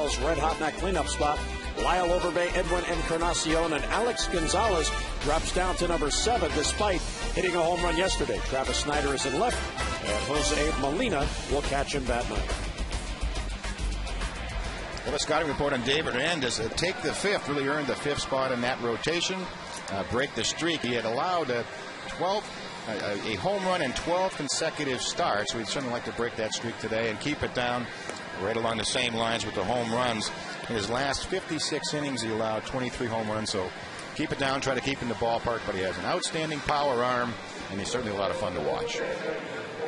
Orioles red hot in that cleanup spot. Lyle Overbay, Edwin Encarnacion, and Alex Gonzalez drops down to number 7 despite hitting a home run yesterday. Travis Snyder is in left, and Jose Molina will catch him that night. Well, a scouting report on David Hernandez. Take the 5th, really earned the 5th spot in that rotation. Break the streak. He had allowed a home run in 12 consecutive starts. So we'd certainly like to break that streak today and keep it down right along the same lines with the home runs. In his last 56 innings, he allowed 23 home runs. So keep it down, try to keep him in the ballpark. But he has an outstanding power arm, and he's certainly a lot of fun to watch.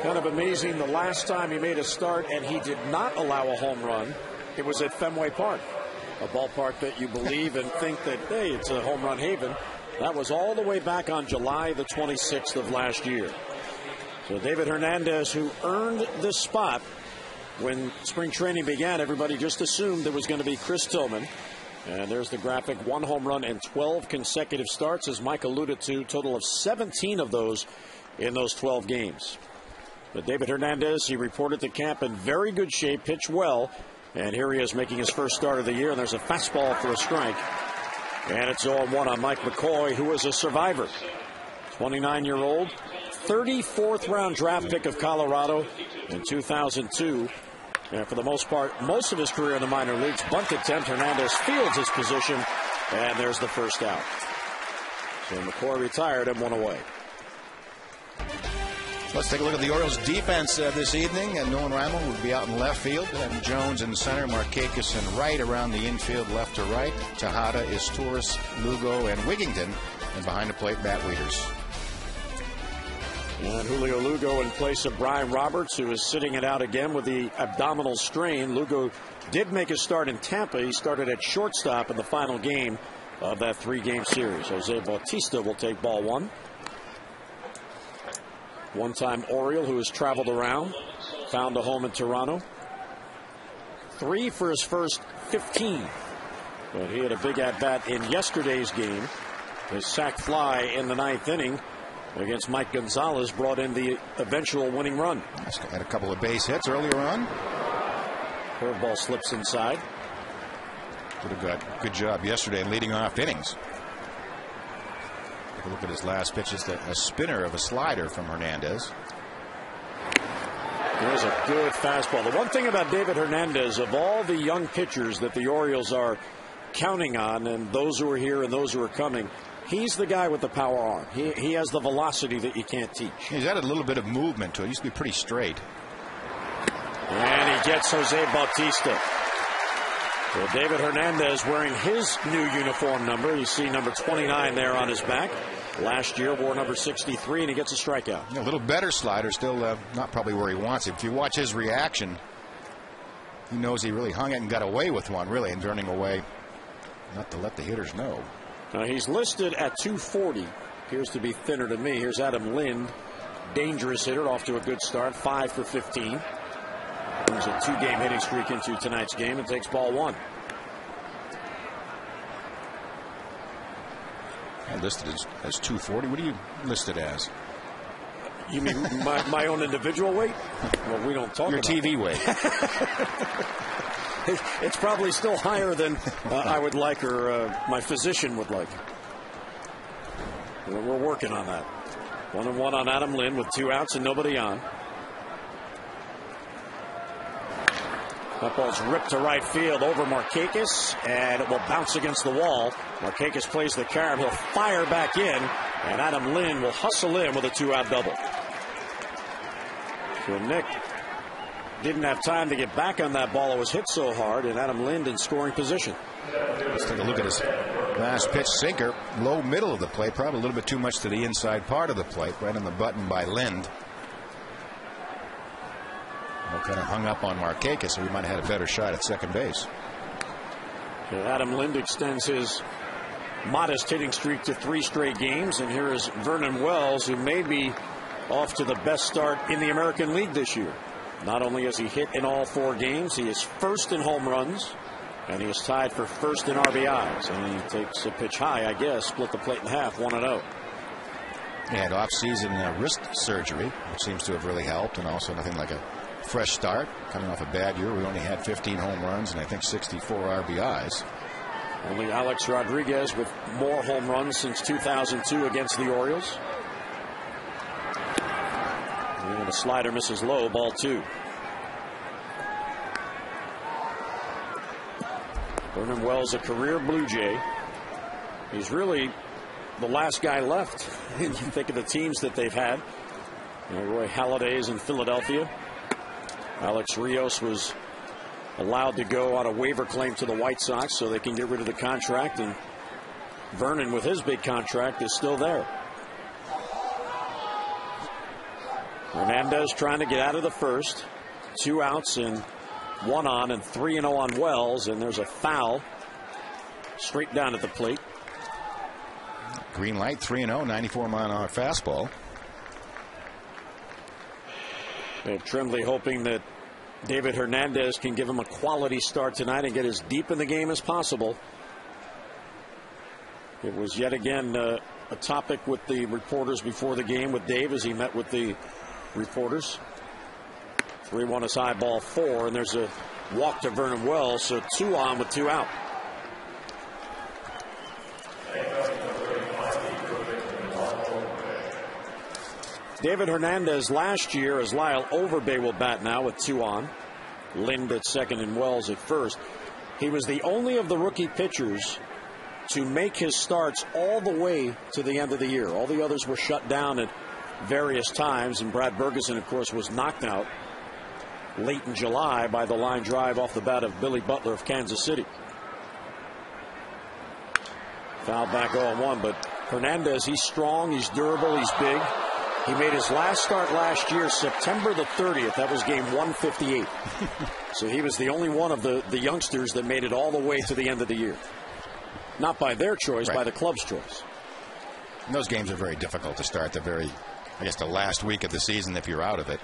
Kind of amazing. The last time he made a start and he did not allow a home run, it was at Fenway Park, a ballpark that you believe and think that, hey, it's a home run haven. That was all the way back on July the 26th of last year. So David Hernandez, who earned this spot when spring training began, everybody just assumed it was going to be Chris Tillman. And there's the graphic, 1 home run in 12 consecutive starts, as Mike alluded to, total of 17 of those in those 12 games. But David Hernandez, he reported to camp in very good shape, pitched well, and here he is making his first start of the year, and there's a fastball for a strike. And it's 0-1 on Mike McCoy, who is a survivor. 29-year-old, 34th round draft pick of Colorado in 2002. And for the most part, most of his career in the minor leagues, bunt attempt. Hernandez fields his position, and there's the first out. So McCoy retired and 1 away. Let's take a look at the Orioles defense this evening. And Nolan Rymel will be out in left field. And Jones in center, Markakis in right, around the infield, left to right. Tejada is Torres, Lugo, and Wigington. And behind the plate, Matt Wieters. And Julio Lugo in place of Brian Roberts, who is sitting it out again with the abdominal strain. Lugo did make a start in Tampa. He started at shortstop in the final game of that 3-game series. Jose Bautista will take ball 1. One-time Oriole who has traveled around, found a home in Toronto. 3 for his first 15. But he had a big at-bat in yesterday's game. His sac fly in the 9th inning against Mike Gonzalez brought in the eventual winning run. Had a couple of base hits earlier on. Curveball slips inside. Did a good job yesterday leading off innings. Take a look at his last pitch. Just a spinner of a slider from Hernandez. There's a good fastball. The one thing about David Hernandez, of all the young pitchers that the Orioles are counting on, and those who are here and those who are coming, he's the guy with the power arm. He has the velocity that you can't teach. He's added a little bit of movement to it. He used to be pretty straight. And he gets Jose Bautista. So David Hernandez wearing his new uniform number. You see number 29 there on his back. Last year wore number 63, and he gets a strikeout. A little better slider, still not probably where he wants it. If you watch his reaction, he knows he really hung it and got away with one, really, and turning away. Not to let the hitters know. He's listed at 240. Appears to be thinner to me. Here's Adam Lind, dangerous hitter, off to a good start, 5 for 15. Brings a 2-game hitting streak into tonight's game and takes ball 1. Listed as 240. What do you list it as? You mean my own individual weight? Well, we don't talk about your TV weight. It's probably still higher than I would like, or my physician would like. We're working on that. 1-1 on Adam Lind with 2 outs and nobody on. That ball's ripped to right field over Markakis, and it will bounce against the wall. Markakis plays the carry. He'll fire back in, and Adam Lind will hustle in with a 2-out double. So Nick didn't have time to get back on that ball. It was hit so hard, and Adam Lind in scoring position. Let's take a look at his last pitch, sinker, low middle of the plate, probably a little bit too much to the inside part of the plate, right on the button by Lind. Kind of hung up on Markakis, so he might have had a better shot at second base. Adam Lind extends his modest hitting streak to 3 straight games, and here is Vernon Wells, who may be off to the best start in the American League this year. Not only has he hit in all 4 games, he is first in home runs, and he is tied for first in RBIs. And he takes a pitch high, I guess, split the plate in half, 1-0. He had off-season wrist surgery, which seems to have really helped, and also nothing like a fresh start, coming off a bad year. We only had 15 home runs and I think 64 RBIs. Only Alex Rodriguez with more home runs since 2002 against the Orioles. And the slider misses low, ball 2. Vernon Wells, a career Blue Jay. He's really the last guy left. You think of the teams that they've had. Roy Halladay's in Philadelphia. Alex Rios was allowed to go on a waiver claim to the White Sox so they can get rid of the contract. And Vernon, with his big contract, is still there. Hernandez trying to get out of the first. 2 outs and 1 on and 3-0 on Wells. And there's a foul straight down at the plate. Green light, 3-0, 94-mile-an-hour fastball. Tremblay hoping that David Hernandez can give him a quality start tonight and get as deep in the game as possible. It was yet again a topic with the reporters before the game with Dave as he met with the reporters. 3-1 is high, ball 4, and there's a walk to Vernon Wells, so 2 on with 2 out. David Hernandez last year, as Lyle Overbay will bat now with 2 on. Lind at second and Wells at first. He was the only of the rookie pitchers to make his starts all the way to the end of the year. All the others were shut down at various times, and Brad Bergeson, of course, was knocked out late in July by the line drive off the bat of Billy Butler of Kansas City. Foul back 0-1, but Hernandez, he's strong, he's durable, he's big. He made his last start last year, September the 30th. That was game 158. So he was the only one of the youngsters that made it all the way to the end of the year. Not by their choice, by the club's choice. And those games are very difficult to start the last week of the season if you're out of it.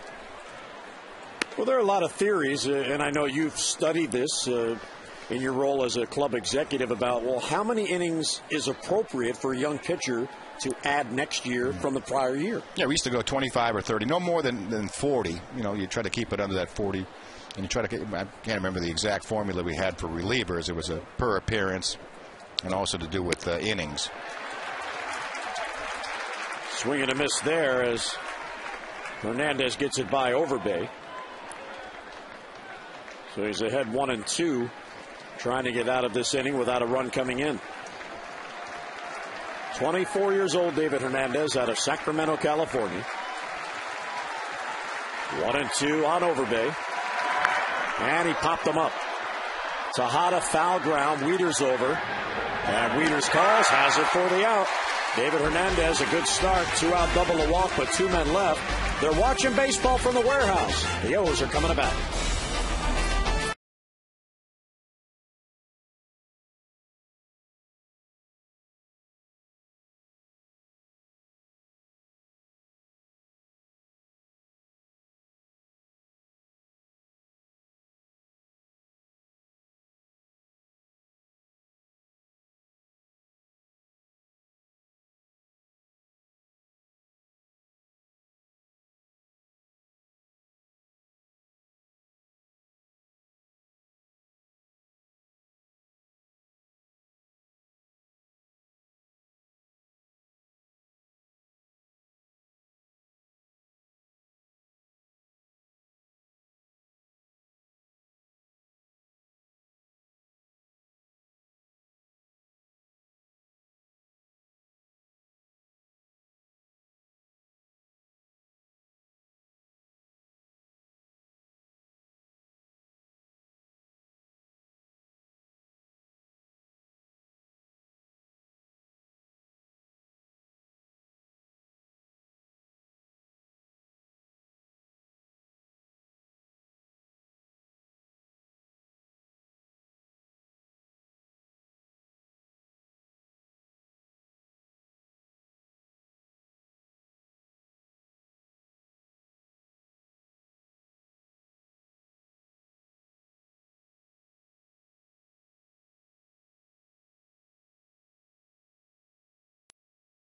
Well, there are a lot of theories, and I know you've studied this in your role as a club executive about, well, how many innings is appropriate for a young pitcher to add next year from the prior year? Yeah, we used to go 25 or 30, no more than 40. You try to keep it under that 40. And you try to, I can't remember the exact formula we had for relievers. It was a per appearance and also to do with innings. Swing and a miss there as Hernandez gets it by Overbay. So he's ahead 1-2, trying to get out of this inning without a run coming in. 24 years old, David Hernandez, out of Sacramento, California. 1-2 on Overbay. And he popped them up. Tejada foul ground. Wieters over. And Wieters calls, has it for the out. David Hernandez, a good start. 2 out, double a walk, but 2 men left. They're watching baseball from the warehouse. The O's are coming about.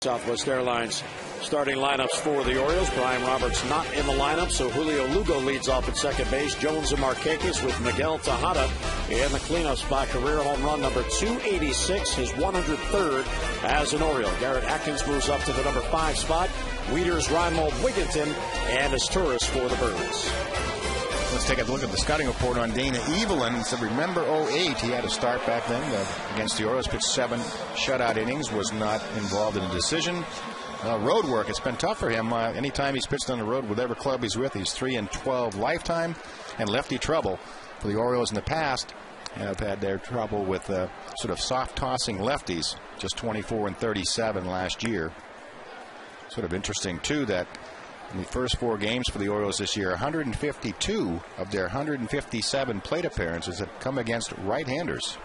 Southwest Airlines Starting lineups for the Orioles. Brian Roberts not in the lineup, so Julio Lugo leads off at second base. Jones and Markakis with Miguel Tejada in the cleanup spot. Career home run number 286, his 103rd as an Oriole. Garrett Atkins moves up to the number 5 spot. Wieters, Reinhold, Wigginton, and Asturis for the Birds. Let's take a look at the scouting report on Dana Evelyn. So remember 08, he had a start back then against the Orioles, pitched 7 shutout innings, was not involved in a decision. Road work, it's been tough for him. Anytime he's pitched on the road, whatever club he's with, he's 3-12 lifetime. And lefty trouble for the Orioles in the past have had their trouble with sort of soft tossing lefties, just 24-37 last year. Sort of interesting, too, that in the first 4 games for the Orioles this year, 152 of their 157 plate appearances have come against right-handers.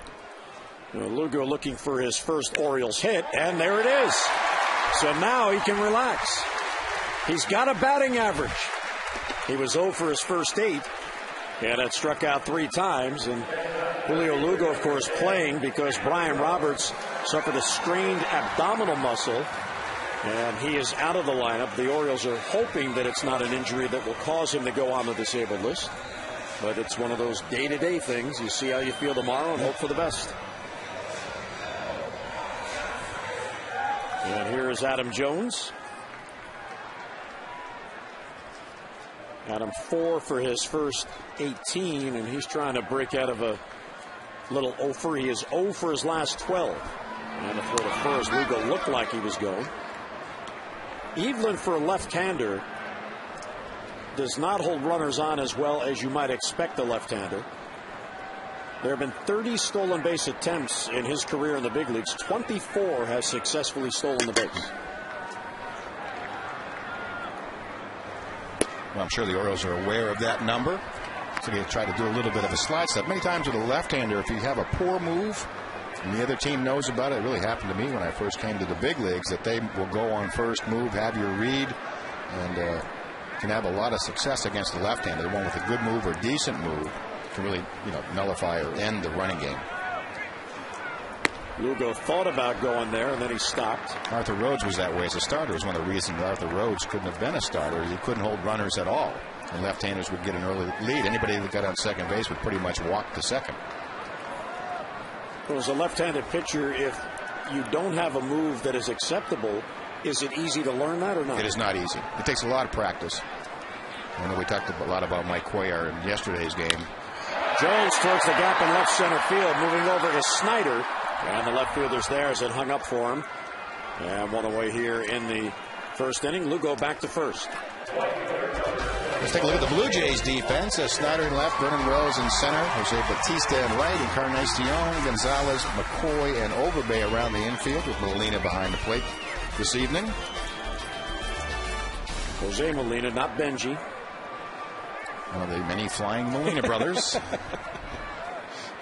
Lugo looking for his first Orioles hit, and there it is. So now he can relax. He's got a batting average. He was 0 for his first 8, and had struck out 3 times. And Julio Lugo, of course, playing because Brian Roberts suffered a strained abdominal muscle, and he is out of the lineup. The Orioles are hoping that it's not an injury that will cause him to go on the disabled list. But it's one of those day-to-day things. You see how you feel tomorrow and hope for the best. And here is Adam Jones. Adam 4 for his first 18, and he's trying to break out of a little 0 for. He is 0 for his last 12. And for the first, Lugo looked like he was going. Evelyn, for a left-hander, does not hold runners on as well as you might expect a left-hander. There have been 30 stolen base attempts in his career in the big leagues. 24 has successfully stolen the base. Well, I'm sure the Orioles are aware of that number. So they try to do a little bit of a slide step. Many times with a left-hander, if you have a poor move and the other team knows about it, it really happened to me when I first came to the big leagues, that they will go on first move, have your read, and can have a lot of success against the left-hander. The one with a good move or decent move can really, nullify or end the running game. Lugo thought about going there, and then he stopped. Arthur Rhodes was that way as a starter. It was one of the reasons Arthur Rhodes couldn't have been a starter. He couldn't hold runners at all, and left-handers would get an early lead. Anybody that got on second base would pretty much walk to second. Well, as a left-handed pitcher, if you don't have a move that is acceptable, is it easy to learn that or not? It is not easy. It takes a lot of practice. I know we talked a lot about Mike Cuellar in yesterday's game. Jones towards the gap in left center field, moving over to Snyder. And the left fielder's there as it hung up for him. And one away here in the first inning. Lugo back to first. Let's take a look at the Blue Jays defense. Snyder in left, Vernon Wells in center, Jose Batista in right, Encarnacion, Gonzalez, McCoy, and Overbay around the infield with Molina behind the plate this evening. Jose Molina, not Benji. One of the many flying Molina brothers.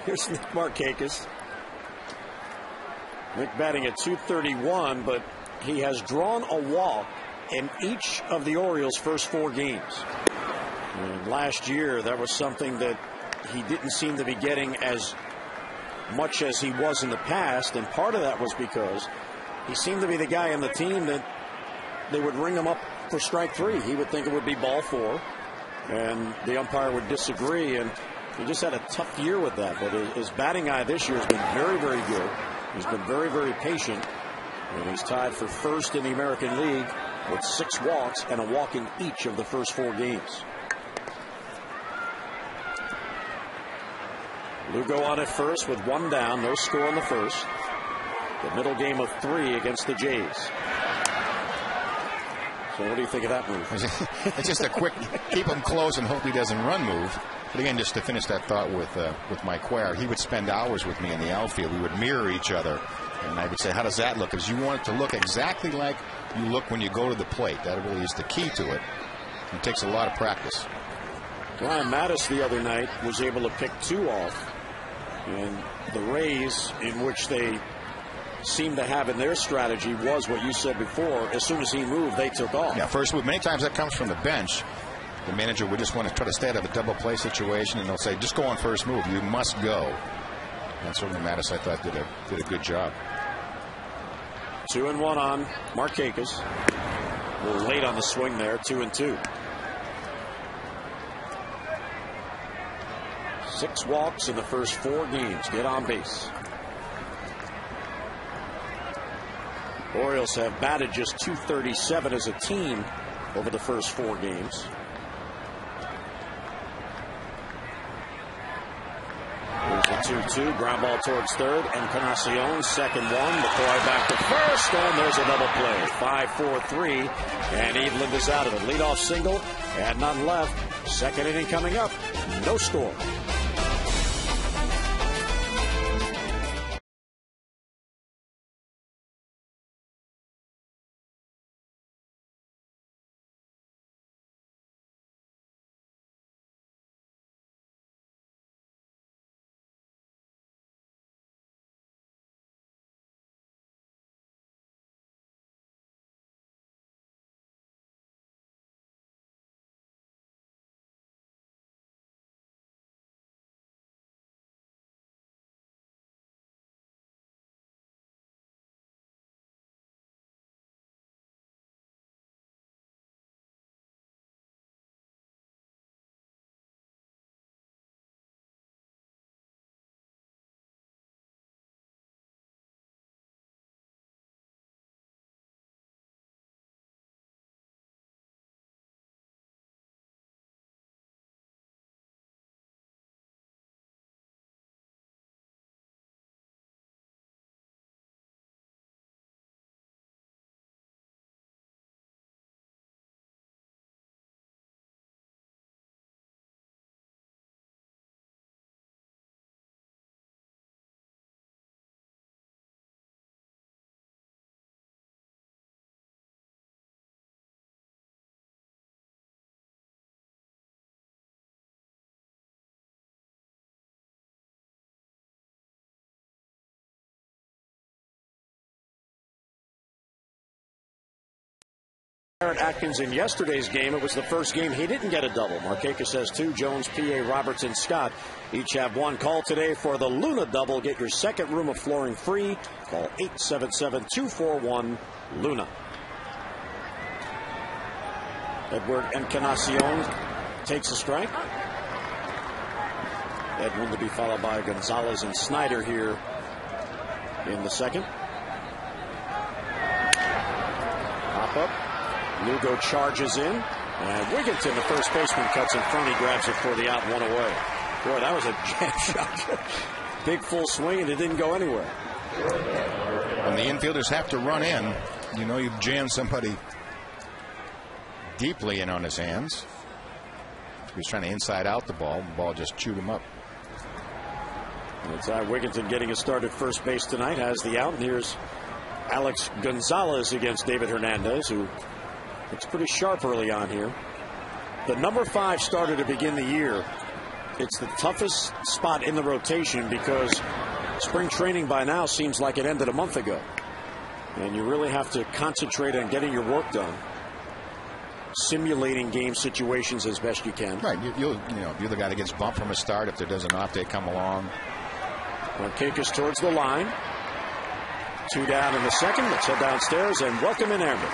Here's Nick Markakis. Nick batting at .231, but he has drawn a walk in each of the Orioles' first 4 games. And last year, that was something that he didn't seem to be getting as much as he was in the past, and part of that was because he seemed to be the guy on the team that they would ring him up for strike 3. He would think it would be ball 4, and the umpire would disagree, and he just had a tough year with that. But his batting eye this year has been very, very good. He's been very, very patient, and he's tied for first in the American League with 6 walks and a walk in each of the first 4 games. Lugo on at first with 1 down, no score in the first. The middle game of 3 against the Jays. So what do you think of that move? It's just a quick keep him close and hope he doesn't run move. But again, just to finish that thought with Mike Cuellar, he would spend hours with me in the outfield. We would mirror each other, and I would say, how does that look? Because you want it to look exactly like you look when you go to the plate. That really is the key to it. It takes a lot of practice. Ryan Mattis the other night was able to pick 2 off, and the Rays, in which they seem to have in their strategy, was what you said before. As soon as he moved, they took off. Yeah, first move. Many times that comes from the bench. The manager would just want to try to stay out of a double play situation, and they'll say, just go on first move. You must go. And certainly Mattis, I thought, did a good job. 2-1 on Markakis. Late on the swing there, 2-2. 6 walks in the first 4 games. Get on base. Orioles have batted just .237 as a team over the first 4 games. Here's the 2-2. Ground ball towards third. Encarnacion, second one. McCoy back to first. And there's a double play. 5-4-3. And Eveland is out of it. Leadoff single. And none left. Second inning coming up. No score. Atkins in yesterday's game, it was the first game he didn't get a double. Markakis has 2. Jones, PA, Robertson, Scott each have 1. Call today for the Luna double. Get your second room of flooring free. Call 877-241-LUNA. Edward Encarnacion takes a strike. Edwin to be followed by Gonzalez and Snyder here in the second. Pop up. Lugo charges in, and Wigginton, the first baseman, cuts in front. He grabs it for the out, 1 away. Boy, that was a jam shot. Big full swing, and it didn't go anywhere. When the infielders have to run in, you know you've jammed somebody deeply in on his hands. He was trying to inside out the ball just chewed him up. It's Wigginton getting a start at first base tonight, has the out, and here's Alex Gonzalez against David Hernandez, who looks pretty sharp early on here. The number 5 starter to begin the year. It's the toughest spot in the rotation because spring training by now seems like it ended a month ago. And you really have to concentrate on getting your work done. Simulating game situations as best you can. Right. You're the guy that gets bumped from a start. If there does an off day come along. Markakis towards the line. 2 down in the second. Let's head downstairs and welcome in Amber.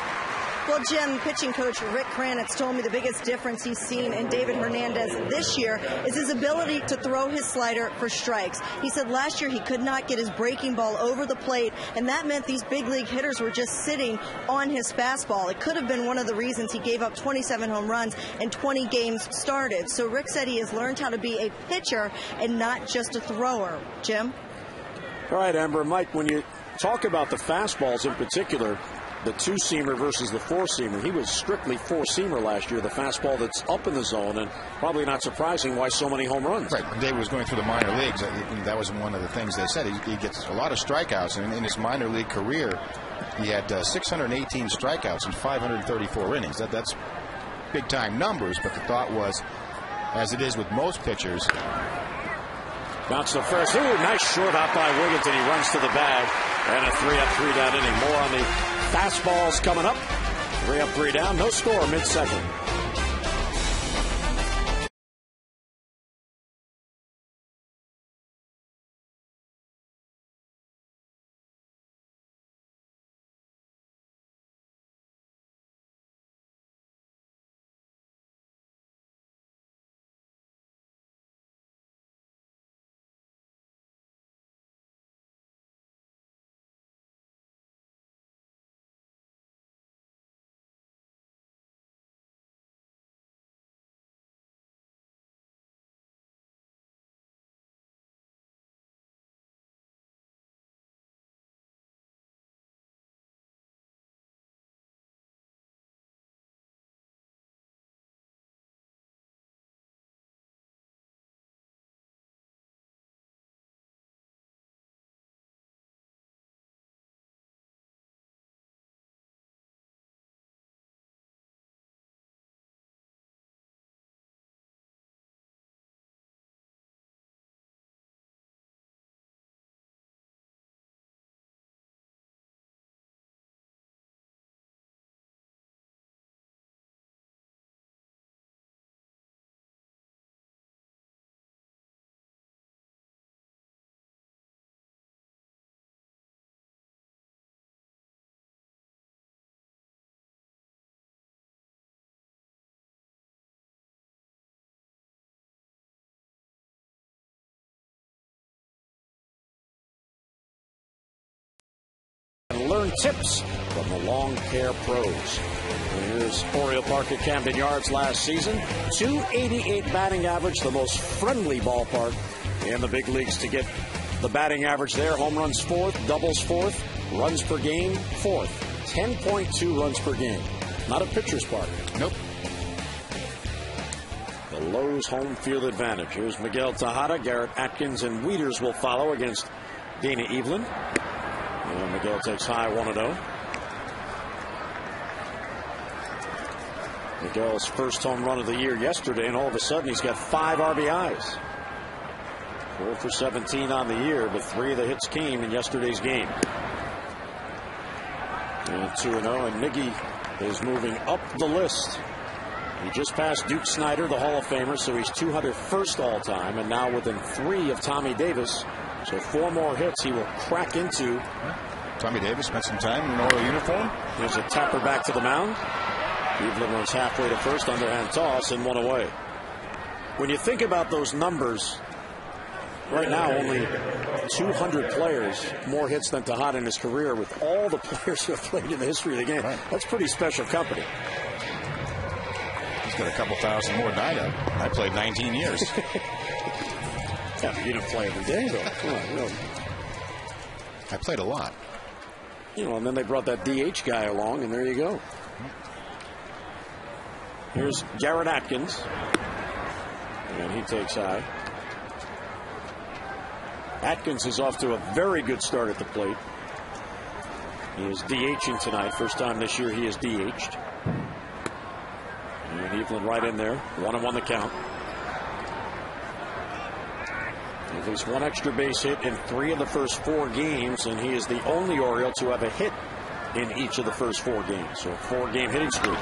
Well, Jim, pitching coach Rick Kranitz told me the biggest difference he's seen in David Hernandez this year is his ability to throw his slider for strikes. He said last year he could not get his breaking ball over the plate, and that meant these big league hitters were just sitting on his fastball. It could have been one of the reasons he gave up 27 home runs and 20 games started. So Rick said he has learned how to be a pitcher and not just a thrower. Jim? All right, Amber. Mike, when you talk about the fastballs in particular, the 2-seamer versus the 4-seamer. He was strictly 4-seamer last year, the fastball that's up in the zone, and probably not surprising why so many home runs. Right. When David was going through the minor leagues, that was one of the things they said. He gets a lot of strikeouts, and in his minor league career, he had 618 strikeouts in 534 innings. That's big-time numbers, but the thought was, as it is with most pitchers, bounce to first. Ooh, nice short hop by Wigginton. He runs to the bag. And a 3-up, 3-down inning. More on the fastballs coming up. 3-up, 3-down. No score mid-second. tips from the Lawn Care Pros. Here's Oriole Park at Camden Yards last season. 288 batting average, the most friendly ballpark in the big leagues to get the batting average there. Home runs fourth, doubles fourth, runs per game fourth. 10.2 runs per game. Not a pitcher's park. Nope. The Lowe's home field advantage. Here's Miguel Tejada, Garrett Atkins, and Wieters will follow against Dana Evelyn. And Miguel takes high 1-0. Miguel's first home run of the year yesterday, and all of a sudden he's got 5 RBIs. 4 for 17 on the year, but 3 of the hits came in yesterday's game. And 2-0, and Miggy is moving up the list. He just passed Duke Snider, the Hall of Famer, so he's 201st all-time, and now within 3 of Tommy Davis. So 4 more hits he will crack into. Tommy Davis spent some time in an Oriole uniform. There's a tapper back to the mound. Evelyn runs halfway to first, underhand toss, and 1 away. When you think about those numbers, right now only 200 players, more hits than Tejada in his career, with all the players who have played in the history of the game. Right. That's pretty special company. He's got a couple thousand more than I do. I played 19 years. Yeah, but you didn't play every day, though. Come on, you know. I played a lot. You know, and then they brought that DH guy along, and there you go. Here's Garrett Atkins. And he takes high. Atkins is off to a very good start at the plate. He is DHing tonight. First time this year he is DH'd. And Evelyn right in there. 1-1 the count. At least 1 extra base hit in 3 of the first 4 games, and he is the only Oriole to have a hit in each of the first 4 games. So a 4-game hitting streak.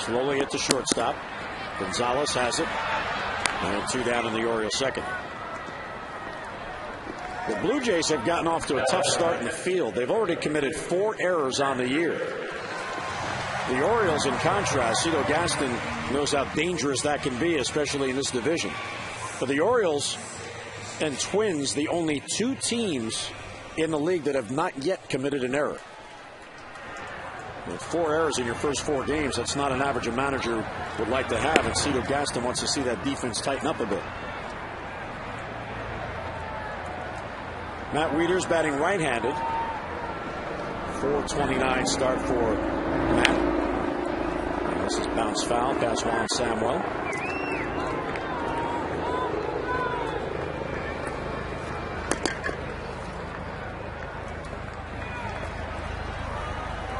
Slowly at the shortstop. Gonzalez has it. And 2 down in the Orioles second. The Blue Jays have gotten off to a tough start in the field. They've already committed 4 errors on the year. The Orioles, in contrast, Cito Gaston knows how dangerous that can be, especially in this division. For the Orioles and Twins, the only 2 teams in the league that have not yet committed an error. With 4 errors in your first 4 games, that's not an average a manager would like to have, and Cito Gaston wants to see that defense tighten up a bit. Matt Wieters batting right-handed. 4:29 start for Matt. And this is bounce foul past Juan Samuel.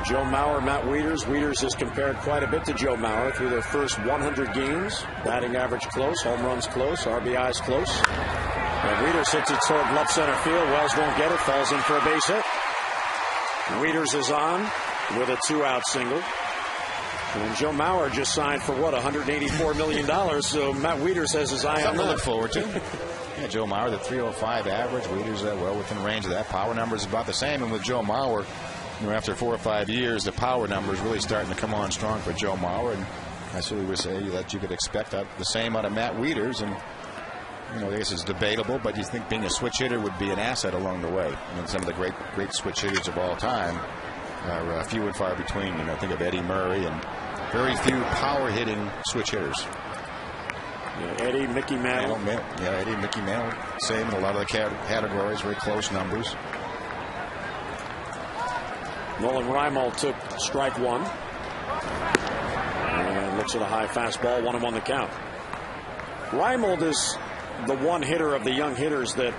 Joe Mauer, Matt Wieters. Wieters is compared quite a bit to Joe Mauer through their first 100 games. Batting average close, home runs close, RBIs close. And Wieters hits it toward left center field. Wells won't get it, falls in for a base hit. Wieters is on with a 2-out single. And Joe Mauer just signed for what, $184 million. So Matt Wieters has his eye on Something to that. look forward to. Yeah, Joe Mauer, the 305 average. Wieters well within range of that. Power number is about the same. And with Joe Mauer, you know, after 4 or 5 years, the power number is really starting to come on strong for Joe Mauer. And I certainly would say that you could expect the same out of Matt Wieters. And you know, I guess it's debatable, but you think being a switch hitter would be an asset along the way. I mean, some of the great switch hitters of all time are few and far between. You know, think of Eddie Murray and very few power hitting switch hitters. Yeah, Eddie, Mickey Mantle. Yeah, Eddie, Mickey Mantle, same in a lot of the categories, very close numbers. Nolan Reimold took strike 1. And looks at a high fastball, 1-1 the count. Reimold is the one hitter of the young hitters that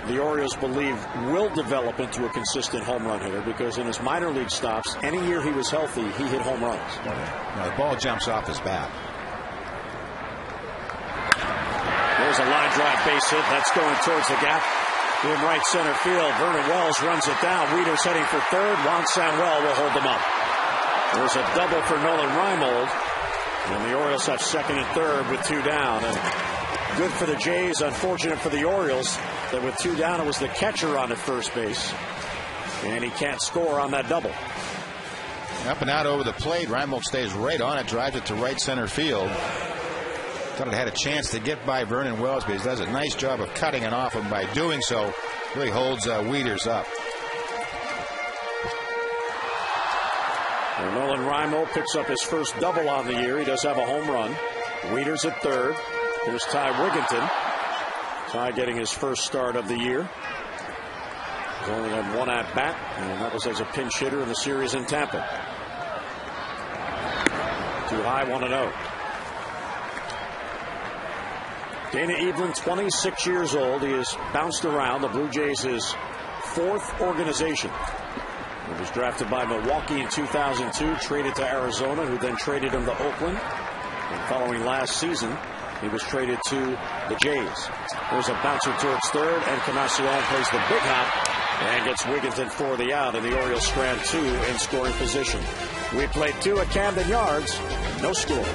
the Orioles believe will develop into a consistent home run hitter, because in his minor league stops, any year he was healthy, he hit home runs. Now, the ball jumps off his bat. There's a line drive base hit. That's going towards the gap in right center field. Vernon Wells runs it down. Wieters heading for third. Juan Samuel will hold them up. There's a double for Nolan Reimold. And the Orioles have second and third with 2 down. And good for the Jays, unfortunate for the Orioles that with 2 down, it was the catcher on at first base. And he can't score on that double. Up and out over the plate. Reimold stays right on it, drives it to right center field. Thought it had a chance to get by Vernon Wells, but he does a nice job of cutting it off, and by doing so, really holds Wieters up. And Nolan Raimo picks up his first double on the year. He does have a home run. Wieters at third. Here's Ty Wigginton. Ty getting his first start of the year. He's only had one at bat, and that was as a pinch hitter in the series in Tampa. Too high, 1-0. Dana Evelyn, 26 years old. He has bounced around. The Blue Jays, his fourth organization. He was drafted by Milwaukee in 2002, traded to Arizona, who then traded him to Oakland. And following last season, he was traded to the Jays. There's a bouncer towards third, and Encarnacion plays the big hop and gets Wigginton for the out, and the Orioles strand two in scoring position. We played two at Camden Yards. No score.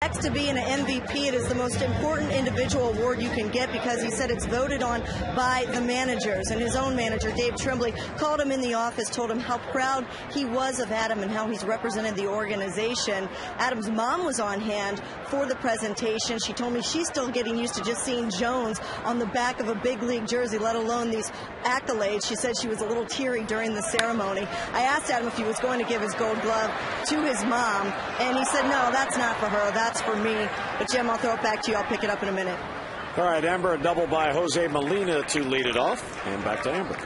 Next to being an MVP, it is the most important individual award you can get because he said it's voted on by the managers. And his own manager, Dave Tremblay, called him in the office, told him how proud he was of Adam and how he's represented the organization. Adam's mom was on hand for the presentation. She told me she's still getting used to just seeing Jones on the back of a big league jersey, let alone these accolades. She said she was a little teary during the ceremony. I asked Adam if he was going to give his gold glove to his mom, and he said, no, that's not for her. That's for me. But, Jim, I'll throw it back to you. I'll pick it up in a minute. All right, Amber, a double by Jose Molina to lead it off. And back to Amber.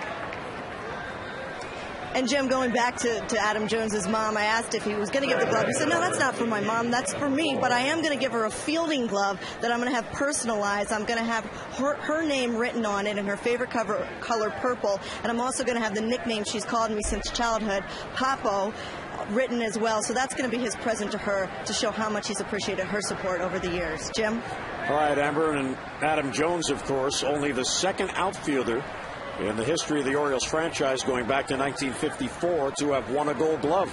And, Jim, going back to Adam Jones's mom, I asked if he was going to give the glove. He said, no, that's not for my mom. That's for me. But I am going to give her a fielding glove that I'm going to have personalized. I'm going to have her name written on it and her favorite color, purple. And I'm also going to have the nickname she's called me since childhood, Papo, written as well. So that's going to be his present to her to show how much he's appreciated her support over the years. Jim? All right, Amber, and Adam Jones, of course, only the second outfielder in the history of the Orioles franchise going back to 1954 to have won a Gold Glove.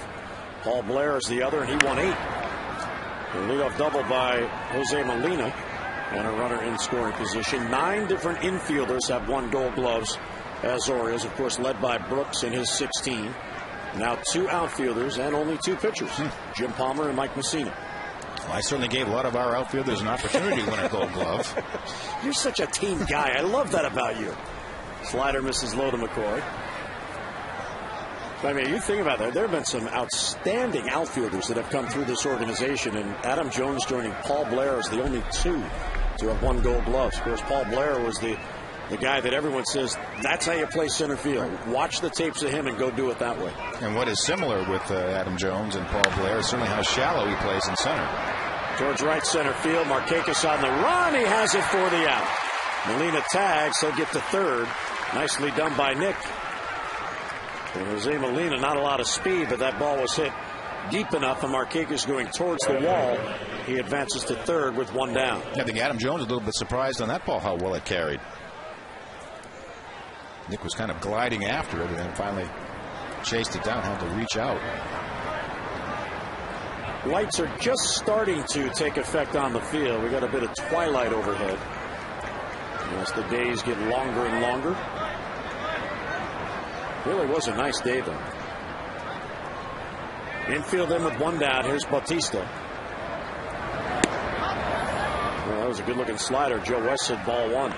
Paul Blair is the other, and he won 8. A leadoff double by Jose Molina and a runner in scoring position. 9 different infielders have won Gold Gloves as Orioles, of course, led by Brooks in his 16. Now 2 outfielders and only 2 pitchers, Jim Palmer and Mike Messina. Well, I certainly gave a lot of our outfielders an opportunity to win a Gold Glove. You're such a team guy. I love that about you. Slider misses low to McCoy. I mean, you think about that. There have been some outstanding outfielders that have come through this organization, and Adam Jones joining Paul Blair is the only 2 to have won Gold Gloves. Of course, Paul Blair was the guy that everyone says, that's how you play center field. Watch the tapes of him and go do it that way. And what is similar with Adam Jones and Paul Blair is certainly how shallow he plays in center. Towards right center field, Markakis on the run. He has it for the out. Molina tags. He'll get to third. Nicely done by Nick. And Jose Molina, not a lot of speed, but that ball was hit deep enough, and Markakis going towards the wall. He advances to third with 1 down. I think Adam Jones was a little bit surprised on that ball, how well it carried. Nick was kind of gliding after it and then finally chased it down, had to reach out. lights are just starting to take effect on the field. We got a bit of twilight overhead as the days get longer and longer. Really was a nice day, though. Infield in with one down. Here's Bautista. Well, that was a good-looking slider. Joe West said ball one.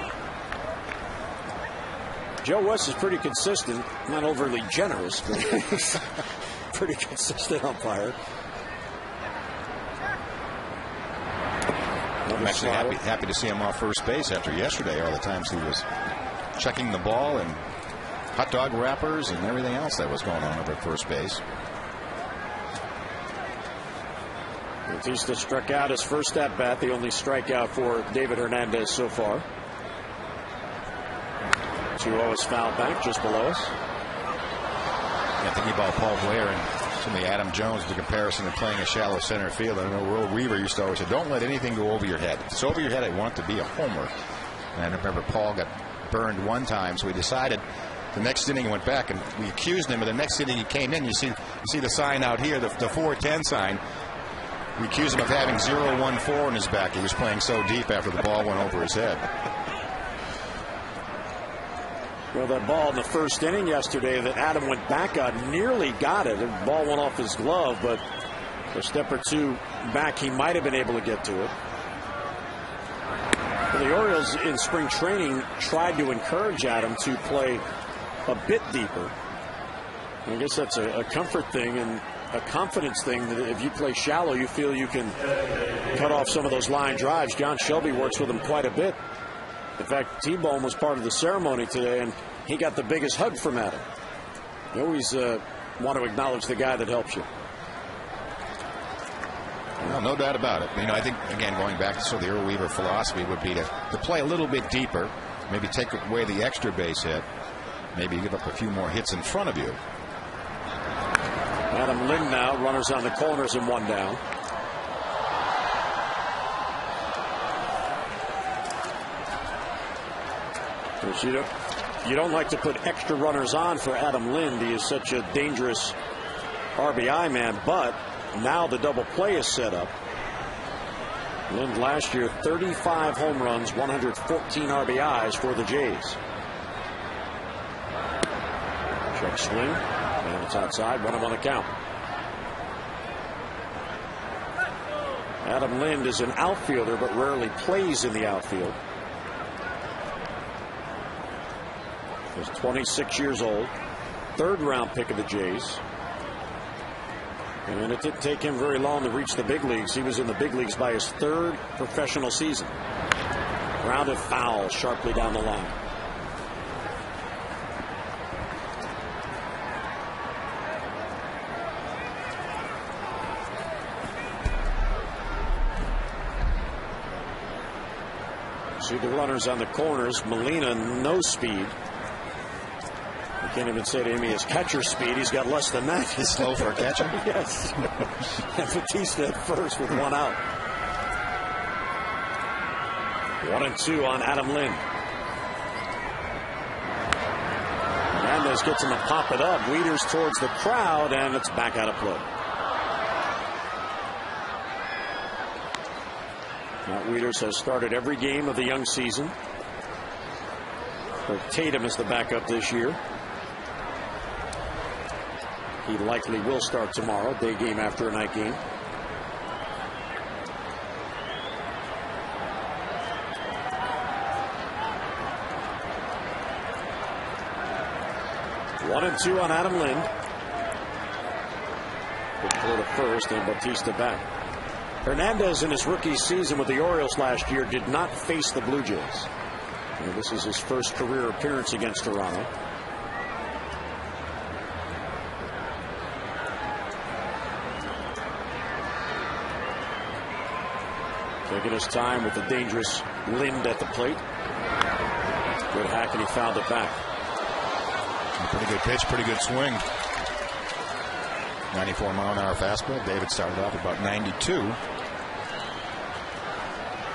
Joe West is pretty consistent, not overly generous, but he's pretty consistent umpire. I'm actually happy to see him off first base after yesterday. All the times he was checking the ball and hot dog wrappers and everything else that was going on over at first base. Bautista struck out his first at bat, the only strikeout for David Hernandez so far. 2-0 is foul back just below us. Yeah, thinking about Paul Blair and certainly Adam Jones, the comparison of playing a shallow center field. I know Will Weaver used to always say, don't let anything go over your head. If it's over your head, I want it to be a homer. And I remember Paul got burned one time, so we decided the next inning he went back and we accused him, but the next inning he came in. You see the sign out here, the 410 sign. We accused him of having 0-1-4 in his back. He was playing so deep after the ball went over his head. Well, that ball in the first inning yesterday that Adam went back on nearly got it. The ball went off his glove, but a step or two back, he might have been able to get to it. Well, the Orioles in spring training tried to encourage Adam to play a bit deeper. I guess that's a comfort thing and a confidence thing that if you play shallow, you feel you can cut off some of those line drives. John Shelby works with him quite a bit. In fact, T-Bone was part of the ceremony today, and he got the biggest hug from Adam. You always want to acknowledge the guy that helps you. Well, no doubt about it. I think, again, going back to sort of the Earl Weaver philosophy would be to play a little bit deeper, maybe take away the extra base hit, maybe give up a few more hits in front of you. Adam Lind now, runners on the corners and one down. You don't like to put extra runners on for Adam Lind. He is such a dangerous RBI man, but now the double play is set up. Lind last year, 35 home runs, 114 RBIs for the Jays. Check swing, and it's outside, 1-1 the count. Adam Lind is an outfielder, but rarely plays in the outfield. He's 26 years old, third-round pick of the Jays. And it didn't take him very long to reach the big leagues. He was in the big leagues by his third professional season. Grounded foul sharply down the line. See the runners on the corners. Molina, no speed. Can't even say to him he has catcher speed. He's got less than that. He's slow for a catcher. Yes. And Bautista at first with one out. 1-2 on Adam Lind. Hernandez gets him to pop it up. Wieters towards the crowd, and it's back out of play. Matt Wieters has started every game of the young season. But Tatum is the backup this year. He likely will start tomorrow, day game after a night game. One and two on Adam Lind. Good throw to first, and Bautista back. Hernandez in his rookie season with the Orioles last year did not face the Blue Jays. And this is his first career appearance against Toronto. Taking his time with the dangerous Lind at the plate. Good hack, and he fouled it back. Pretty good pitch, pretty good swing. 94-mile-an-hour fastball. David started off about 92.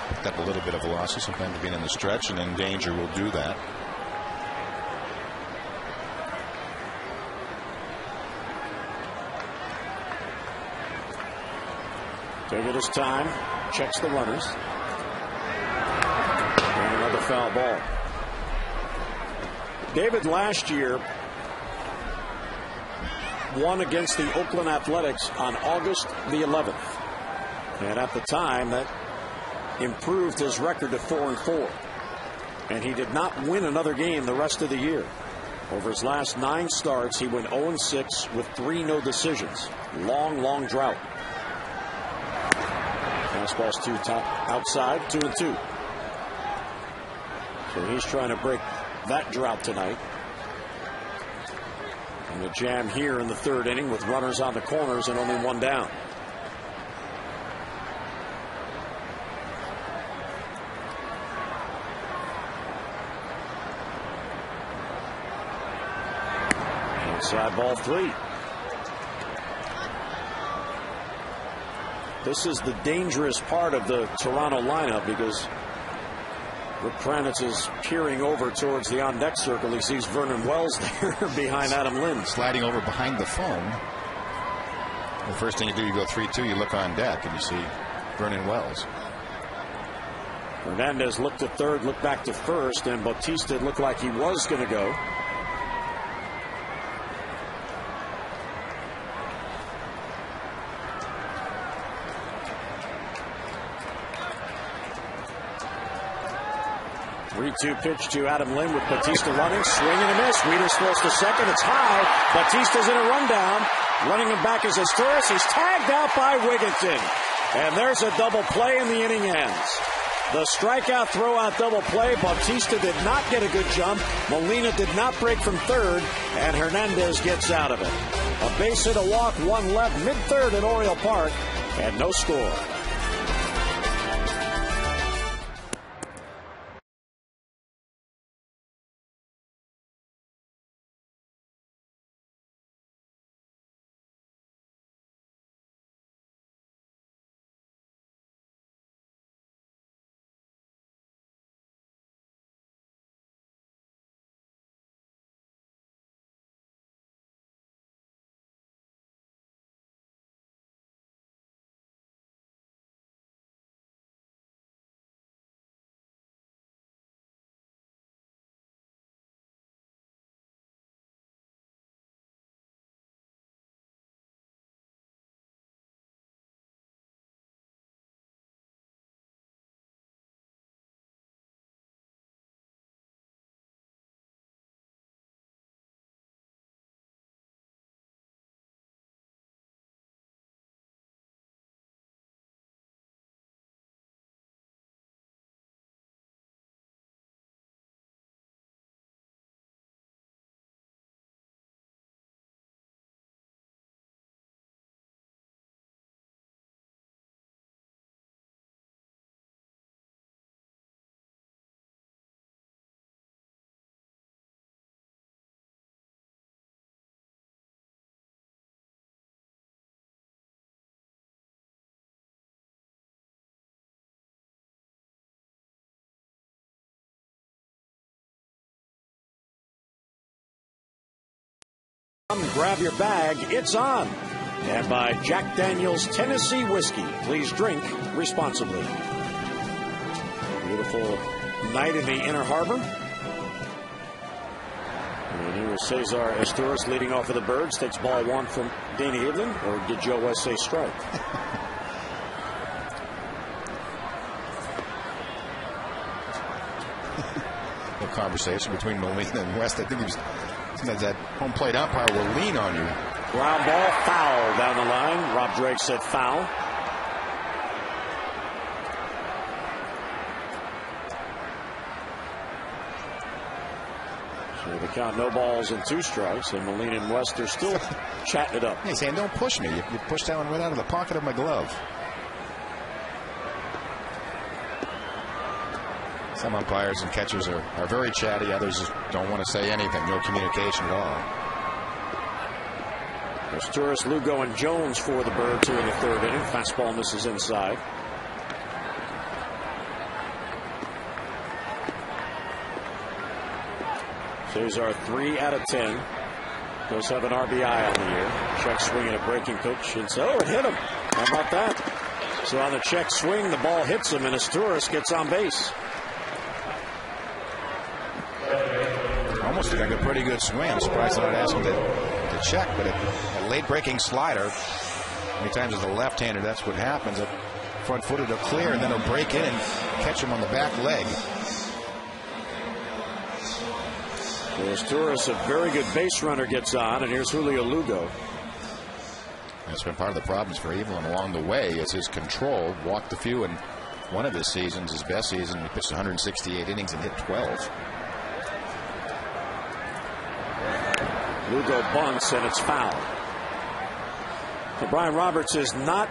Picked up a little bit of velocity, sometimes being in the stretch, and then danger will do that. Taking his time, checks the runners. And another foul ball. David last year won against the Oakland Athletics on August the 11th. And at the time, that improved his record to 4-4. And he did not win another game the rest of the year. Over his last 9 starts, he went 0-6 with 3 no decisions. Long drought. Fastball's outside, 2-2. So he's trying to break that drought tonight. And the jam here in the 3rd inning with runners on the corners and only 1 down. Inside ball 3. This is the dangerous part of the Toronto lineup because Rick Kranitz is peering over towards the on-deck circle. He sees Vernon Wells there behind Adam Lind. Sliding over behind the phone. The first thing you do, you go 3-2, you look on deck, and you see Vernon Wells. Hernandez looked at third, looked back to first, and Bautista looked like he was going to go. Three-two pitch to Adam Lind with Bautista running. Swing and a miss. Weeders throws to second. It's high. Bautista's in a rundown. Running him back is Asturias. He's tagged out by Wigginton. And there's a double play and the inning ends. The strikeout throw-out double play. Bautista did not get a good jump. Molina did not break from third. And Hernandez gets out of it. A base hit, a walk, 1 left, mid-third at Oriole Park. And no score. Grab your bag, it's on. And by Jack Daniel's Tennessee Whiskey. Please drink responsibly. Beautiful night in the Inner Harbor. And here is Cesar Asturias leading off of the Birds. Takes ball 1 from Danny Evelyn. Or did Joe West say strike? No conversation between Molina and West. I think he was. Sometimes that home plate umpire will lean on you. Ground ball, foul down the line. Rob Drake said foul. So the count, no balls and 2 strikes. And Molina and West are still chatting it up. He's saying, don't push me. You pushed that one right out of the pocket of my glove. Some umpires and catchers are very chatty. Others just don't want to say anything. No communication at all. Asturias, Lugo, and Jones for the Birds here in the 3rd inning. Fastball misses inside. Cesar 3 out of 10. Does have an RBI on the year. Check swinging a breaking pitch. And so, it hit him. How about that? So on the check swing, the ball hits him, and Asturias gets on base. Almost like a pretty good swing. I'm surprised they're not asking to check, but a late-breaking slider. Many times as a left-hander, that's what happens. A front-footed will clear, and then he'll break in and catch him on the back leg. So Asturias, a very good base runner, gets on, and here's Julio Lugo. That's been part of the problems for Evelyn along the way. Is his control. Walked a few in one of his seasons, his best season. He pitched 168 innings and hit 12. Lugo bunts, and it's foul. Now, Brian Roberts is not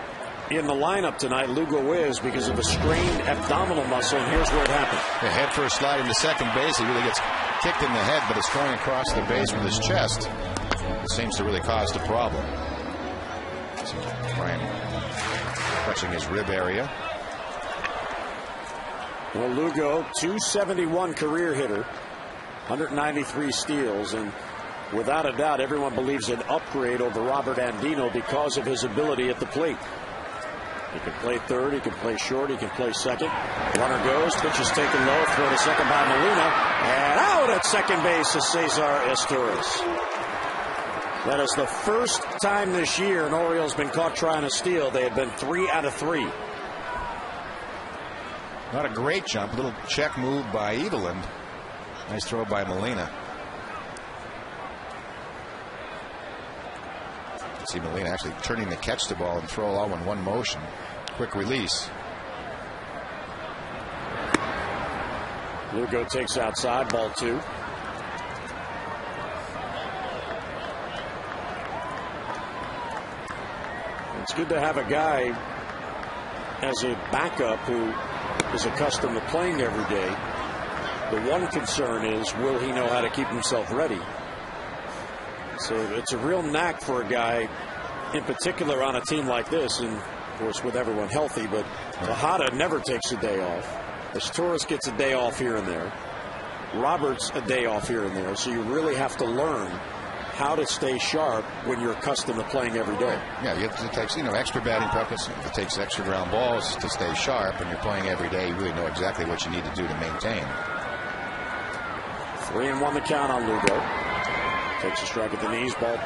in the lineup tonight. Lugo is because of a strained abdominal muscle, and here's where it happened. The head first slide into second base. He really gets kicked in the head, but it's going across the base with his chest. It seems to really cause the problem. Brian touching his rib area. Well, Lugo, 271 career hitter, 193 steals, and without a doubt, everyone believes an upgrade over Robert Andino because of his ability at the plate. He can play third, he can play short, he can play second. Runner goes, pitch is taken low, throw to second by Molina, and out at second base is Cesar Asturias. That is the first time this year an Oriole's been caught trying to steal. They had been 3 out of 3. Not a great jump, a little check move by Evelyn. Nice throw by Molina. See Molina actually turning to catch the ball and throw all in one motion. Quick release. Lugo takes outside, ball 2. It's good to have a guy as a backup who is accustomed to playing every day. The one concern is, will he know how to keep himself ready? So it's a real knack for a guy, in particular on a team like this, and of course with everyone healthy, but Tejada never takes a day off. Asturias gets a day off here and there. Roberts a day off here and there. So you really have to learn how to stay sharp when you're accustomed to playing every day. Yeah, it takes extra batting practice. It takes extra ground balls to stay sharp. When you're playing every day, you really know exactly what you need to do to maintain. 3-1 the count on Lugo. Takes a strike at the knees. Ball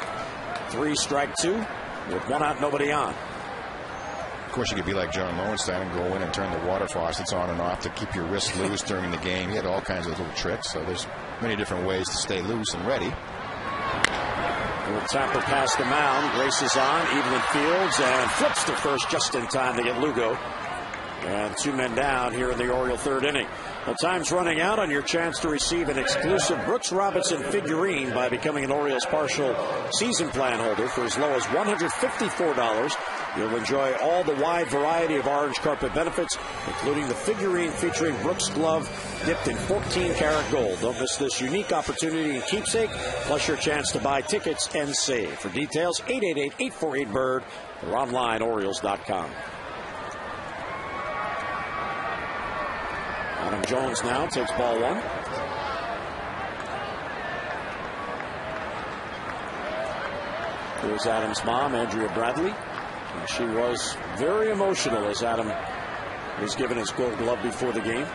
3, strike 2. With 1 out, nobody on. Of course, you could be like John Lowenstein and go in and turn the water faucets on and off to keep your wrist loose during the game. He had all kinds of little tricks. So there's many different ways to stay loose and ready. With Tapper past the mound, races on, Evelyn fields, and flips to first just in time to get Lugo. And 2 men down here in the Oriole third inning. The time's running out on your chance to receive an exclusive Brooks Robinson figurine by becoming an Orioles partial season plan holder for as low as $154. You'll enjoy all the wide variety of orange carpet benefits, including the figurine featuring Brooks' glove dipped in 14-karat gold. Don't miss this unique opportunity and keepsake, plus your chance to buy tickets and save. For details, 888-848-BIRD or online, Orioles.com. Adam Jones now takes ball 1. Here's Adam's mom, Andrea Bradley. And she was very emotional as Adam was given his gold glove before the game.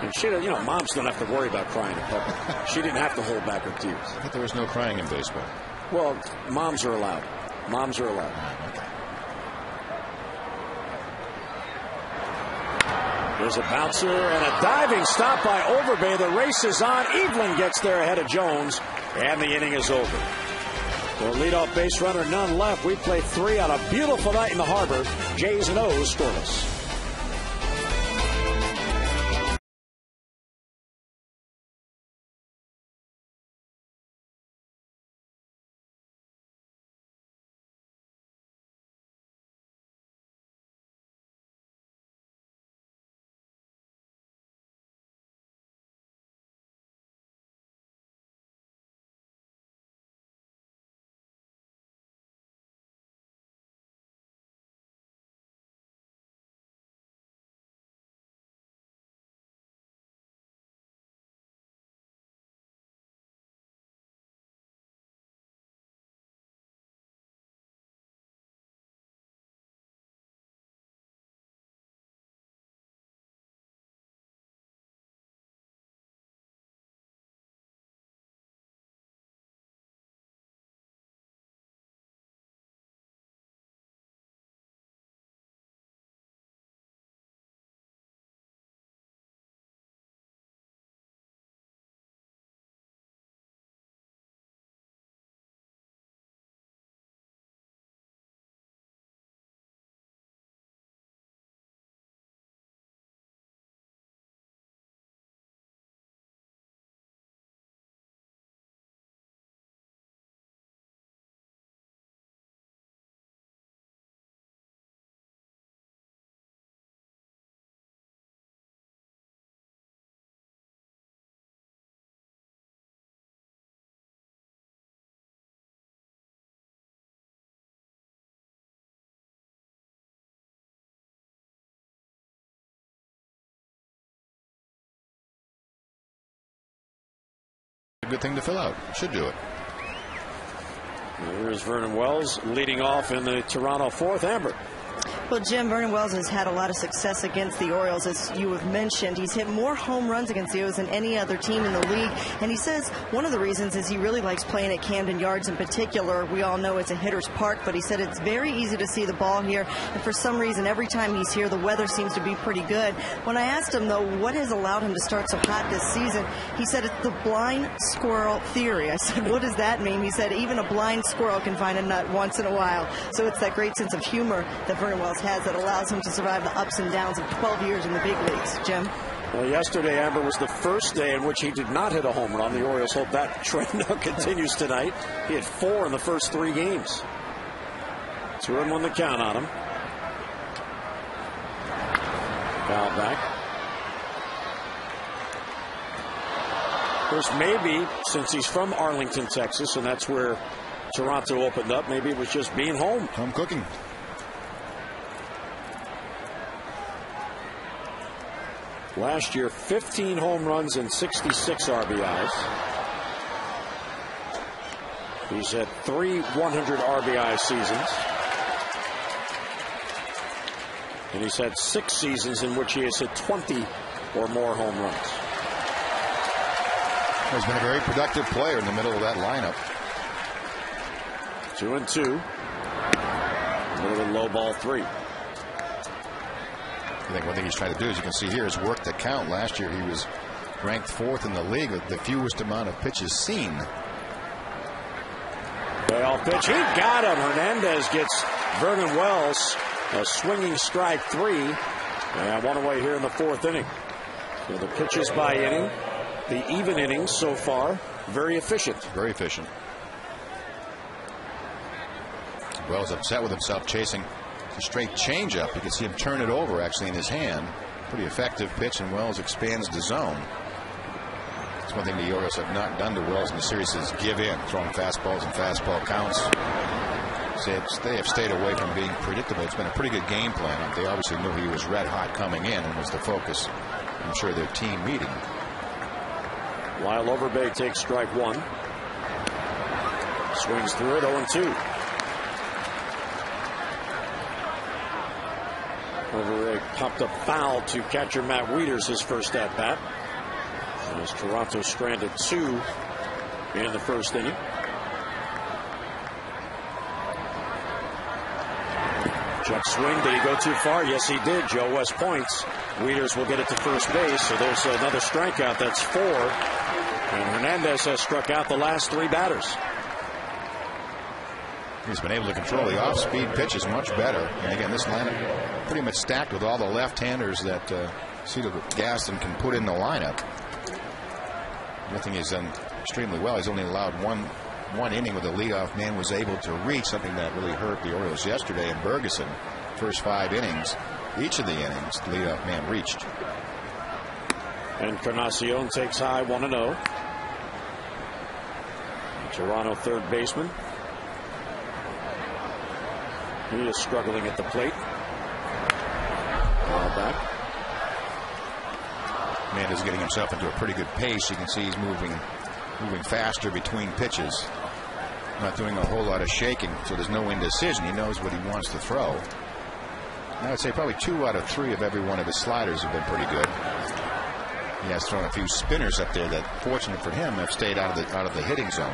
And she, moms don't have to worry about crying in public. She didn't have to hold back her tears. I thought there was no crying in baseball. Well, moms are allowed. Moms are allowed. Okay. There's a bouncer and a diving stop by Overbay. The race is on. Evelyn gets there ahead of Jones, and the inning is over. For leadoff base runner, none left. We play 3 on a beautiful night in the harbor. J's and O's scoreless. a good thing to fill out. Should do it. Here's Vernon Wells leading off in the Toronto fourth. Amber. Well, Jim, Vernon Wells has had a lot of success against the Orioles, as you have mentioned. He's hit more home runs against the Orioles than any other team in the league. And he says one of the reasons is he really likes playing at Camden Yards in particular. We all know it's a hitter's park, but he said it's very easy to see the ball here. And for some reason, every time he's here, the weather seems to be pretty good. When I asked him, though, what has allowed him to start so hot this season, he said it's the blind squirrel theory. I said, what does that mean? He said, even a blind squirrel can find a nut once in a while. So it's that great sense of humor that Vernon Wells has that allows him to survive the ups and downs of 12 years in the big leagues. Jim? Well, yesterday, Amber, was the first day in which he did not hit a home run. The Orioles hope that trend now continues tonight. He had 4 in the first 3 games. 2-1 the count on him. Foul back. Of course, maybe since he's from Arlington, Texas, and that's where Toronto opened up, maybe it was just being home. Home cooking. Last year, 15 home runs and 66 RBIs. He's had 3 100 RBI seasons. And he's had 6 seasons in which he has hit 20 or more home runs. He's been a very productive player in the middle of that lineup. 2-2. A little bit low ball 3. I think one thing he's trying to do, as you can see here, is work the count. Last year he was ranked 4th in the league with the fewest amount of pitches seen. Payoff pitch. He got him. Hernandez gets Vernon Wells a swinging strike 3. And 1 away here in the 4th inning. So the pitches by inning, the even innings so far, very efficient. Very efficient. Wells upset with himself, chasing a straight changeup. You can see him turn it over actually in his hand. Pretty effective pitch, and Wells expands the zone. That's one thing the Orioles have not done to Wells in the series is give in, throwing fastballs and fastball counts. They have stayed away from being predictable. It's been a pretty good game plan. They obviously knew he was red hot coming in and was the focus, I'm sure, their team meeting. Lyle Overbay takes strike 1. Swings through it, 0-2. Overbay popped up foul to catcher Matt Wieters, his first at bat. As Toronto stranded 2 in the first inning. Check swing. Did he go too far? Yes, he did. Joe West points. Wieters will get it to first base. So there's another strikeout. That's 4. And Hernandez has struck out the last 3 batters. He's been able to control the off-speed pitches much better. And again, this lineup pretty much stacked with all the left-handers that Cedar Gaston can put in the lineup. I think he's done extremely well. He's only allowed one inning with the leadoff man was able to reach, something that really hurt the Orioles yesterday in Bergeson. First 5 innings, each of the innings, the leadoff man reached. Encarnacion takes high, 1-0. Toronto third baseman. He is struggling at the plate. Ball back. Hernandez getting himself into a pretty good pace. You can see he's moving faster between pitches. Not doing a whole lot of shaking, so there's no indecision. He knows what he wants to throw. I would say probably 2 out of 3 of every one of his sliders have been pretty good. He has thrown a few spinners up there that, fortunate for him, have stayed out of the hitting zone.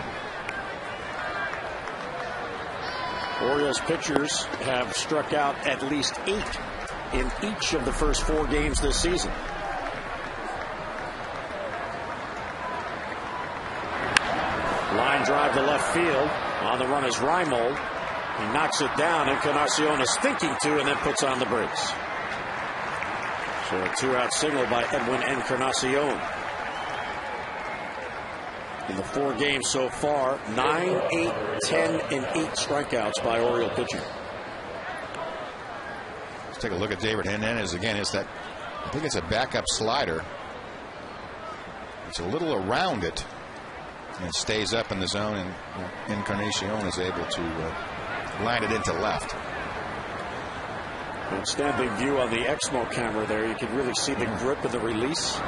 Orioles pitchers have struck out at least 8 in each of the first 4 games this season. Line drive to left field. On the run is Reimold. He knocks it down. Encarnacion is thinking to and then puts on the brakes. So a 2-out single by Edwin Encarnacion. In the 4 games so far, 9, 8, 10, and 8 strikeouts by Oriole pitching. Let's take a look at David Hernandez again. I think it's a backup slider. It's a little around it and stays up in the zone, and Encarnacion is able to line it into left. Outstanding view on the Exmo camera there. You can really see the grip and the release.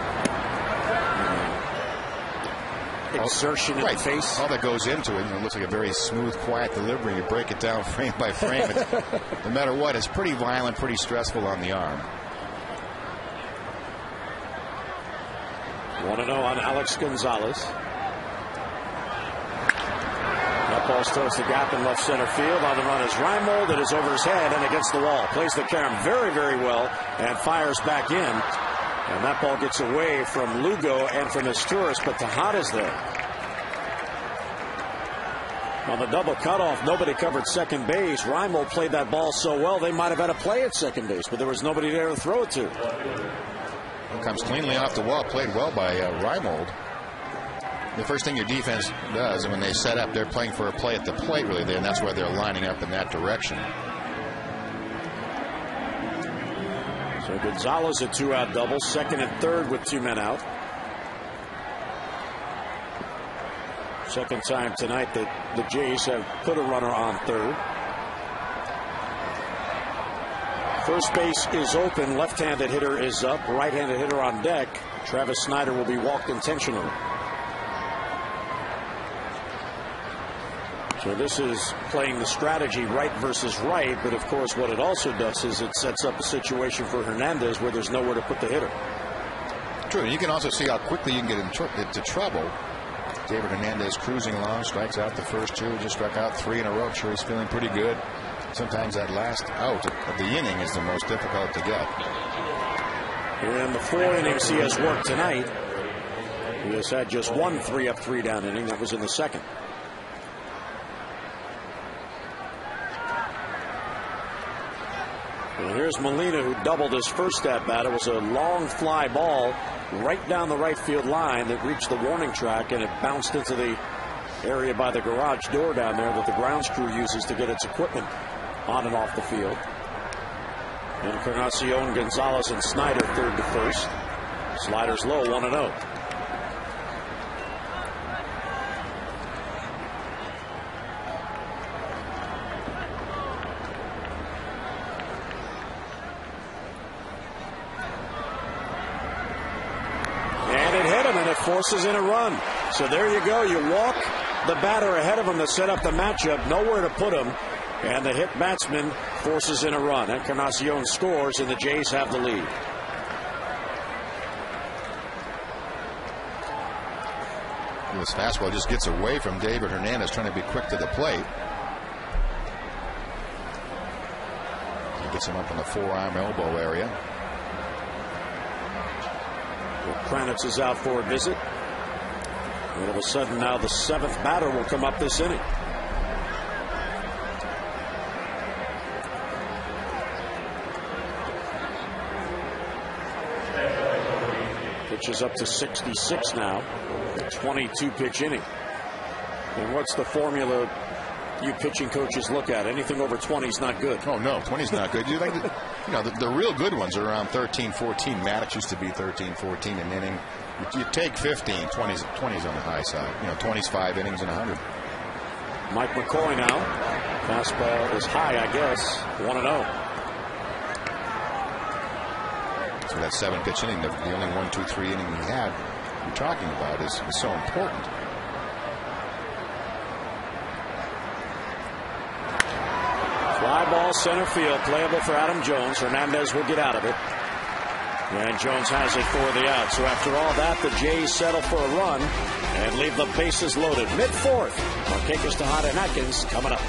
exertion in the face. All that goes into it, it looks like a very smooth, quiet delivery. You break it down frame by frame. No matter what, it's pretty violent, pretty stressful on the arm. 1-0 on Alex Gonzalez. That ball towards the gap in left center field. On the run is Reimold. It is over his head and against the wall. Plays the carom very, very well and fires back in. And that ball gets away from Lugo and from Asturias, but Tejada's there. On the double cutoff, nobody covered second base. Reimold played that ball so well, they might have had a play at second base, but there was nobody there to throw it to. It comes cleanly off the wall, played well by Reimold. The first thing your defense does, and when they set up, they're playing for a play at the plate, really, and that's why they're lining up in that direction. So Gonzalez a 2-out double, second and third with 2 men out. Second time tonight that the Jays have put a runner on third. First base is open. Left-handed hitter is up. Right-handed hitter on deck. Travis Snider will be walked intentionally. So this is playing the strategy right versus right, but of course what it also does is it sets up a situation for Hernandez where there's nowhere to put the hitter. True, and you can also see how quickly you can get into trouble. David Hernandez cruising along, strikes out the first 2, just struck out 3 in a row. I'm sure he's feeling pretty good. Sometimes that last out of the inning is the most difficult to get. In the 4 innings he has worked tonight, he has had just 1 3-up, 3-down inning. That was in the second. And here's Molina, who doubled his first at bat. It was a long fly ball right down the right field line that reached the warning track, and it bounced into the area by the garage door down there that the grounds crew uses to get its equipment on and off the field. Encarnacion, Gonzalez, and Snider third to first. Sliders low, 1-0. Forces in a run. So there you go. You walk the batter ahead of him to set up the matchup. Nowhere to put him. And the hit batsman forces in a run. Encarnacion scores, and the Jays have the lead. This fastball just gets away from David Hernandez, trying to be quick to the plate. He gets him up in the forearm elbow area. Kranitz is out for a visit. All of a sudden now the 7th batter will come up this inning. Pitch is up to 66 now. A 22-pitch inning. And what's the formula you pitching coaches look at? Anything over 20 is not good. Oh no, 20 is not good. You like the real good ones are around 13, 14. Maddox used to be 13, 14 an inning. You take 15, 20's on the high side. 20's 5 innings in 100. Mike McCoy now. Fastball is high, I guess. 1-0. So that 7-pitch inning, the only 1, 2, 3 inning he had, you're talking about is so important. Fly ball center field, playable for Adam Jones. Hernandez will get out of it. And Jones has it for the out. So after all that, the Jays settle for a run and leave the bases loaded. Mid-4th, Markakis, Tejada, and Atkins coming up.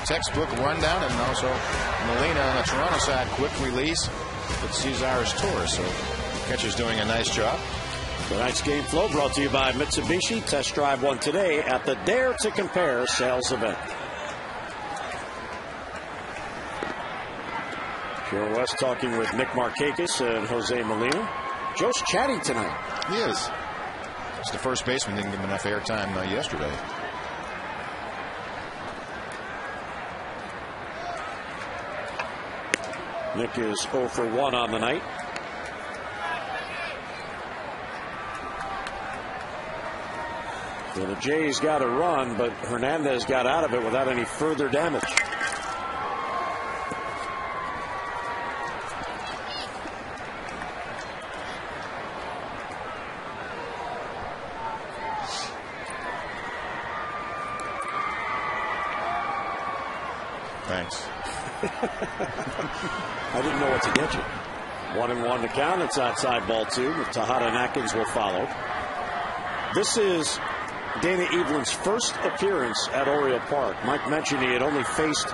a textbook rundown, and also Molina on the Toronto side, quick release. But Cesar's TOR, so catcher's doing a nice job. Tonight's game flow brought to you by Mitsubishi. Test drive one today at the Dare to Compare sales event. Pure West talking with Nick Markakis and Jose Molina. Joe's chatty tonight. He is. It's the first baseman didn't give him enough airtime yesterday. Nick is 0 for 1 on the night. So the Jays got a run, but Hernandez got out of it without any further damage. Thanks. I didn't know what to get you. 1-1 to count. It's outside ball 2. Tejada and Atkins will follow. This is Dana Eveland's first appearance at Oriole Park. Mike mentioned he had only faced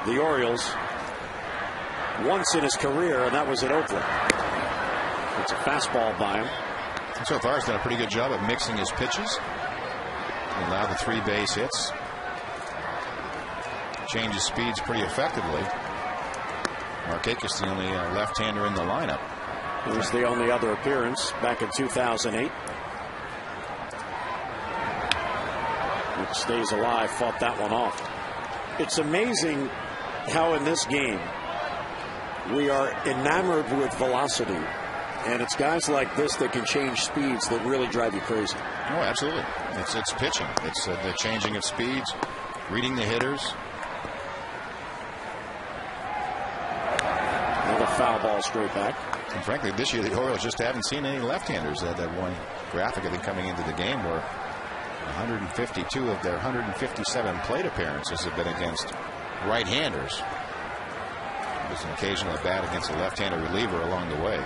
the Orioles once in his career, and that was at Oakland. It's a fastball by him. So far, he's done a pretty good job of mixing his pitches. He allowed the 3 base hits. Changes speeds pretty effectively. Markakis the only left-hander in the lineup. It was the only other appearance back in 2008. It stays alive, fought that one off. It's amazing how in this game we are enamored with velocity. And it's guys like this that can change speeds that really drive you crazy. Oh, absolutely. It's pitching. It's the changing of speeds, reading the hitters. Another foul ball straight back. And frankly, this year the Orioles just haven't seen any left-handers. That one graphic I think coming into the game where 152 of their 157 plate appearances have been against right-handers. There's an occasional bat against a left-handed reliever along the way.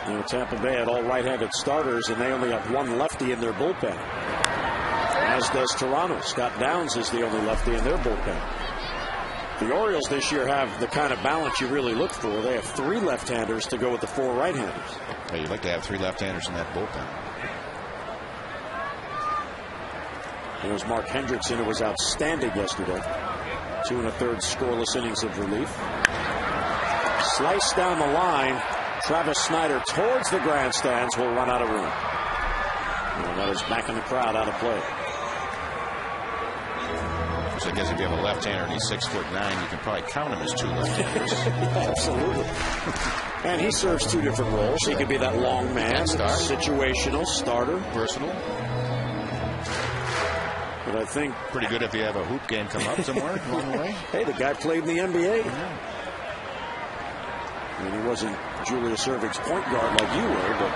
You know, Tampa Bay had all right-handed starters, and they only have one lefty in their bullpen. As does Toronto. Scott Downs is the only lefty in their bullpen. The Orioles this year have the kind of balance you really look for. They have 3 left-handers to go with the 4 right-handers. Well, you'd like to have 3 left-handers in that bullpen. There's Mark Hendrickson, who was outstanding yesterday. 2 1/3 scoreless innings of relief. Slice down the line. Travis Snyder towards the grandstands will run out of room. And that is back in the crowd, out of play. So I guess if you have a left-hander and he's 6'9", you can probably count him as 2 left-handers. Absolutely. And he serves 2 different roles. He could be that long man, situational, starter. Versatile. But I think pretty good if you have a hoop game come up somewhere along the way. Hey, the guy played in the NBA. Yeah. And he wasn't Julius Erving's point guard like you were, but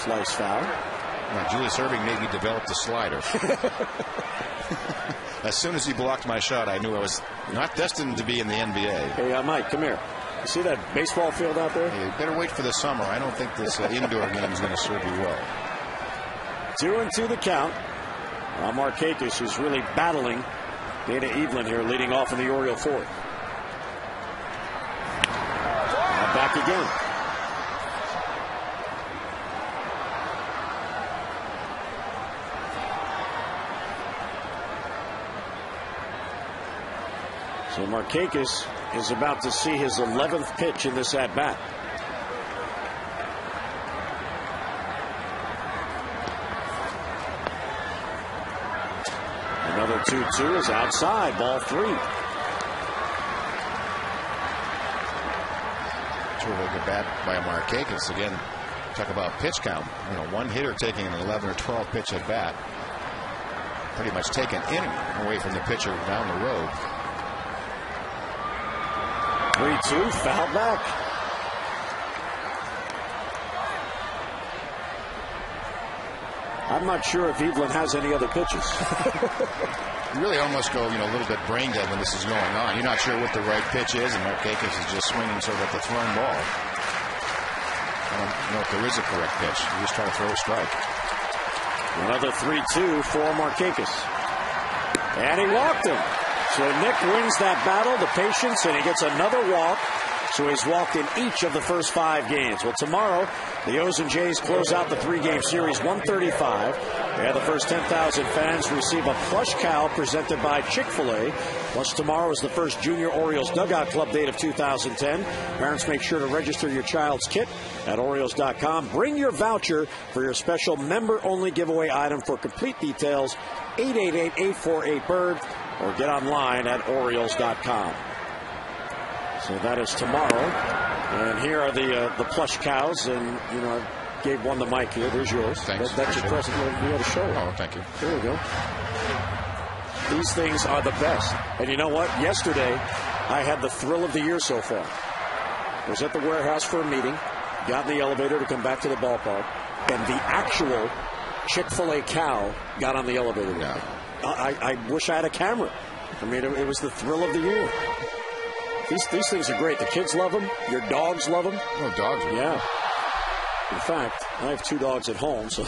slice foul. Well, Julius Erving made me develop the slider. As soon as he blocked my shot, I knew I was not destined to be in the NBA. Hey, Mike, come here. You see that baseball field out there? Yeah, you better wait for the summer. I don't think this indoor game is going to serve you well. 2-2 the count. Markakis, who's really battling Dana Eveland here, leading off in the Oriole 4th. Now back again. So Markakis is about to see his 11th pitch in this at-bat. Another 2-2 is outside, ball 3. Terrific bat by Markakis. Again, talk about pitch count. You know, one hitter taking an 11 or 12 pitch at bat. Pretty much taken inning away from the pitcher down the road. 3-2, foul back. I'm not sure if Eveland has any other pitches. You really almost go, a little bit brain dead when this is going on. You're not sure what the right pitch is, and Markakis is just swinging sort of at the thrown ball. I don't know if there is a correct pitch. You just try to throw a strike. Another 3-2 for Markakis. And he walked him. So Nick wins that battle, the patience, and he gets another walk. So he's walked in each of the first 5 games. Well, tomorrow, the O's and Jays close out the 3-game series 135. And the first 10,000 fans receive a plush cow presented by Chick-fil-A. Plus, tomorrow is the first Junior Orioles Dugout Club date of 2010. Parents, make sure to register your child's kit at Orioles.com. Bring your voucher for your special member-only giveaway item. For complete details, 888-848-BIRD, or get online at Orioles.com. So that is tomorrow. And here are the plush cows. And, you know, I gave one to Mike here. There's yours. Thanks. That's your present. We had a show. Oh, thank you. There we go. These things are the best. And you know what? Yesterday, I had the thrill of the year so far. I was at the warehouse for a meeting, got in the elevator to come back to the ballpark, and the actual Chick-fil-A cow got on the elevator. Yeah. I wish I had a camera. I mean, it was the thrill of the year. These things are great. The kids love them. Your dogs love them. Oh, dogs are Yeah. In fact, I have 2 dogs at home, so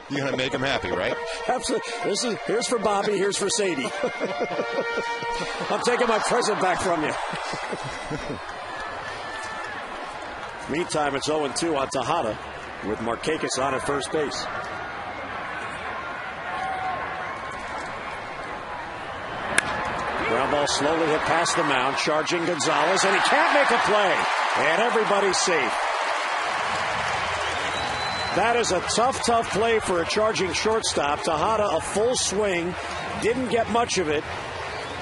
You're going to make them happy, right? Absolutely. Here's for Bobby. Here's for Sadie. I'm taking my present back from you. Meantime, it's 0-2 on Tejada with Markakis on at first base. Ground ball slowly hit past the mound, charging Gonzalez, and he can't make a play. And everybody's safe. That is a tough play for a charging shortstop. Tejada, a full swing, didn't get much of it,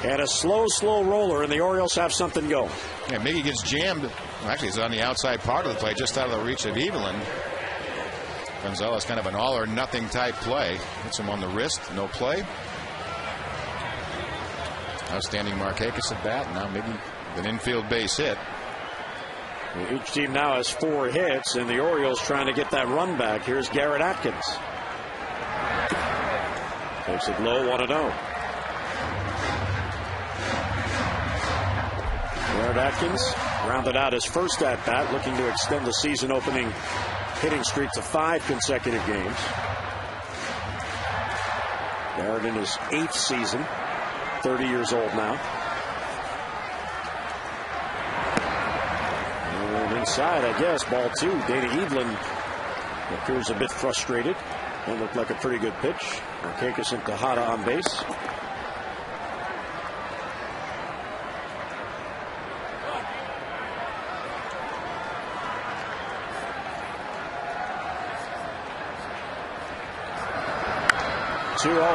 and a slow roller, and the Orioles have something going. Yeah, Miggy gets jammed. Well, actually, he's on the outside part of the play, just out of the reach of Evelyn. Gonzalez, kind of an all-or-nothing type play. Hits him on the wrist, no play. Outstanding Markakis at bat. Now maybe an infield base hit. Each team now has 4 hits, and the Orioles trying to get that run back. Here's Garrett Atkins. Takes it low, 1-0. Garrett Atkins rounded out his first at-bat, looking to extend the season-opening hitting streak to 5 consecutive games. Garrett in his 8th season. 30 years old now. And inside, I guess, ball 2. Dana Evelyn appears a bit frustrated. That looked like a pretty good pitch. Markakis and Tejada on base.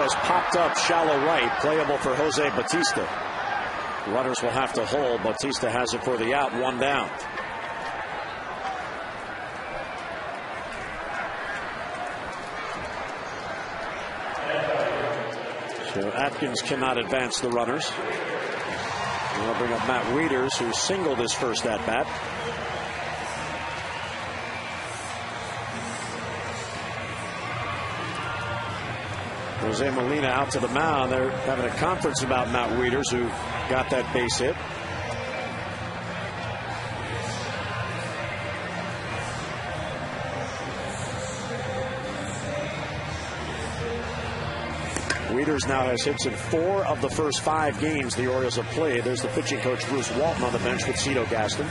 Is popped up shallow right, playable for Jose Bautista. Runners will have to hold. Bautista has it for the out, 1 down. So Atkins cannot advance the runners. I'll bring up Matt Wieters, who singled his first at bat. Jose Molina out to the mound. They're having a conference about Matt Wieters, who got that base hit. Wieters now has hits in 4 of the first 5 games the Orioles have played. There's the pitching coach, Bruce Walton, on the bench with Cito Gaston.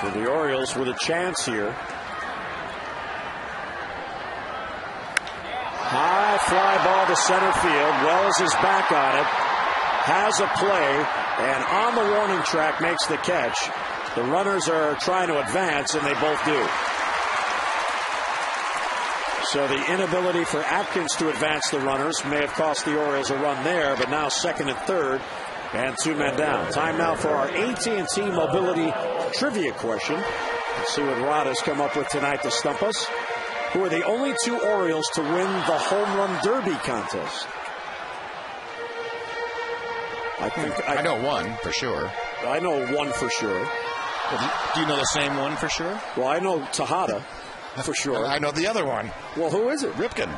So the Orioles with a chance here. High fly ball to center field. Wells is back on it. Has a play. And on the warning track makes the catch. The runners are trying to advance, and they both do. So the inability for Atkins to advance the runners may have cost the Orioles a run there, but now second and third, and 2 men down. Time now for our AT&T Mobility Trivia question. Let's see what Rod has come up with tonight to stump us. Who are the only 2 Orioles to win the Home Run Derby contest? I know one for sure. I know one for sure. Well, do you know the same one for sure? Well, I know Tejada for sure. I know the other one. Well, who is it? Ripken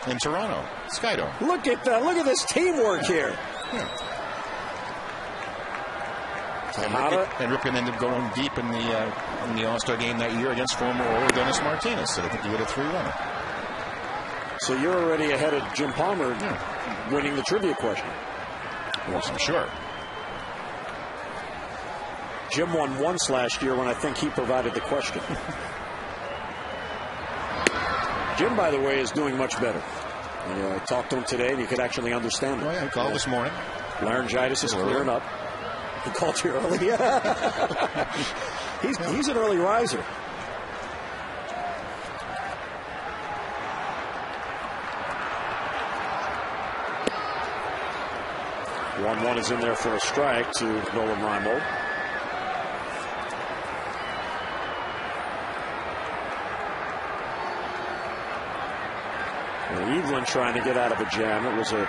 in Toronto. Skydo. Look at that. Look at this teamwork here. Yeah. And Ripken ended up going deep in the All-Star game that year against former Oriole Dennis Martinez. So I think he hit a 3-runner. So you're already ahead of Jim Palmer, winning the trivia question. Well, I'm sure. Jim won once last year when I think he provided the question. Jim, by the way, is doing much better. I talked to him today, and you could actually understand him. Oh, yeah, I called this morning. Laryngitis is clearing up. He called you early. He's an early riser. One is in there for a strike to Nolan Reimold. Evelyn trying to get out of a jam. It was a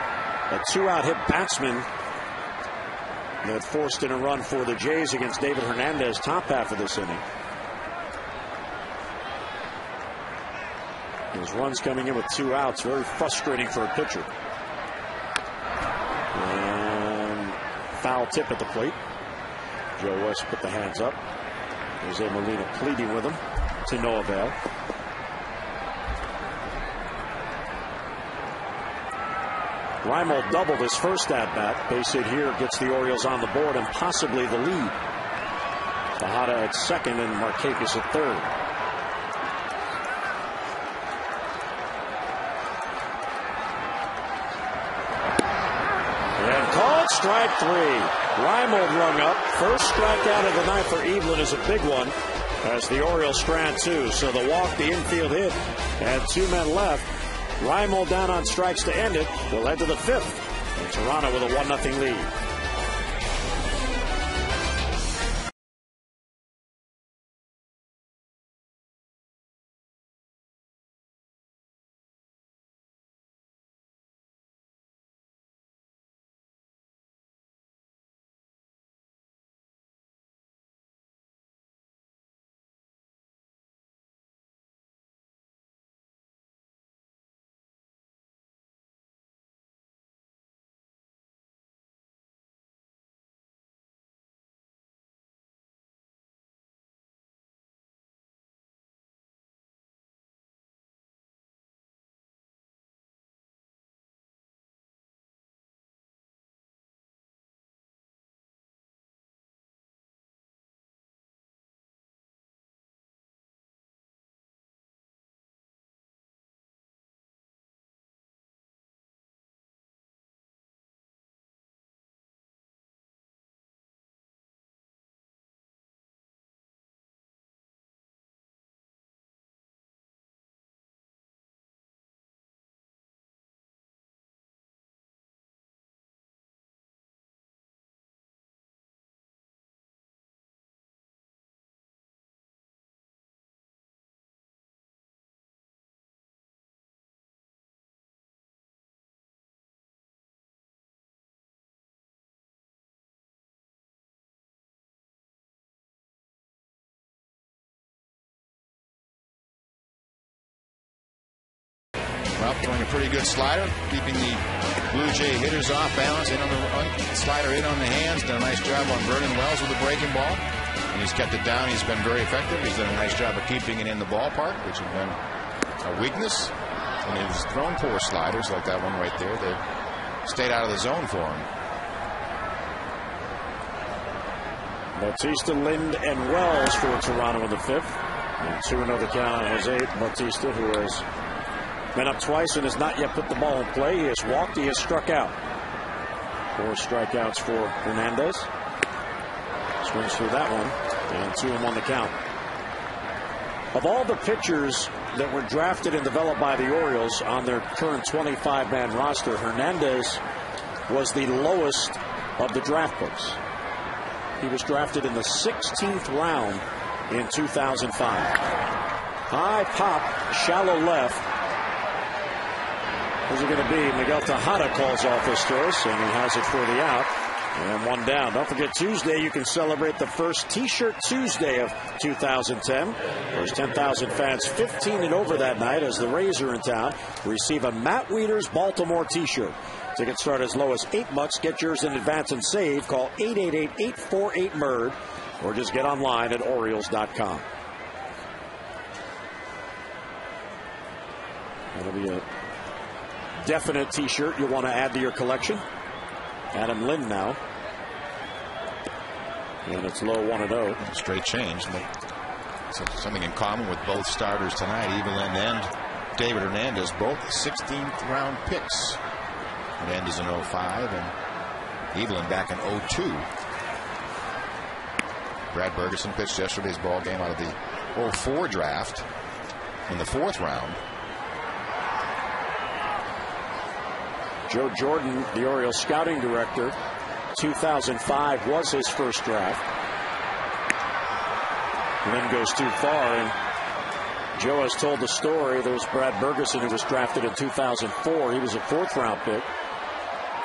2-out hit batsman that forced in a run for the Jays against David Hernandez top half of this inning. His runs coming in with 2 outs, very frustrating for a pitcher. And foul tip at the plate. Joe West put the hands up. Jose Molina pleading with him, to no avail. Reimold doubled his first at-bat. Base hit here gets the Orioles on the board and possibly the lead. Tejada at second and Markakis at third. And called strike 3. Reimold rung up. First strikeout of the night for Evelyn is a big one as the Orioles strand 2. So the walk, the infield hit, and 2 men left. Reimold down on strikes to end it. We'll head to the 5th. And Toronto with a 1-0 lead. Well, throwing a pretty good slider, keeping the Blue Jay hitters off balance. In on the slider in on the hands. Done a nice job on Vernon Wells with the breaking ball. And he's kept it down. He's been very effective. He's done a nice job of keeping it in the ballpark, which has been a weakness. And he's thrown poor sliders like that one right there. They've stayed out of the zone for him. Bautista, Lind, and Wells for Toronto in the 5th. And 2-0 the count on Jose Bautista, who has been up twice and has not yet put the ball in play. He has walked, he has struck out. 4 strikeouts for Hernandez. Swings through that one, and 2-1 the count. Of all the pitchers that were drafted and developed by the Orioles on their current 25-man roster, Hernandez was the lowest of the draft picks. He was drafted in the 16th round in 2005. High pop, shallow left. Who's it going to be? Miguel Tejada calls off his choice, and he has it for the out. And one down. Don't forget, Tuesday you can celebrate the first T-shirt Tuesday of 2010. There's 10,000 fans 15 and over that night as the Rays are in town. Receive a Matt Wieters Baltimore T-shirt. Tickets start as low as $8. Get yours in advance and save. Call 888-848-MERD or just get online at Orioles.com. That'll be a definite T-shirt you'll want to add to your collection. Adam Lind now. And it's low 1-0. Straight change. But something in common with both starters tonight. Evelyn and David Hernandez, both 16th round picks. Hernandez in 05 and Evelyn back in 02. Brad Bergeson pitched yesterday's ball game out of the 04 draft in the 4th round. Joe Jordan, the Orioles scouting director, 2005 was his first draft. And then goes too far. And Joe has told the story. There's Brad Bergeson, who was drafted in 2004. He was a 4th round pick.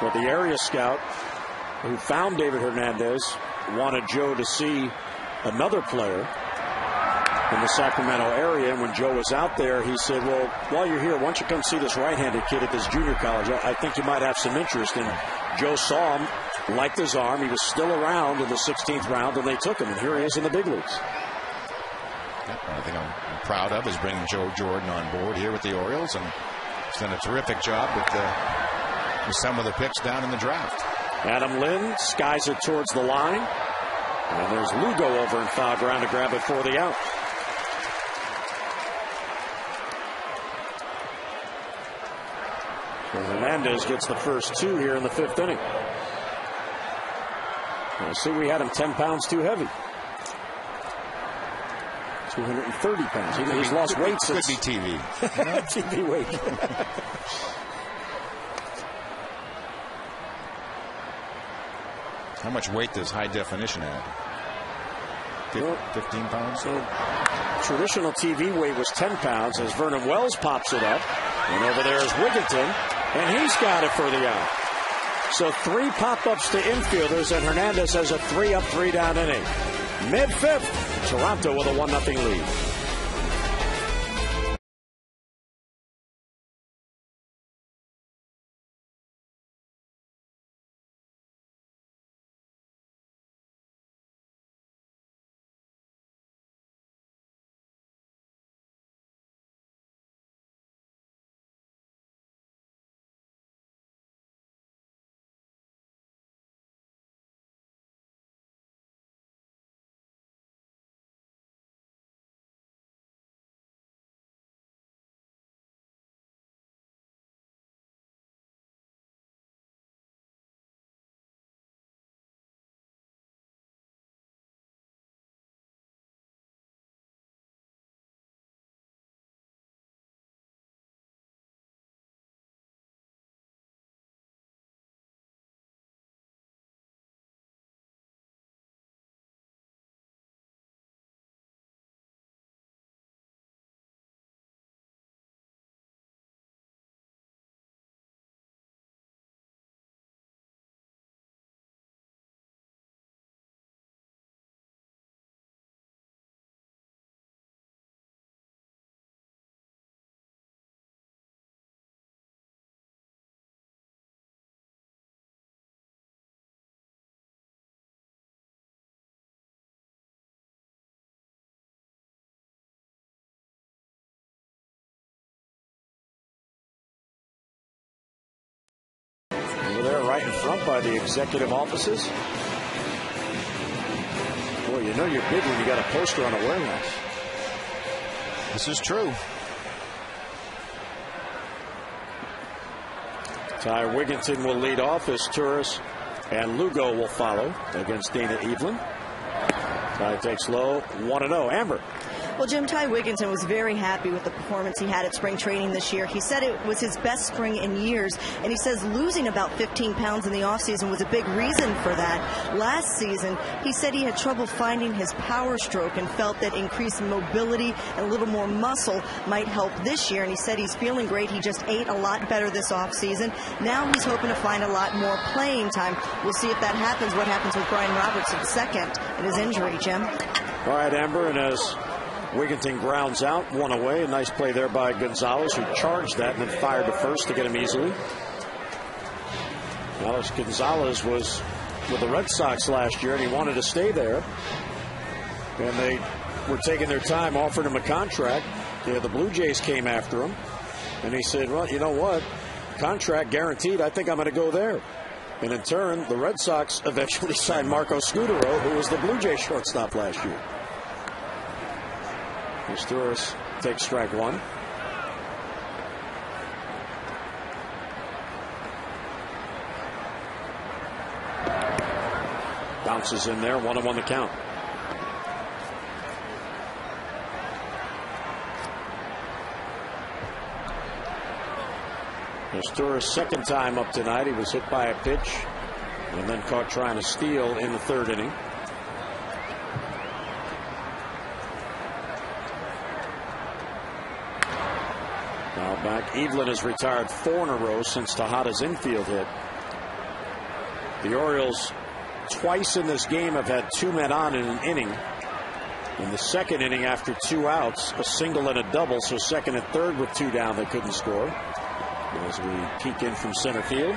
But the area scout who found David Hernandez wanted Joe to see another player in the Sacramento area. And when Joe was out there, he said, well, while you're here, why don't you come see this right-handed kid at this junior college? I think you might have some interest. And Joe saw him, liked his arm. He was still around in the 16th round, and they took him. And here he is in the big leagues. One thing I'm proud of is bringing Joe Jordan on board here with the Orioles. And he's done a terrific job with some of the picks down in the draft. Adam Lind skies it towards the line. And there's Lugo over in foul ground to grab it for the out. Hernandez gets the first 2 here in the 5th inning. Well, see, we had him 10 pounds too heavy. 230 pounds. He's lost weight since. Could be TV. TV weight. How much weight does high definition add? 15 pounds? So traditional TV weight was 10 pounds as Vernon Wells pops it up. And over there is Wigginton, and he's got it for the out. So 3 pop-ups to infielders, and Hernandez has a 3-up, 3-down inning. Mid-5th, Toronto with a 1-0 lead. Over there, right in front by the executive offices. Boy, you know you're big when you got a poster on a warehouse. This is true. Ty Wigginton will lead off as Turris and Lugo will follow against Dana Evelyn. Ty takes low, 1-0. Amber. Well, Jim, Ty Wigginton was very happy with the performance he had at spring training this year. He said it was his best spring in years, and he says losing about 15 pounds in the offseason was a big reason for that. Last season, he said he had trouble finding his power stroke and felt that increased mobility and a little more muscle might help this year, and he said he's feeling great. He just ate a lot better this offseason. Now he's hoping to find a lot more playing time. We'll see if that happens, what happens with Brian Roberts at second in his injury, Jim. All right, Amber, and as Wigginton grounds out, one away, a nice play there by Gonzalez, who charged that and then fired to first to get him easily. Alex Gonzalez was with the Red Sox last year, and he wanted to stay there. And they were taking their time, offering him a contract. Yeah, the Blue Jays came after him, and he said, well, you know what? Contract guaranteed. I think I'm going to go there. And in turn, the Red Sox eventually signed Marco Scudero, who was the Blue Jays shortstop last year. Torres takes strike one. Bounces in there, 1-1 the count. Torres' second time up tonight. He was hit by a pitch and then caught trying to steal in the third inning. Now back. Evelyn has retired 4 in a row since Tejada's infield hit. The Orioles twice in this game have had 2 men on in an inning. In the second inning, after 2 outs, a single and a double, so second and third with 2 down, they couldn't score. As we peek in from center field,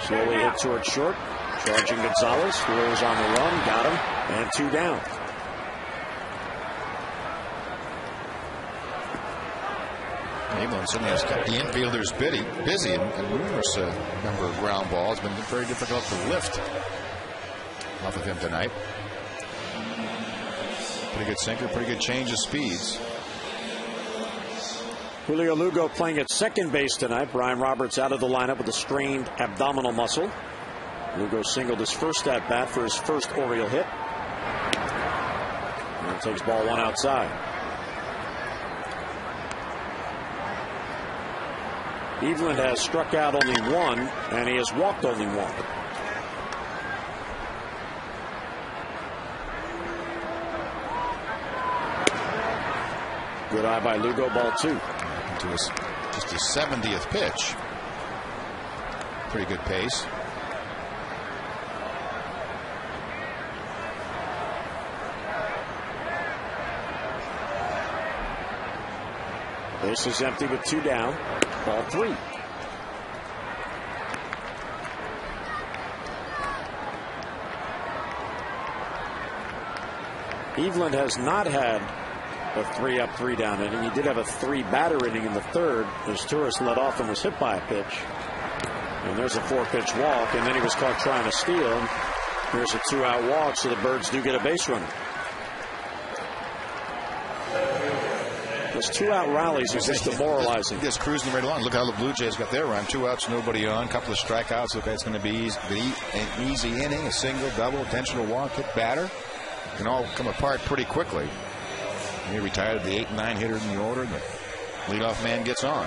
slowly hit towards short, charging Gonzalez, throws on the run, got him, and 2 down. Evelyn certainly has kept the infielders busy and numerous number of ground balls. Been very difficult to lift off of him tonight. Pretty good sinker, pretty good change of speeds. Julio Lugo playing at second base tonight. Brian Roberts out of the lineup with a strained abdominal muscle. Lugo singled his first at bat for his first Oriole hit. And takes ball 1 outside. Evelyn has struck out only 1, and he has walked only 1. Good eye by Lugo, ball 2. To his, just his 70th pitch. Pretty good pace. Base is empty with 2 down. Ball 3. Evelyn has not had a 3-up, 3-down inning. He did have a 3-batter inning in the third as Torres led off and was hit by a pitch. And there's a 4-pitch walk, and then he was caught trying to steal. Here's a 2-out walk, so the Birds do get a base runner. Those 2-out rallies are just demoralizing. Just cruising right along. Look how the Blue Jays got their run. 2 outs, nobody on. Couple of strikeouts. Look like it's going to be an easy inning. A single, double, intentional walk, hit batter. Can all come apart pretty quickly. He retired the 8 and 9 hitter in the order. The leadoff man gets on.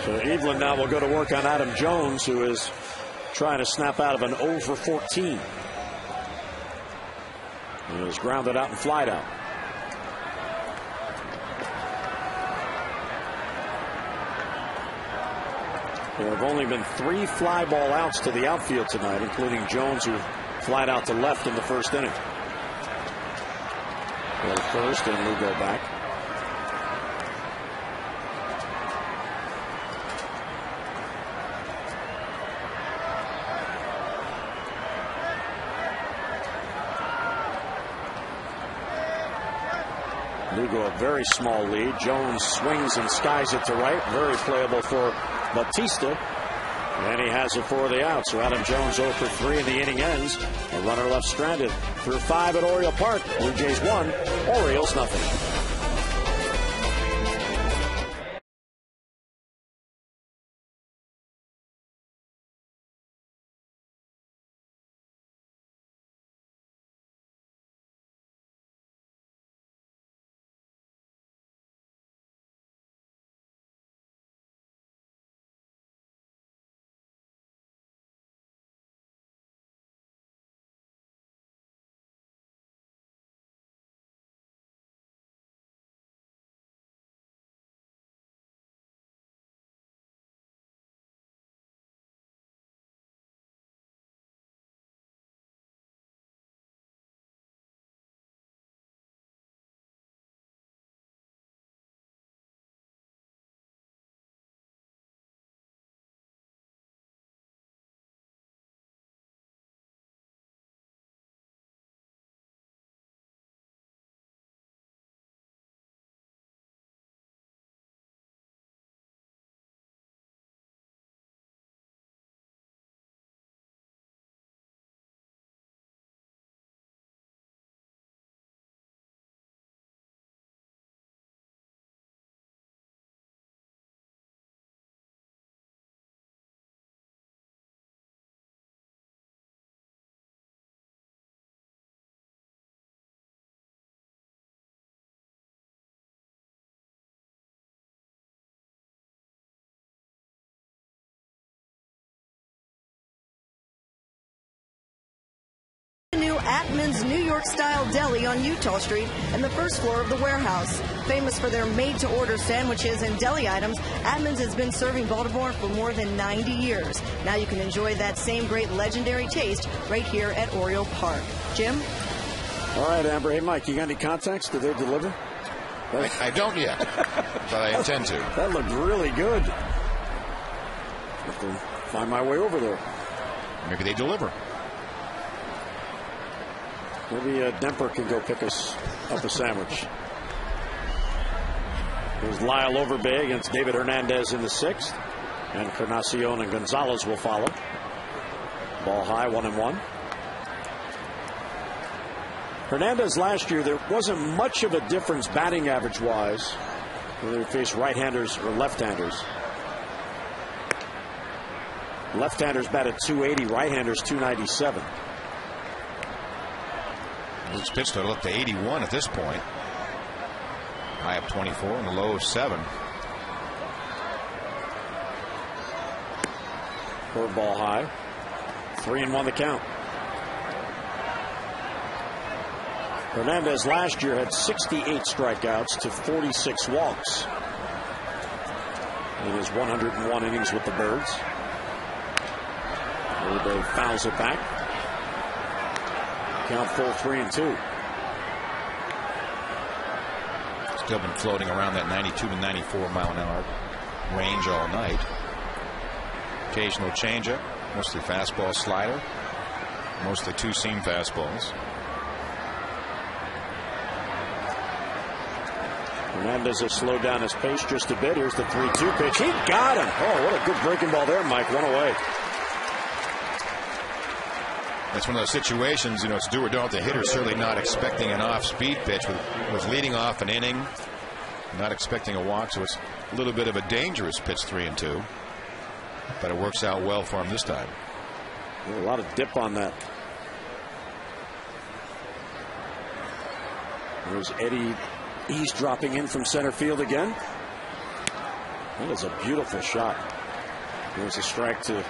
So Evelyn now will go to work on Adam Jones, who is trying to snap out of an 0 for 14. He was grounded out and flied out. There have only been 3 fly ball outs to the outfield tonight, including Jones, who flied out to left in the first inning. Well, first, and Lugo back. Lugo a very small lead. Jones swings and skies it to right. Very playable for Bautista. And he has it for the out. So Adam Jones 0 for 3 in the inning ends. A runner left stranded through 5 at Oriole Park. Blue Jays 1, Orioles nothing. Atman's New York-style deli on Utah Street and the first floor of the warehouse. Famous for their made-to-order sandwiches and deli items, Atman's has been serving Baltimore for more than 90 years. Now you can enjoy that same great legendary taste right here at Oriole Park. Jim? All right, Amber. Hey, Mike, you got any contacts? Did they deliver? I don't yet, but I intend to. That looked really good. Have to find my way over there. Maybe they deliver. Maybe Demper can go pick us up a sandwich. There's Lyle Overbay against David Hernandez in the 6th. And Encarnacion and Gonzalez will follow. Ball high, 1-1. Hernandez last year, there wasn't much of a difference batting average-wise whether they face right-handers or left-handers. Left-handers batted .280, right-handers .297. His pitch total up to 81 at this point. High of 24 and the low of 7. Curveball high. 3-1 the count. Hernandez last year had 68 strikeouts to 46 walks in his 101 innings with the Birds. Overbay fouls it back. Count full 3-2. Still been floating around that 92 to 94 mile an hour range all night. Occasional changeup, mostly fastball, slider, mostly two-seam fastballs. Hernandez has slowed down his pace just a bit. Here's the 3-2 pitch. He got him. Oh, what a good breaking ball there, Mike. One away. That's one of those situations, you know, it's do or don't. The hitter's certainly not expecting an off-speed pitch. Was leading off an inning, not expecting a walk, so it's a little bit of a dangerous pitch, 3-2. But it works out well for him this time. A lot of dip on that. There's Eddie eavesdropping in from center field again. That is a beautiful shot. There's a strike to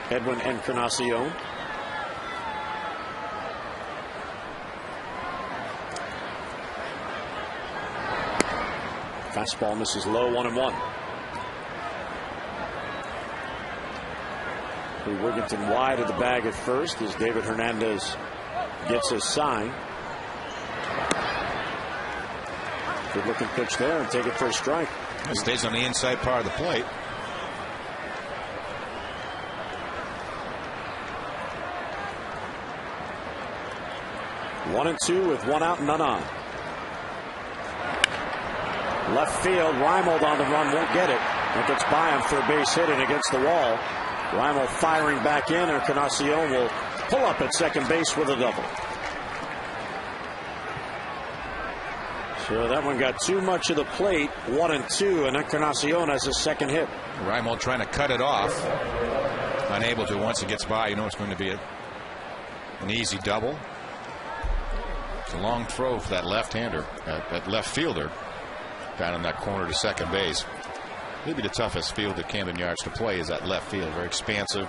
Edwin Encarnacion. Fastball misses low, 1-1. Wigginton wide of the bag at first as David Hernandez gets his sign. Good looking pitch there and take it for a strike. It stays on the inside part of the plate. One and two with one out and none on. Left field, Reimold on the run, won't get it. That gets by him for a base hit and against the wall. Reimold firing back in, and Encarnacion will pull up at second base with a double. So that one got too much of the plate, 1-2, and Encarnacion has his second hit. Reimold trying to cut it off. Unable to. Once it gets by, you know it's going to be an easy double. It's a long throw for that left-hander, that left fielder, down in that corner to second base. Maybe the toughest field at Camden Yards to play is that left field. Very expansive.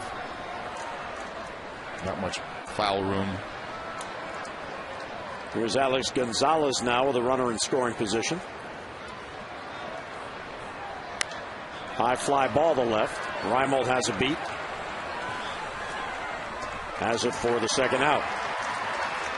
Not much foul room. Here's Alex Gonzalez now with a runner in scoring position. High fly ball to left. Reimold has a beat. Has it for the second out.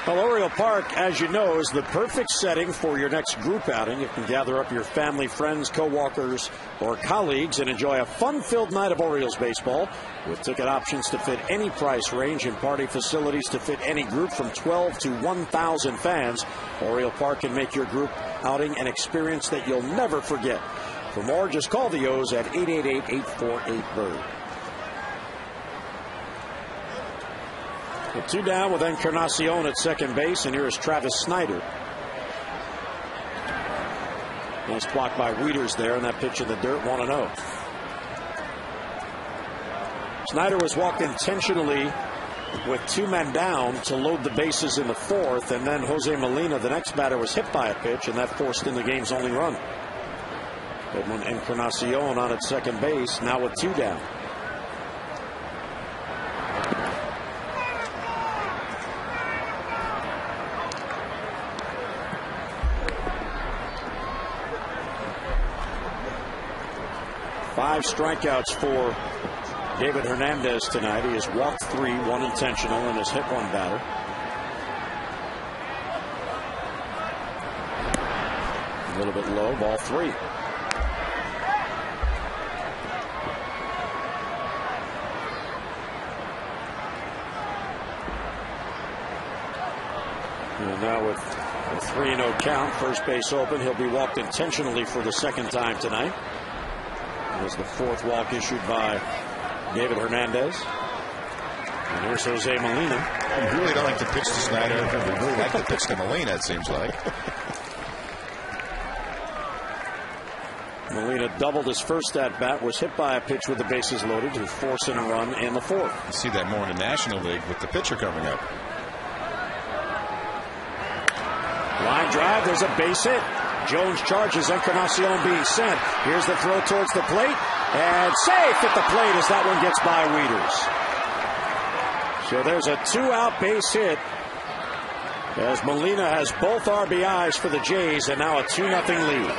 Well, Oriole Park, as you know, is the perfect setting for your next group outing. You can gather up your family, friends, co-workers, or colleagues and enjoy a fun-filled night of Orioles baseball with ticket options to fit any price range and party facilities to fit any group from 12 to 1,000 fans. Oriole Park can make your group outing an experience that you'll never forget. For more, just call the O's at 888-848-BIRD. Two down with Encarnacion at second base, and here is Travis Snyder. Nice block by Wieters there, and that pitch in the dirt, 1-0. Snyder was walked intentionally with two men down to load the bases in the fourth, and then Jose Molina, the next batter, was hit by a pitch, and that forced in the game's only run. Edwin Encarnacion on at second base, now with two down. 5 strikeouts for David Hernandez tonight. He has walked 3, 1 intentional, and has hit 1 batter. A little bit low, ball 3. And now with a 3-0 count, first base open, he'll be walked intentionally for the 2nd time tonight. It was the 4th walk issued by David Hernandez. And here's Jose Molina. You really don't like to pitch to Snyder. You really like to pitch to Molina, it seems like. Molina doubled his first at-bat, was hit by a pitch with the bases loaded to force in a run in the 4th. You see that more in the National League with the pitcher coming up. Line drive, there's a base hit. Jones charges, Encarnacion being sent. Here's the throw towards the plate, and safe at the plate as that one gets by Wieters. So there's a 2-out base hit as Molina has both RBIs for the Jays, and now a 2-0 lead.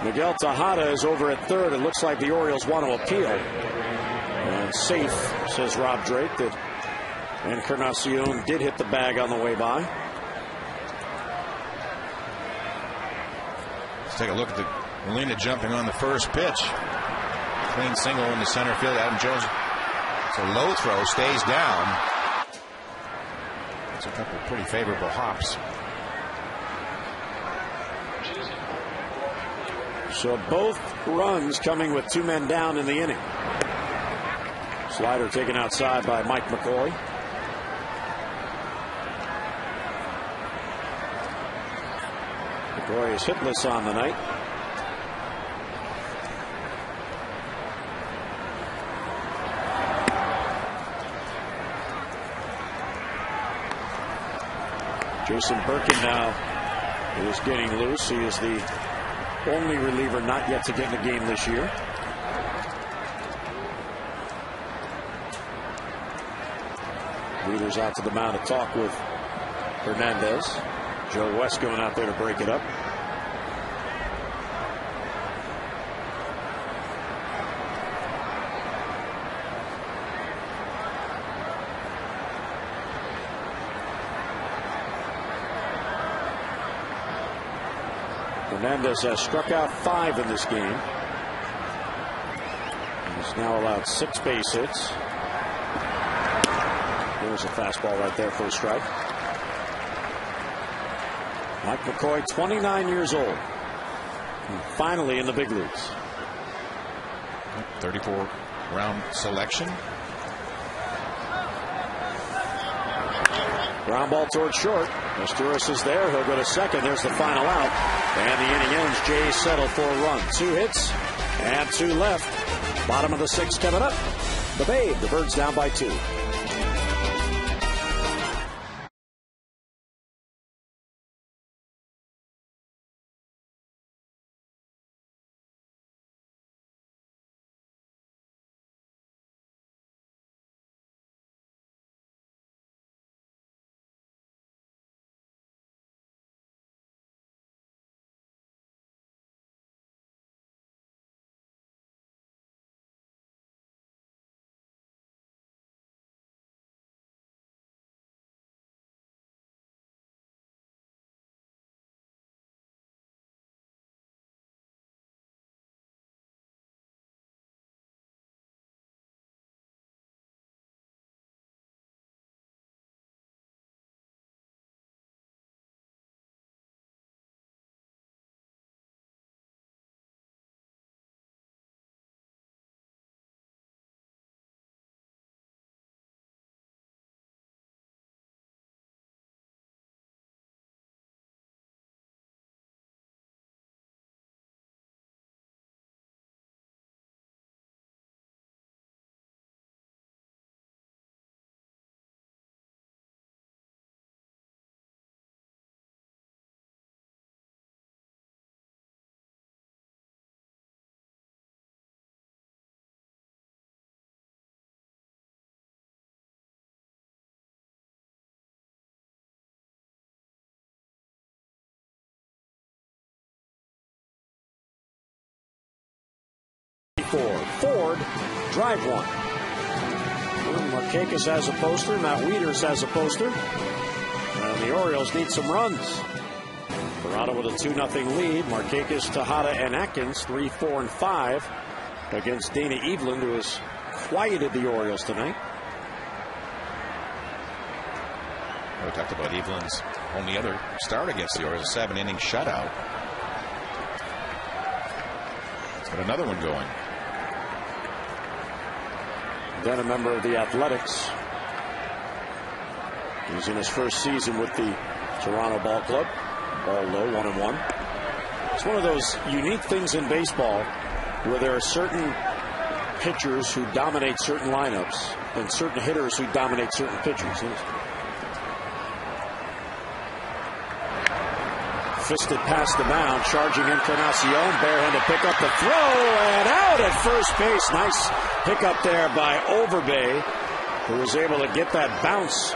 Miguel Tejada is over at 3rd. It looks like the Orioles want to appeal. And safe, says Rob Drake, that Encarnacion did hit the bag on the way by. Let's take a look at the Molina jumping on the first pitch. Clean single in the center field. Adam Jones. It's a low throw, stays down. It's a couple of pretty favorable hops. So both runs coming with 2 men down in the inning. Slider taken outside by Mike McCoy. McCoy is hitless on the night. Jason Birkin now is getting loose. He is the only reliever not yet to get in the game this year. Wieters out to the mound to talk with Hernandez. Joe West going out there to break it up. Hernandez has struck out 5 in this game. He's now allowed 6 base hits. There's a fastball right there for a strike. Mike McCoy, 29 years old. And finally in the big leagues. 34 round selection. Ground ball towards short. Masturis is there. He'll go to second. There's the final out. And the inning ends. Jays settle for a run. 2 hits and 2 left. Bottom of the 6th coming up. The Babe. The Birds down by 2. drive one. Markakis has a poster. Matt Wieters has a poster. And the Orioles need some runs. Toronto with a 2-0 lead. Markakis, Tejada, and Atkins, 3, 4, and 5 against Dana Eveland, who has quieted the Orioles tonight. We talked about Eveland's only other start against the Orioles, a 7-inning shutout. He's got another one going. Then a member of the Athletics. He's in his first season with the Toronto Ball Club. Ball low, 1-1. It's one of those unique things in baseball where there are certain pitchers who dominate certain lineups and certain hitters who dominate certain pitchers. Fisted past the mound, charging Encarnacion, barehanded pick up the throw, and out at first base. Nice pick up there by Overbay, who was able to get that bounce.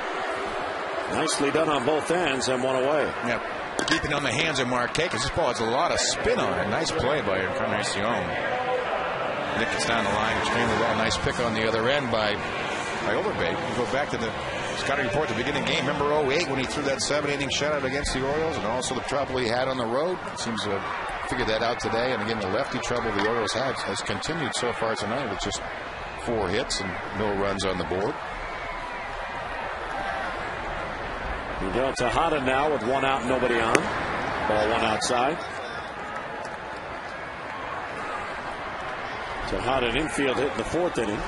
Nicely done on both ends and one away. Yep. Keeping on the hands of Markakis. This ball has a lot of spin on it. Nice play by Encarnacion. Nickens down the line extremely well. Nice pick on the other end by Overbay. You go back to the scouting report at the beginning of the game. Remember 08 when he threw that 7-inning shutout against the Orioles, and also the trouble he had on the road. Seems to have figured that out today. And again, the lefty trouble the Orioles had has continued so far tonight with just 4 hits and no runs on the board. Miguel Tejada now with 1 out, nobody on. Ball 1 outside. Tejada an infield hit in the 4th inning.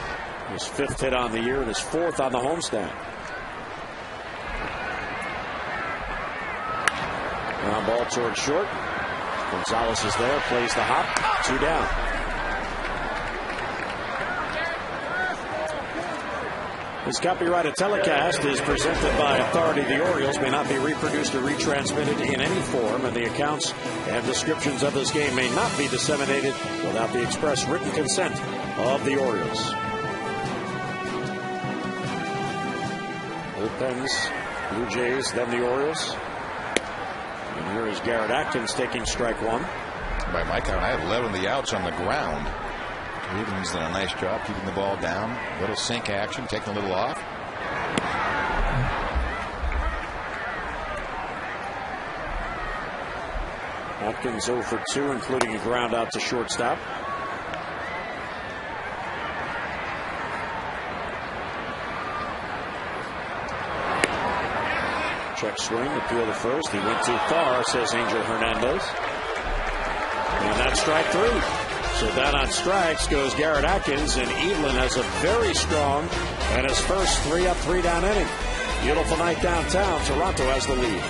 His 5th hit on the year and his 4th on the homestand. Ground ball towards short. Gonzalez is there, plays the hop. 2 down. This copyrighted telecast is presented by authority. The Orioles may not be reproduced or retransmitted in any form, and the accounts and descriptions of this game may not be disseminated without the express written consent of the Orioles. Bullpens, Blue Jays, then the Orioles. And here is Garrett Atkins taking strike 1. By my count, I have 11 of the outs on the ground. Eveland's done a nice job keeping the ball down. Little sink action, taking a little off. Atkins 0 for 2, including a ground out to shortstop. Check swing, appeal to first. He went too far, says Angel Hernandez. And that's strike 3. So down on strikes goes Garrett Atkins, and Eveland has a very strong and his first 3 up, 3 down inning. Beautiful night downtown. Toronto has the lead.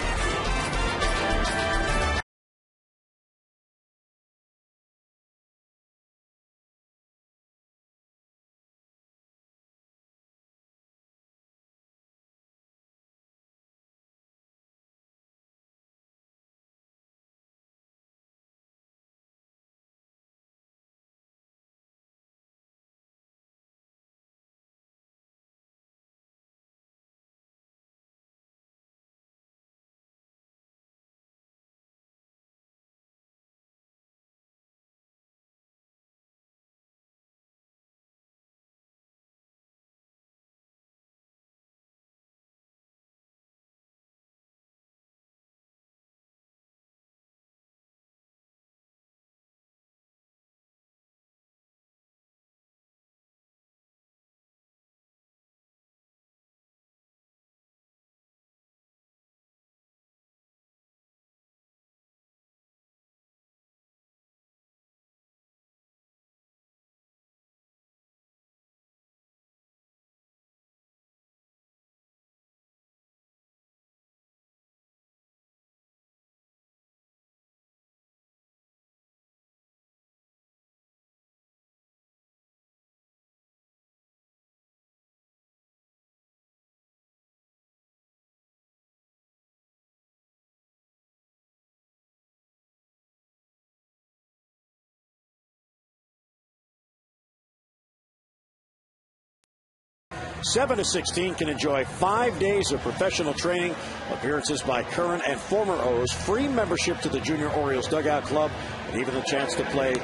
7 to 16 can enjoy 5 days of professional training, appearances by current and former O's, free membership to the Junior Orioles Dugout Club, and even the chance to play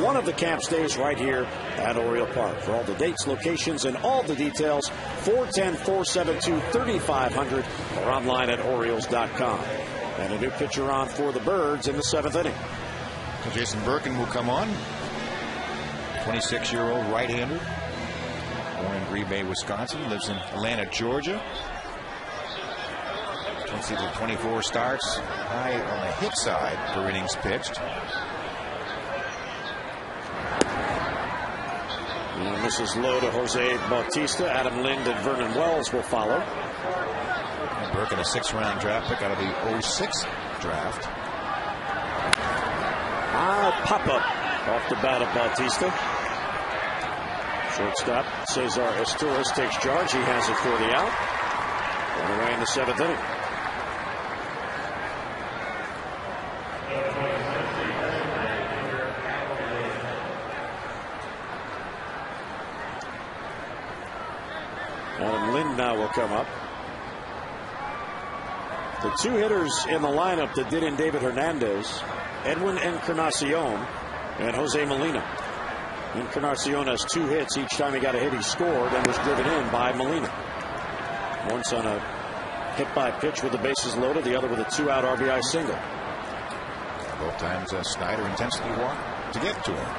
one of the camp's days right here at Oriole Park. For all the dates, locations, and all the details, 410-472-3500 or online at Orioles.com. And a new pitcher on for the Birds in the 7th inning. So Jason Birkin will come on. 26-year-old right-hander. Born in Green Bay, Wisconsin. Lives in Atlanta, Georgia. 24 starts. High on the hit side for innings pitched. And this is low to Jose Bautista. Adam Lind and Vernon Wells will follow. And Birkin, a 6th-round draft pick out of the 06 draft. Pop-up off the bat of Bautista. Shortstop Cesar Estouras takes charge. He has it for the out. On the way in the 7th inning. Adam Lind now will come up. The 2 hitters in the lineup that did in David Hernandez, Edwin Encarnacion and Jose Molina. Encarnacion has 2 hits. Each time he got a hit, he scored and was driven in by Molina. Once on a hit by pitch with the bases loaded, the other with a 2-out RBI single. Both times Snyder intensely walked to get to him.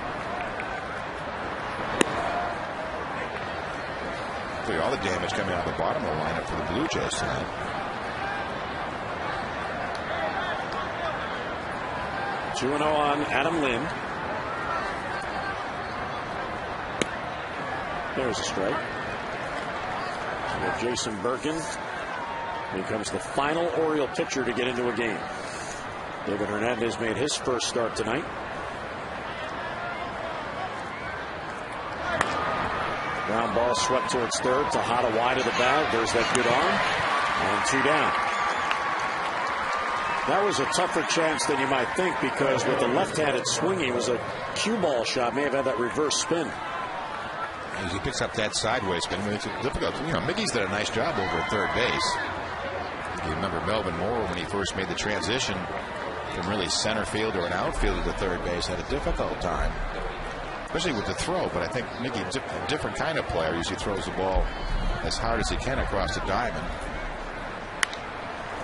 All the damage coming out of the bottom of the lineup for the Blue Jays tonight. Two 2-0 on Adam Lind. There's a strike. So Jason Birkin becomes the final Oriole pitcher to get into a game. David Hernandez made his first start tonight. Ground ball swept towards third. Tejada wide of the bag. There's that good arm. And 2 down. That was a tougher chance than you might think, because with the left-handed swinging, it was a cue ball shot. May have had that reverse spin. As he picks up that sideways spin, it's difficult. You know, Mickey's did a nice job over at third base. You remember Melvin Moore, when he first made the transition from really center field or an outfielder to third base, had a difficult time, especially with the throw. But I think Mickey's a different kind of player. Usually throws the ball as hard as he can across the diamond.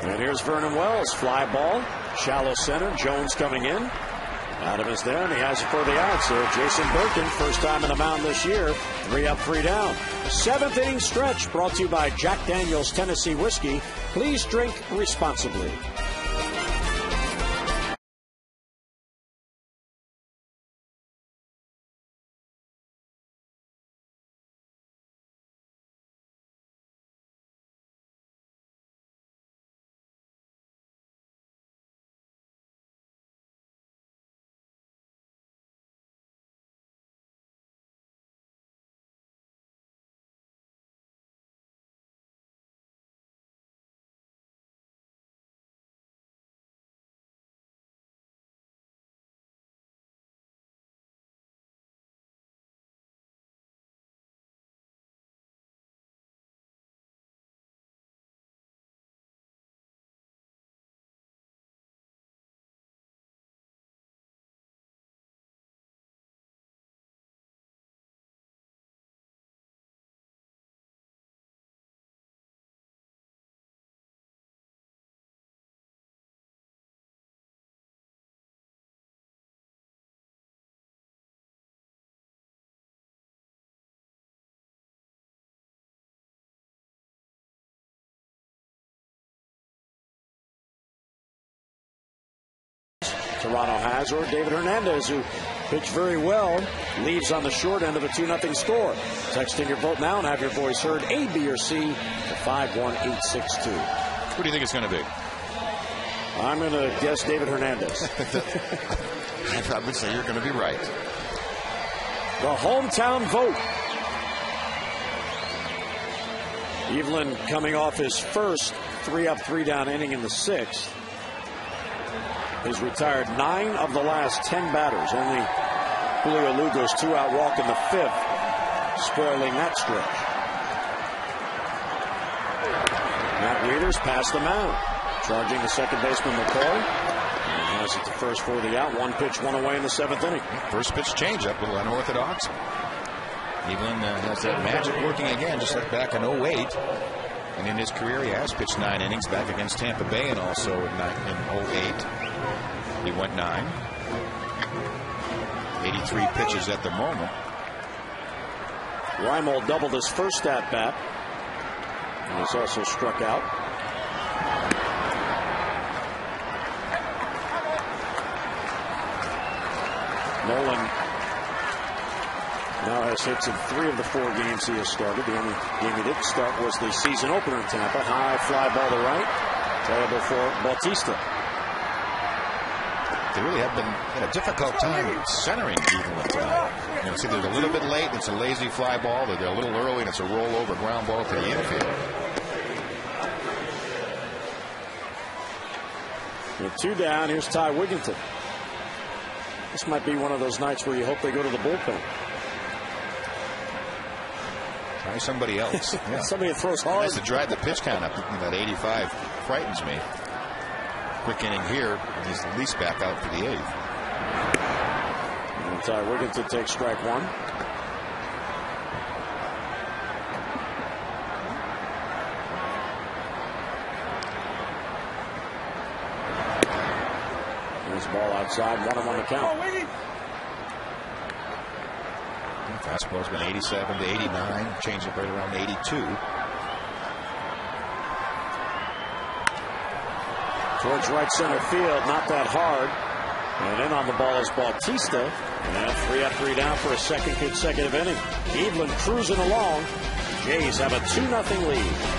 And here's Vernon Wells. Fly ball, shallow center. Jones coming in. Adam is there, and he has it for the out. So Jason Birkin, first time in the mound this year. 3 up, 3 down. 7th inning stretch brought to you by Jack Daniel's Tennessee Whiskey. Please drink responsibly. Toronto has, or David Hernandez, who pitched very well, leaves on the short end of a 2-0 score. Text in your vote now and have your voice heard, A, B, or C, to 51862. What do you think it's going to be? I'm going to guess David Hernandez. I would say you're going to be right. The hometown vote. Evelyn coming off his first 3 up, 3 down inning in the 6th. Has retired 9 of the last 10 batters. Only Julio Lugo's 2-out walk in the 5th, spoiling that stretch. Raiders pass the mound. Charging the second baseman McCoy. And has it to first for the out. One pitch, one away in the 7th inning. First pitch changeup, a little unorthodox. Evelyn has that magic working again, just like back in 08. And in his career, he has pitched 9 innings back against Tampa Bay, and also in 08. He went 9. 83 pitches at the moment. Reimold doubled his first at bat. And he's also struck out. Nolan now has hits in 3 of the 4 games he has started. The only game he didn't start was the season opener in Tampa. High fly ball to right. Playable for Bautista. They really have been in a difficult time centering Evelyn tonight. You know, see, they're a little bit late. It's a lazy fly ball. They're a little early, and it's a rollover ground ball to the infield. With 2 down, here's Ty Wigginton. This might be one of those nights where you hope they go to the bullpen. Try somebody else. Yeah. Somebody that throws hard. Has to drive the pitch count up. That 85 frightens me. Quick inning here. He's at least back out for the 8th. And Ty Wigginton takes strike 1. There's the ball outside. 1-1 the count. Fastball's been 87 to 89. Changed it right around 82. Towards right center field, not that hard. And in on the ball is Bautista. And 3 up, 3 down for a second consecutive inning. Evelyn cruising along. Jays have a 2-0 lead.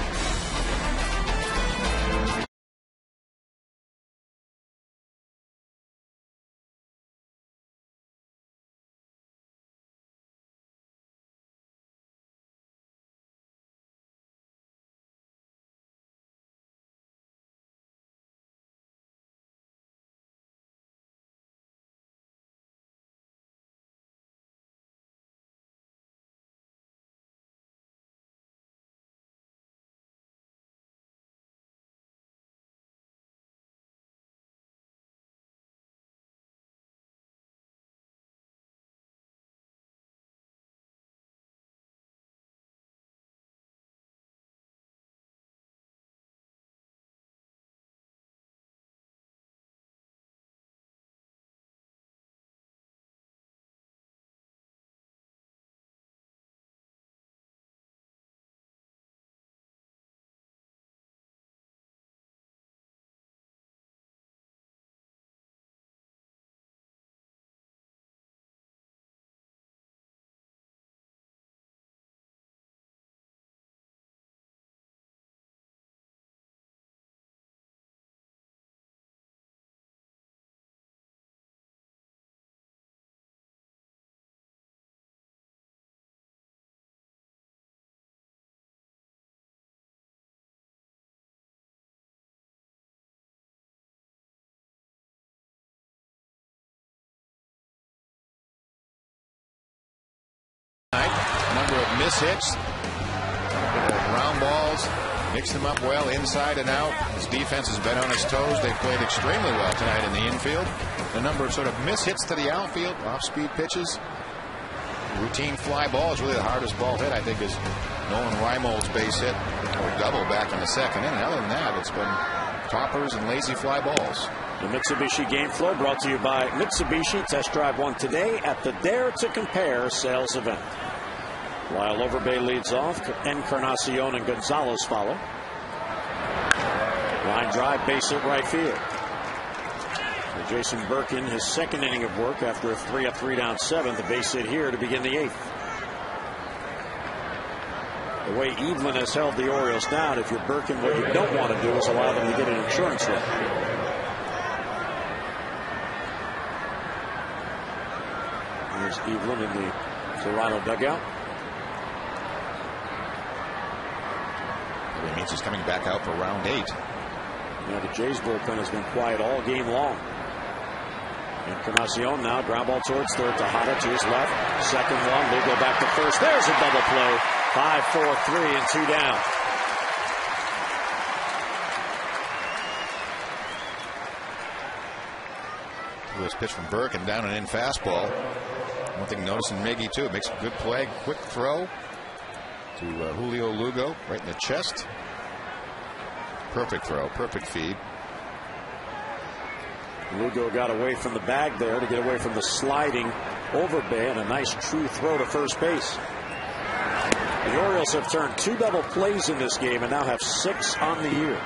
Number of mishits, ground balls, mixed them up well inside and out. His defense has been on its toes. They played extremely well tonight in the infield. A number of sort of mishits to the outfield, off-speed pitches, routine fly balls. Really the hardest ball hit, I think, is Nolan Reimold's base hit or double back in the 2nd inning. Other than that, it's been toppers and lazy fly balls. The Mitsubishi Game Flow brought to you by Mitsubishi. Test drive one today at the Dare to Compare sales event. While Overbay leads off, Encarnacion and Gonzalez follow. Line drive, base hit right field. So Jason Birkin, his 2nd inning of work after a 3 up, 3 down 7th. The base hit here to begin the 8th. The way Evelyn has held the Orioles down, if you're Birkin, what you don't want to do is allow them to get an insurance run. Here's Evelyn in the Toronto dugout. It means he's coming back out for round 8. Yeah, the Jays bullpen has been quiet all game long. Encarnacion now, ground ball towards 3rd. Tejada to his left. 2nd one, they go back to 1st. There's a double play. 5-4-3 and 2 down. Was pitch from Burke and down and in fastball. One thing noticing Miggy too, makes a good play, quick throw to Julio Lugo right in the chest. Perfect throw, perfect feed. Lugo got away from the bag there to get away from the sliding Overbay, and a nice true throw to first base. The Orioles have turned 2 double plays in this game and now have 6 on the year.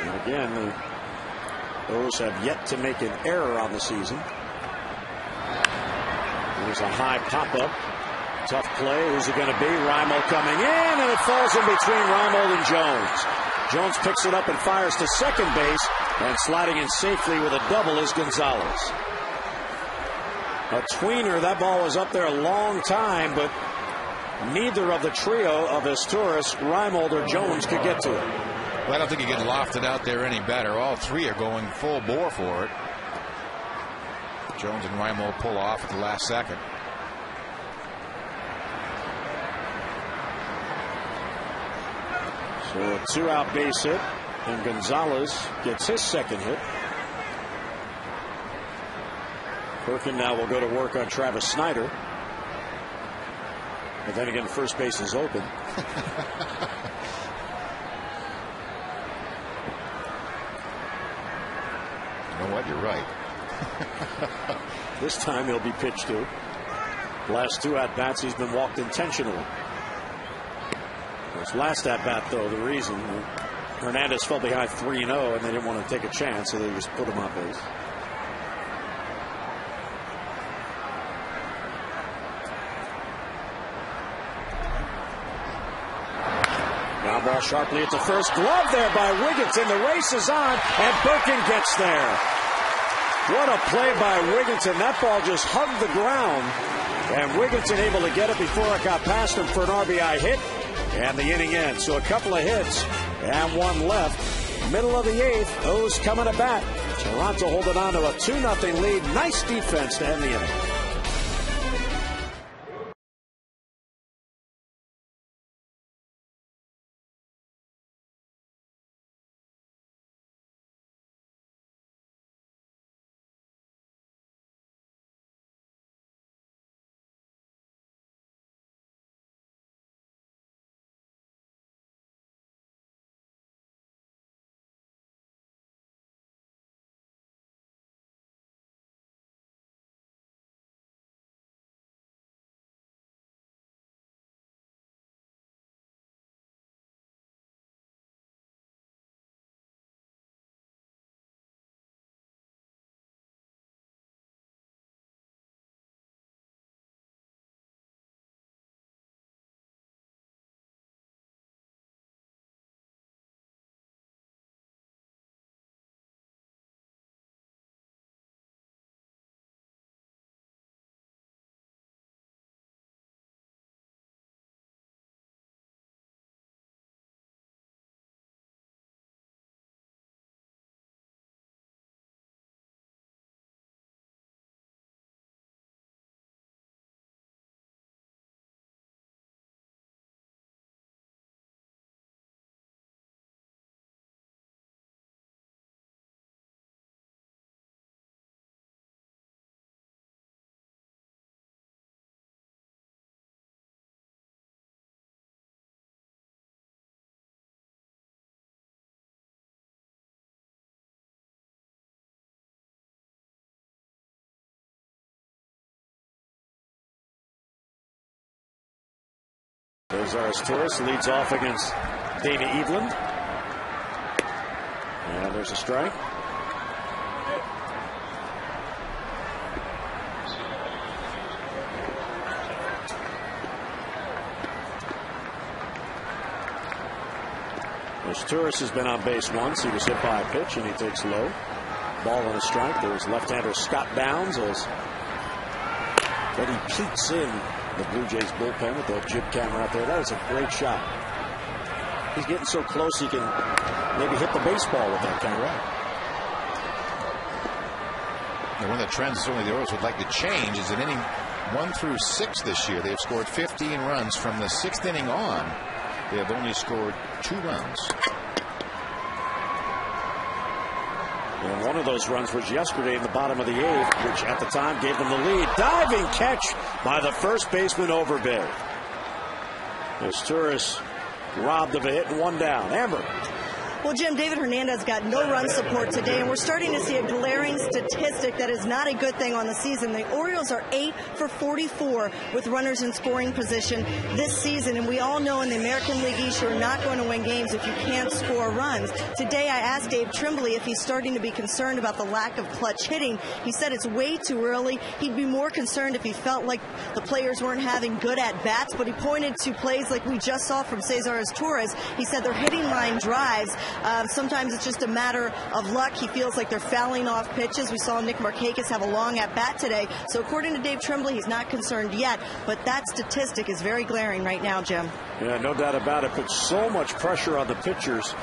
And again, those have yet to make an error on the season. There's a high pop-up. Tough play. Who's it going to be? Reimold coming in, and it falls in between Reimold and Jones. Jones picks it up and fires to second base, and sliding in safely with a double is Gonzalez. A tweener. That ball was up there a long time, but neither of the trio of Asturias, Reimold, or Jones could get to it. Well, I don't think you can loft it out there any better. All three are going full bore for it. Jones and Reimold pull off at the last second. So a 2-out base hit, and Gonzalez gets his second hit. Perkin now will go to work on Travis Snyder. But then again, first base is open. You know what? You're right. This time he'll be pitched to. Last 2 at-bats he's been walked intentionally. His last at-bat, though, the reason Hernandez fell behind 3-0 and they didn't want to take a chance, so they just put him on base. Ground ball sharply at the first. Glove there by Wigginton. The race is on, and Birkin gets there. What a play by Wigginton. That ball just hugged the ground, and Wigginton able to get it before it got past him for an RBI hit, and the inning ends. So a couple of hits and 1 left. Middle of the 8th, O's coming to bat. Toronto holding on to a 2-0 lead. Nice defense to end the inning. There's Aristoris, leads off against Dana Eveland. And there's a strike. Aristoris has been on base once. He was hit by a pitch and he takes low. Ball and a strike. There's left-hander Scott Downs as Eddie peeks in the Blue Jays bullpen with that jib camera out there. That is a great shot. He's getting so close he can maybe hit the baseball with that camera. And one of the trends certainly the Orioles would like to change is in inning 1 through 6 this year, they've scored 15 runs. From the 6th inning on, they have only scored 2 runs. And one of those runs was yesterday in the bottom of the 8th, which at the time gave them the lead. Diving catch by the first baseman Overbay. As Torres robbed of a hit and one down. Amber. Well, Jim, David Hernandez got no run support today, and we're starting to see a glaring statistic that is not a good thing on the season. The Orioles are 8 for 44 with runners in scoring position this season, and we all know in the American League East you're not going to win games if you can't score runs. Today I asked Dave Tremblay if he's starting to be concerned about the lack of clutch hitting. He said it's way too early. He'd be more concerned if he felt like the players weren't having good at-bats, but he pointed to plays like we just saw from Cesar Torres. He said their hitting line drives. Sometimes it's just a matter of luck. He feels like they're fouling off pitches. We saw Nick Markakis have a long at-bat today. So according to Dave Tremblay, he's not concerned yet. But that statistic is very glaring right now, Jim. Yeah, no doubt about it. Puts so much pressure on the pitchers,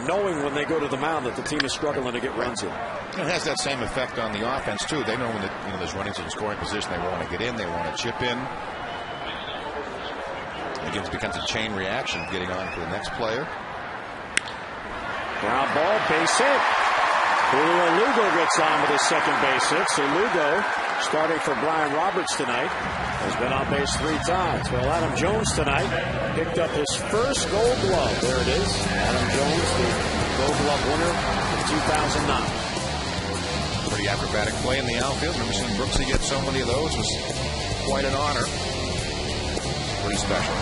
knowing when they go to the mound that the team is struggling to get runs in. It has that same effect on the offense, too. They know when there's runners in scoring position, they want to get in, they want to chip in. It becomes a chain reaction getting on to the next player. Ground ball, base hit. Julio Lugo gets on with his second base hit. So Lugo, starting for Brian Roberts tonight, has been on base 3 times. Well, Adam Jones tonight picked up his first Gold Glove. There it is. Adam Jones, the Gold Glove winner in 2009. Pretty acrobatic play in the outfield. Never seen Brooksy get so many of those. It was quite an honor. Pretty special.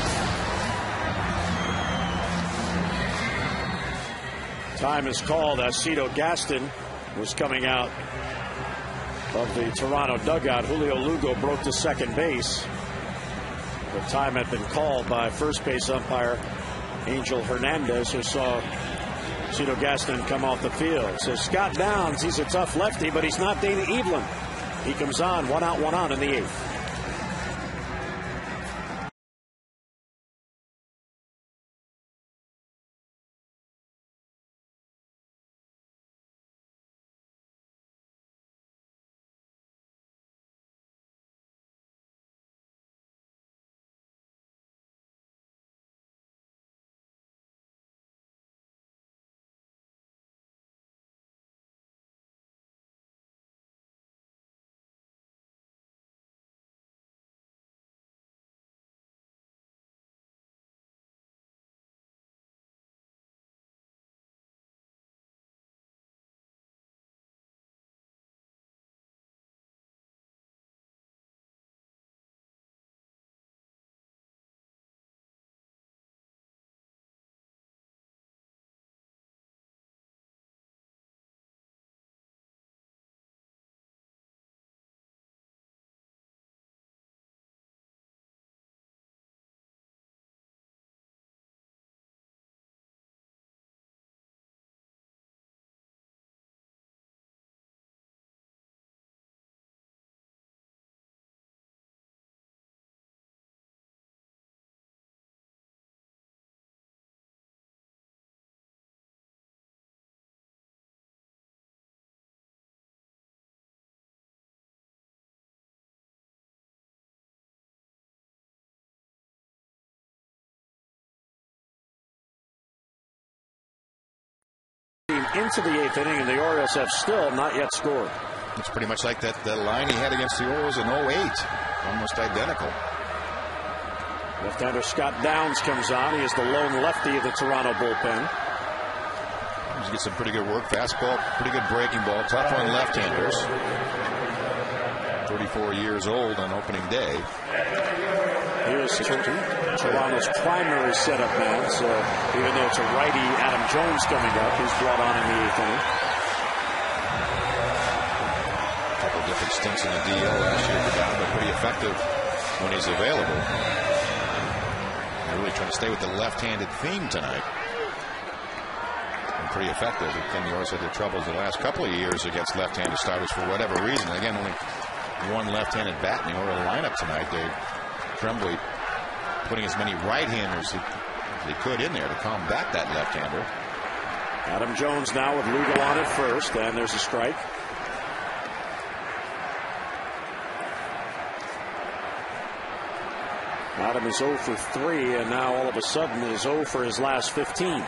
Time is called as Cito Gaston was coming out of the Toronto dugout. Julio Lugo broke to second base. The time had been called by first base umpire Angel Hernandez, who saw Cito Gaston come off the field. So Scott Downs, he's a tough lefty, but he's not Dana Evelyn. He comes on, 1 out, 1 on in the 8th. Into the 8th inning, and the Orioles have still not yet scored. It's pretty much like that line he had against the Orioles in 08. Almost identical. Left-hander Scott Downs comes on. He is the lone lefty of the Toronto bullpen. He gets some pretty good work. Fastball, pretty good breaking ball. Tough on left-handers. 34 years old on opening day. Here's Toronto's primary setup man. So even though it's a righty, Adam Jones coming up, he's brought on in the 8th inning. A couple of different stints in the DL last year for Down, but pretty effective when he's available. They're really trying to stay with the left-handed theme tonight. And pretty effective. Again, the Orioles had their troubles the last couple of years against left-handed starters for whatever reason. Again, only one left-handed bat in the Oriole lineup tonight. Tremblay putting as many right-handers as they could in there to combat that left-hander. Adam Jones now with Lugo on at first, and there's a strike. Adam is 0 for 3, and now all of a sudden is 0 for his last 15.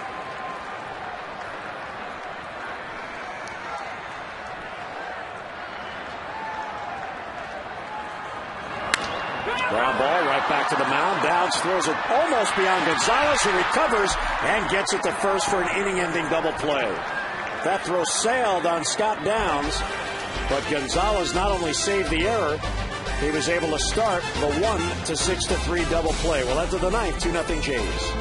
Ground ball right back to the mound. Downs throws it almost beyond Gonzalez, who recovers and gets it to first for an inning-ending double play. That throw sailed on Scott Downs, but Gonzalez not only saved the error, he was able to start the 1-6-3 double play. Well, after the ninth, 2-0 Jays.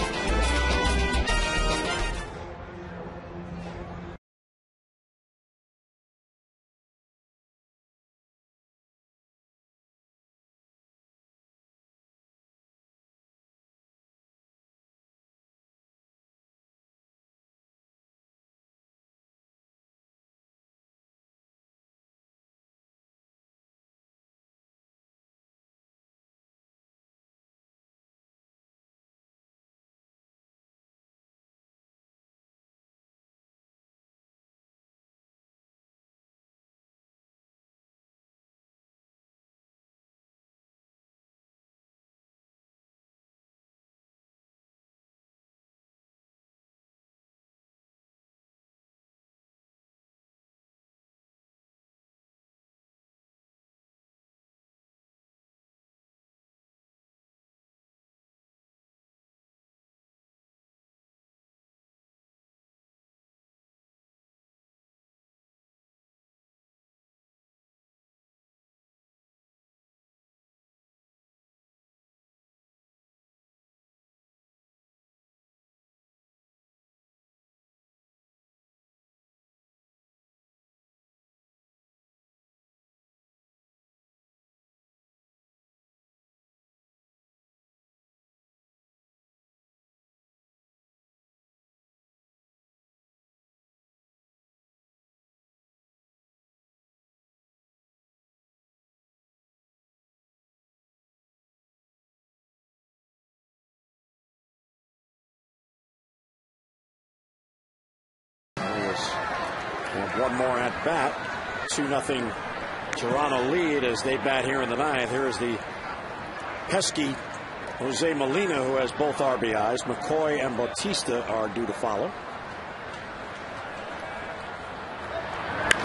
And one more at bat. 2-0 Toronto lead as they bat here in the ninth. Here is the pesky Jose Molina, who has both RBIs. McCoy and Bautista are due to follow.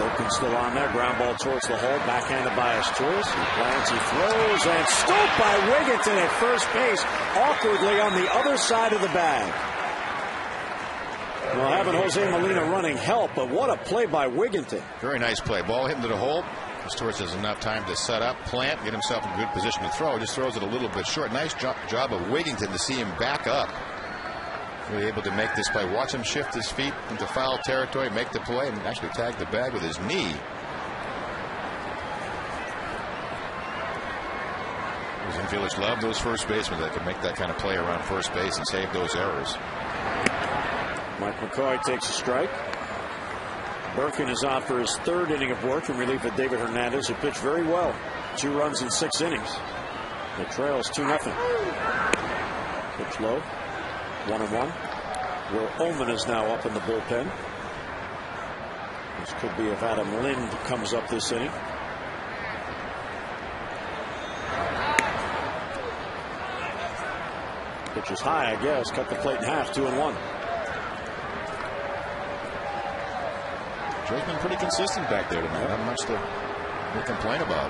Oakland still on there. Ground ball towards the hole. Backhanded by Asturias. He plants, he throws, and scooped by Wigginton at first base. Awkwardly on the other side of the bag. Well, having Jose Molina running help, but what a play by Wigginton. Very nice play. Ball hit into the hole. Asturias has enough time to set up, plant, get himself in good position to throw. Just throws it a little bit short. Nice job of Wigginton to see him back up. Really able to make this play. Watch him shift his feet into foul territory, make the play, and actually tag the bag with his knee. Those infielders love those first basemen that can make that kind of play around first base and save those errors. Mike McCoy takes a strike. Birkin is out for his third inning of work in relief of David Hernandez, who pitched very well. 2 runs in 6 innings. The trail's 2-0. Pitch low. 1-1. Will Ullman is now up in the bullpen. This could be if Adam Lind comes up this inning. Pitch is high, I guess. Cut the plate in half. 2-1. Joe's been pretty consistent back there tonight. Not much to complain about.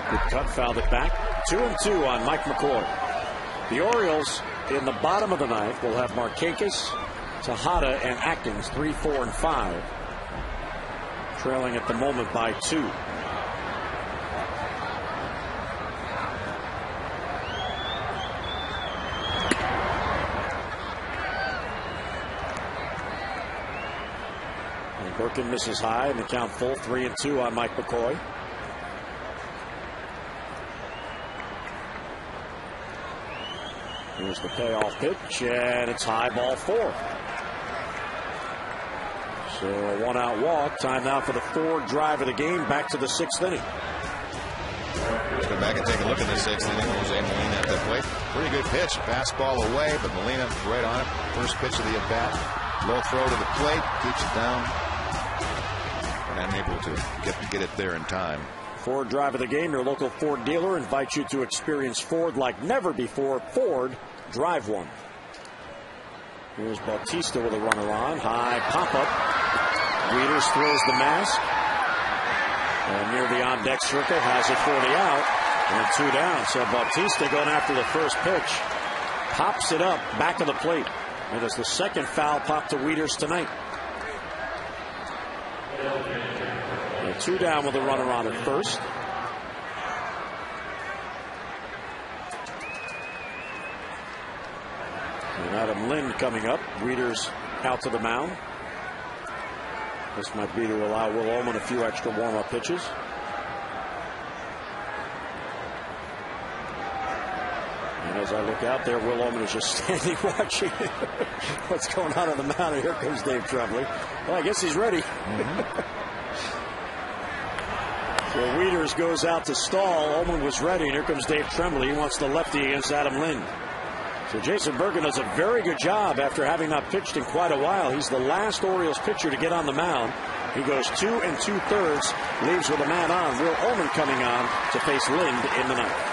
Good cut, fouled it back. 2-2 on Mike McCoy. The Orioles in the bottom of the ninth will have Markakis, Tejada, and Atkins 3, 4, and 5. Trailing at the moment by 2. Birkin misses high, and the count full. 3-2 on Mike McCoy. Here's the payoff pitch, and it's high, ball 4. So a 1-out walk. Time now for the Ford drive of the game. Back to the 6th inning. Let's go back and take a look at the 6th inning. Jose Molina at the plate. Pretty good pitch. Fastball away, but Molina right on it. First pitch of the at-bat. Low throw to the plate. Keeps it down. Unable to get it there in time. Ford drive of the game. Your local Ford dealer invites you to experience Ford like never before. Ford, drive one. Here's Bautista with a runner on. High pop-up. Wieters throws the mask. And near the on-deck circle, has it 40 out, and 2 down. So Bautista going after the first pitch, pops it up, back of the plate. And it's the second foul pop to Wieters tonight. And 2 down with a runner on at first. And Adam Lind coming up. Wieters out to the mound. This might be to allow Will Ullman a few extra warm-up pitches. And as I look out there, Will Ullman is just standing watching what's going on the mound. Here comes Dave Tremblay. Well, I guess he's ready. So Wieters goes out to stall. Ullman was ready, and here comes Dave Tremblay. He wants the lefty against Adam Lind. So Jason Bergen does a very good job after having not pitched in quite a while. He's the last Orioles pitcher to get on the mound. He goes 2 2/3, leaves with a man on. Will Ullman coming on to face Lind in the ninth.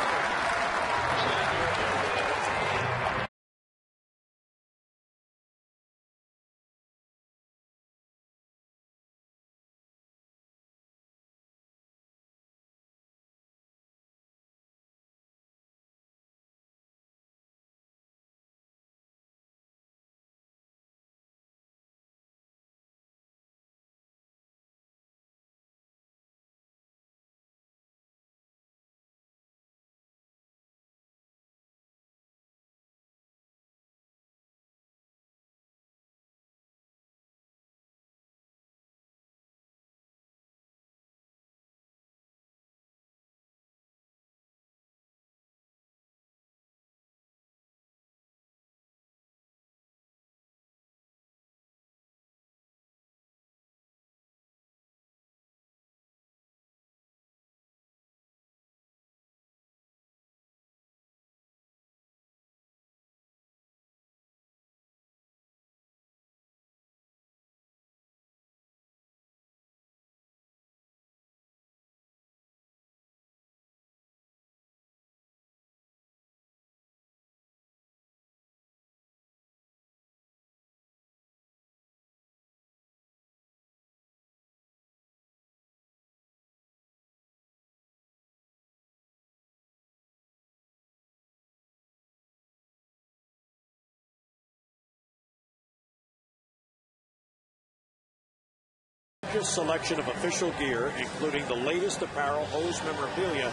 Selection of official gear, including the latest apparel, hose, memorabilia,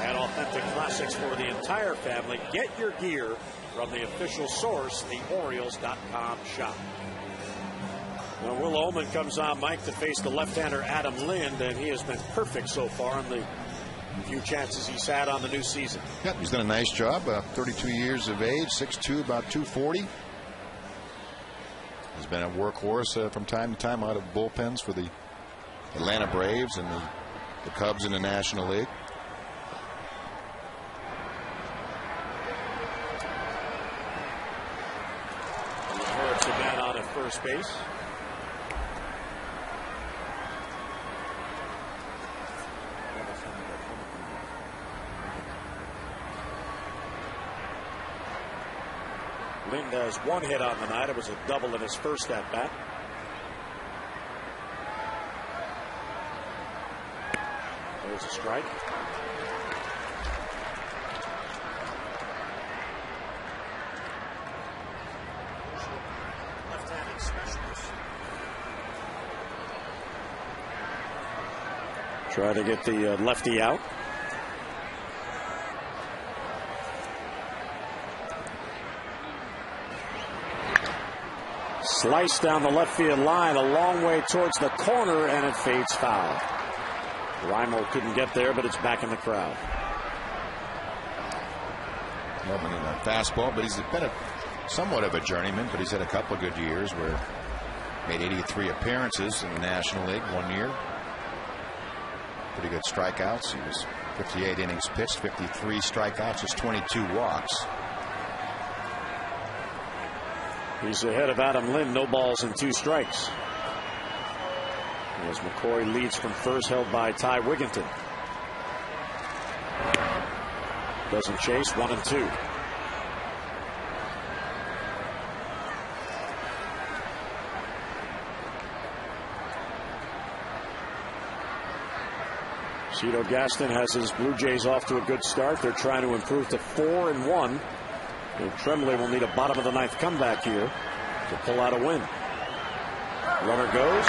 and authentic classics for the entire family. Get your gear from the official source, the Orioles.com shop. Now, Will Ullman comes on, Mike, to face the left-hander Adam Lind, and he has been perfect so far in the few chances he's had on the new season. Yep, he's done a nice job. 32 years of age, 6'2", about 240. He's been a workhorse from time to time out of bullpens for the Atlanta Braves and the Cubs in the National League. Hurts a man on at first base. Lind has 1 hit on the night. It was a double in his first at bat. There's a strike. Left-handed specialist. Try to get the lefty out. Slice down the left field line a long way towards the corner, and it fades foul. Reimold couldn't get there, but it's back in the crowd. Well, in a fastball, but he's been somewhat of a journeyman, but he's had a couple of good years where made 83 appearances in the National League 1 year. Pretty good strikeouts. He was 58 innings pitched, 53 strikeouts, just 22 walks. He's ahead of Adam Lind, no balls and 2 strikes. As McCoy leads from first, held by Ty Wigginton. Doesn't chase, 1-2. Cito Gaston has his Blue Jays off to a good start. They're trying to improve to 4-1. Tremblay will need a bottom of the ninth comeback here to pull out a win. Runner goes,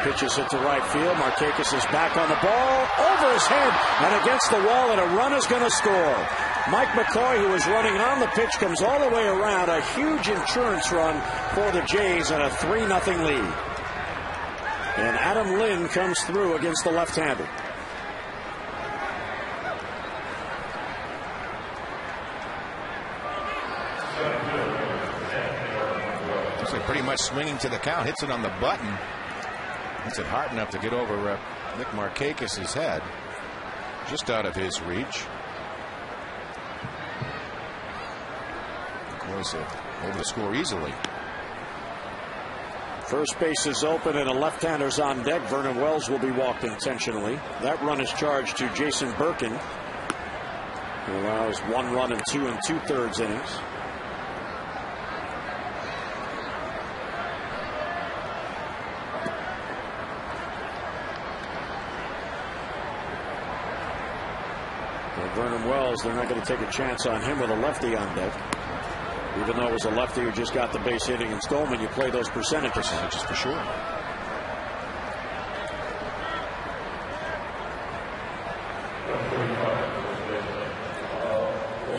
pitches it to right field. Markakis is back on the ball, over his head and against the wall, and a run is going to score. Mike McCoy, who was running on the pitch, comes all the way around. A huge insurance run for the Jays and a 3-0 lead. And Adam Lind comes through against the left-hander. Pretty much swinging to the count, hits it on the button. Hits it hard enough to get over Nick Markakis' head, just out of his reach. Was able to score easily. First base is open and a left-hander's on deck. Vernon Wells will be walked intentionally. That run is charged to Jason Birkin, who allows 1 run in 2 2/3 innings. Vernon Wells, they're not going to take a chance on him with a lefty on deck. Even though it was a lefty who just got the base hitting installment, you play those percentages for sure.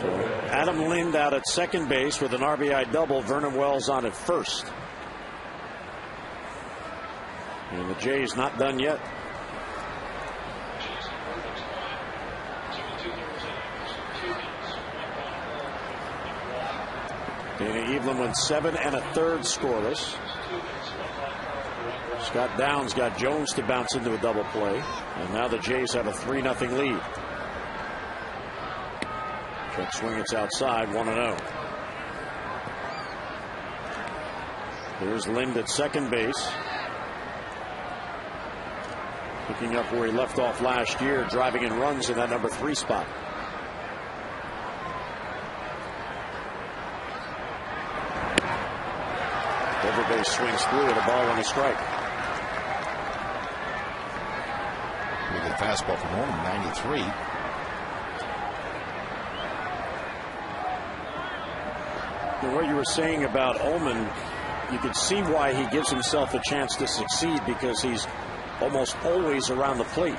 So Adam Lind out at second base with an RBI double. Vernon Wells on at first. And the Jays not done yet. Dana Evelyn went 7 1/3 scoreless. Scott Downs got Jones to bounce into a double play. And now the Jays have a 3-0 lead. Check swing, it's outside, 1-0. Here's Lind at second base. Picking up where he left off last year, driving in runs in that number 3 spot. Base swings through with a ball and a strike. With a fastball from home, 93. And what you were saying about Ullman, you could see why he gives himself a chance to succeed, because he's almost always around the plate.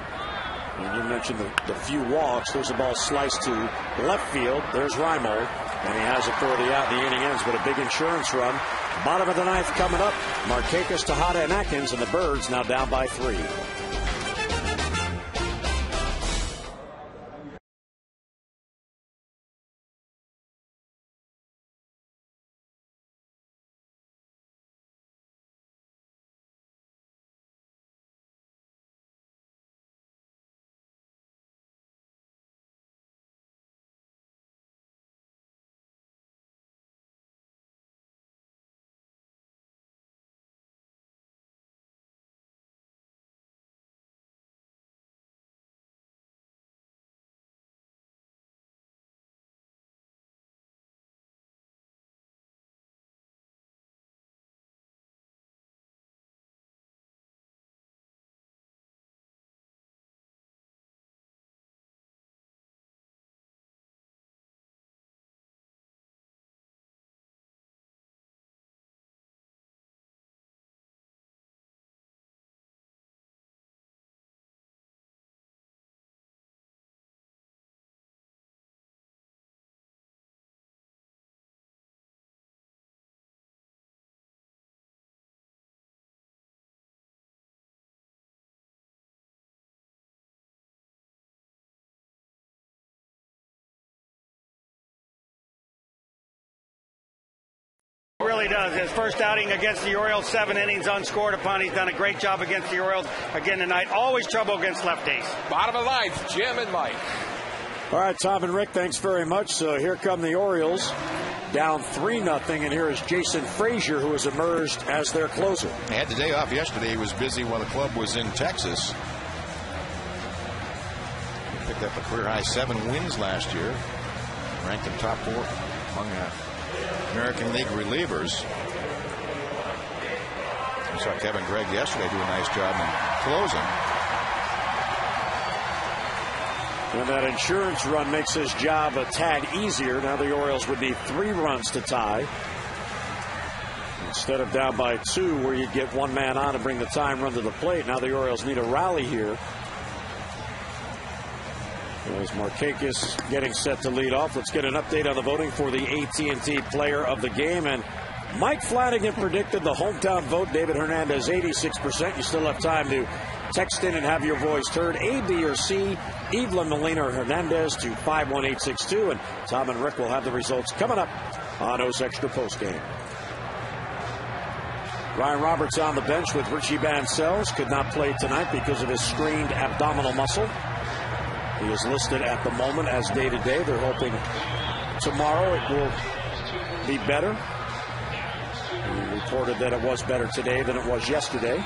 And you mentioned the few walks. There's a ball sliced to left field. There's Reimold, and he has it for the out. The inning ends with a big insurance run. Bottom of the ninth coming up. Markakis, Tejada, and Atkins, and the Birds now down by 3. Really does. His first outing against the Orioles, 7 innings unscored upon. He's done a great job against the Orioles again tonight. Always trouble against lefties. Bottom of the ninth, Jim and Mike. All right, Tom and Rick, thanks very much. So here come the Orioles, down 3-0, and here is Jason Frazier, who has emerged as their closer. He had the day off yesterday. He was busy while the club was in Texas. He picked up a career-high 7 wins last year. Ranked in top 4 among American League relievers. We saw Kevin Gregg yesterday do a nice job in closing. And that insurance run makes his job a tad easier. Now the Orioles would need 3 runs to tie, instead of down by 2 where you'd get one man on and bring the tying run to the plate. Now the Orioles need a rally here. As Markakis getting set to lead off. Let's get an update on the voting for the AT&T Player of the Game. And Mike Flanagan predicted the hometown vote. David Hernandez, 86%. You still have time to text in and have your voice heard. A, B, or C, Evelyn, Molina, or Hernandez to 51862. And Tom and Rick will have the results coming up on O's Extra Postgame. Ryan Roberts on the bench with Richie Bancells. Could not play tonight because of his strained abdominal muscle. He is listed at the moment as day-to-day. They're hoping tomorrow it will be better. He reported that it was better today than it was yesterday.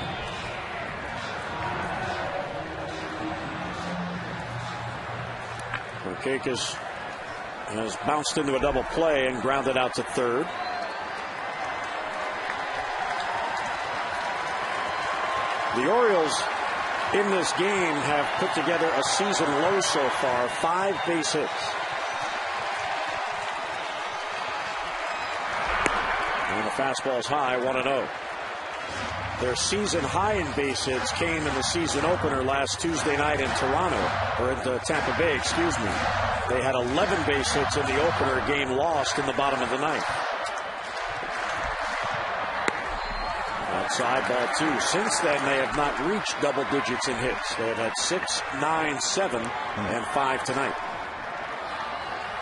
Markakis has bounced into a double play and grounded out to third. The Orioles in this game have put together a season low so far, 5 base hits. And the fastball's high, 1-0. Their season high in base hits came in the season opener last Tuesday night in Toronto, or in Tampa Bay, excuse me. They had 11 base hits in the opener, a game lost in the bottom of the ninth. Outside ball 2. Since then, they have not reached double digits in hits. They have had 6, 9, 7, and 5 tonight.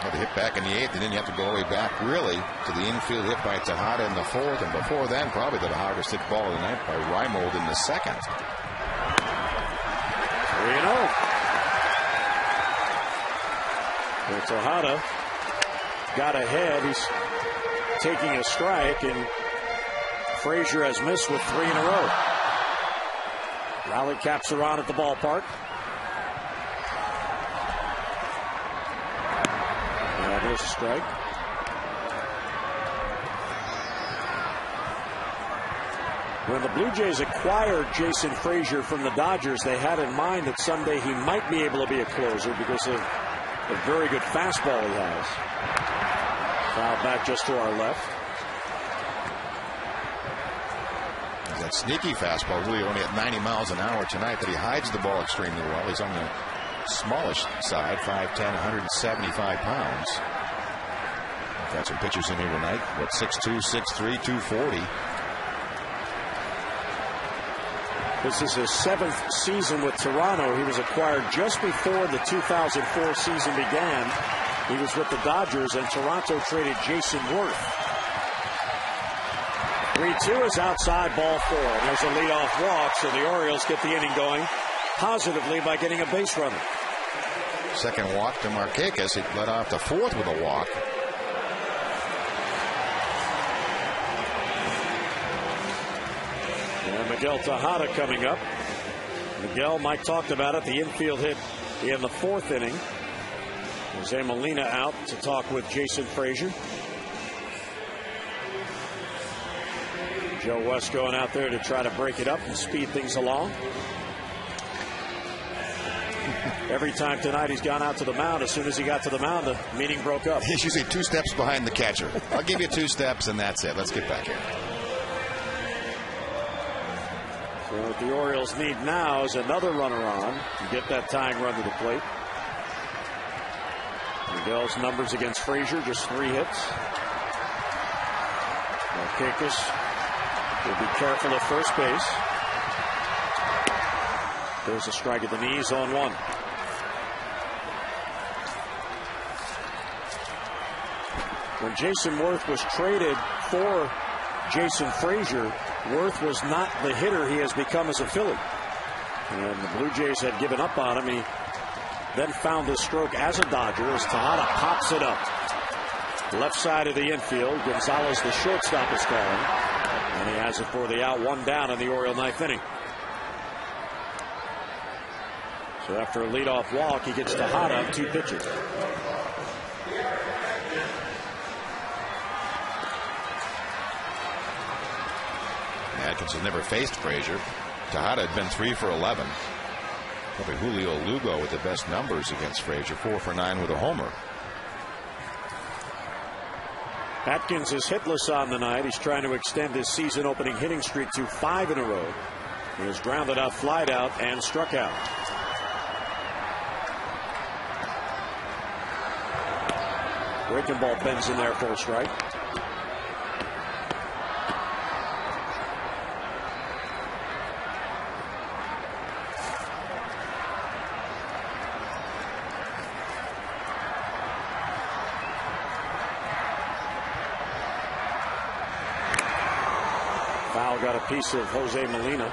Well, they hit back in the 8th, and then you have to go all the way back, really, to the infield hit by Tejada in the 4th, and before then, probably the hardest hit ball of the night by Reimold in the 2nd. 3-0. Well, Tejada got ahead. He's taking a strike, and Frazier has missed with 3 in a row. Rally caps are on at the ballpark. And there's a strike. When the Blue Jays acquired Jason Frazier from the Dodgers, they had in mind that someday he might be able to be a closer because of the very good fastball he has. Foul back just to our left. That sneaky fastball, really only at 90 miles an hour tonight, that he hides the ball extremely well. He's on the smallish side, 5'10", 175 pounds. Got some pitchers in here tonight. What, 6'2", 6'3", 240. This is his 7th season with Toronto. He was acquired just before the 2004 season began. He was with the Dodgers, and Toronto traded Jason Worth. 3-2 is outside, ball 4. There's a leadoff walk, so the Orioles get the inning going positively by getting a base runner. Second walk to Markakis. He led off the 4th with a walk. And Miguel Tejada coming up. Miguel, Mike talked about it, the infield hit in the 4th inning. Jose Molina out to talk with Jason Frazier. Joe West going out there to try to break it up and speed things along. Every time tonight he's gone out to the mound, as soon as he got to the mound, the meeting broke up. He's usually 2 steps behind the catcher. I'll give you 2 steps, and that's it. Let's get back here. So what the Orioles need now is another runner on to get that tying run to the plate. Miguel's numbers against Frazier, just 3 hits. Markakis will be careful at first base. There's a strike at the knees on 1. When Jason Worth was traded for Jason Frazier, Worth was not the hitter he has become as a Philly. And the Blue Jays had given up on him. He then found his stroke as a Dodger as Tejada pops it up. Left side of the infield. Gonzalez, the shortstop, is calling. And he has it for the out, 1 down in the Oriole 9th inning. So after a leadoff walk, he gets Tejada on 2 pitches. Atkins has never faced Frazier. Tejada had been 3 for 11. Probably Julio Lugo with the best numbers against Frazier, 4 for 9 with a homer. Atkins is hitless on the night. He's trying to extend his season opening hitting streak to 5 in a row. He was grounded out, flied out, and struck out. Breaking ball bends in there for a strike. Foul got a piece of Jose Molina.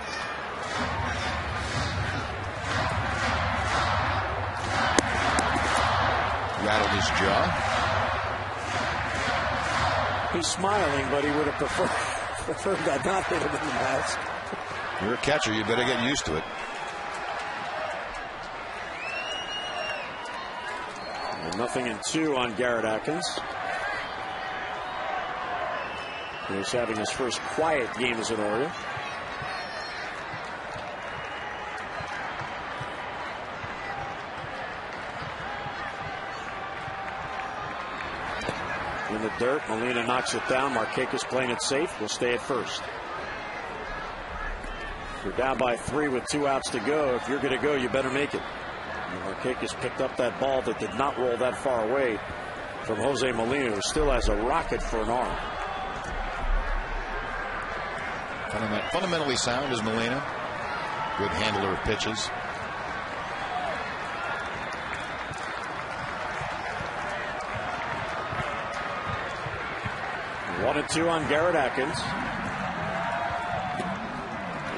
Rattled his jaw. He's smiling, but he would have preferred that not hit him in the mask. You're a catcher. You better get used to it. And 0-2 on Garrett Atkins. He's having his first quiet game as an Oriole. In the dirt, Molina knocks it down. Markakis playing it safe. Will stay at first. You're down by 3 with 2 outs to go. If you're going to go, you better make it. And Markakis picked up that ball that did not roll that far away from Jose Molina, who still has a rocket for an arm. Fundamentally sound is Molina. Good handler of pitches. One and 2 on Garrett Atkins.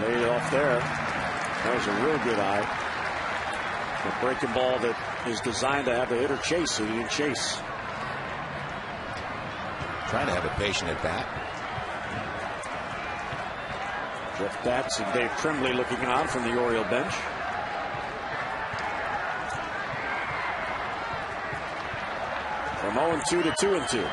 Laid it off there. That was a real good eye. A breaking ball that is designed to have the hitter chase, so he didn't chase. Trying to have a patient at bat. Jeff Datz and Dave Tremblay looking on from the Oriole bench. From 0-2 to 2-2.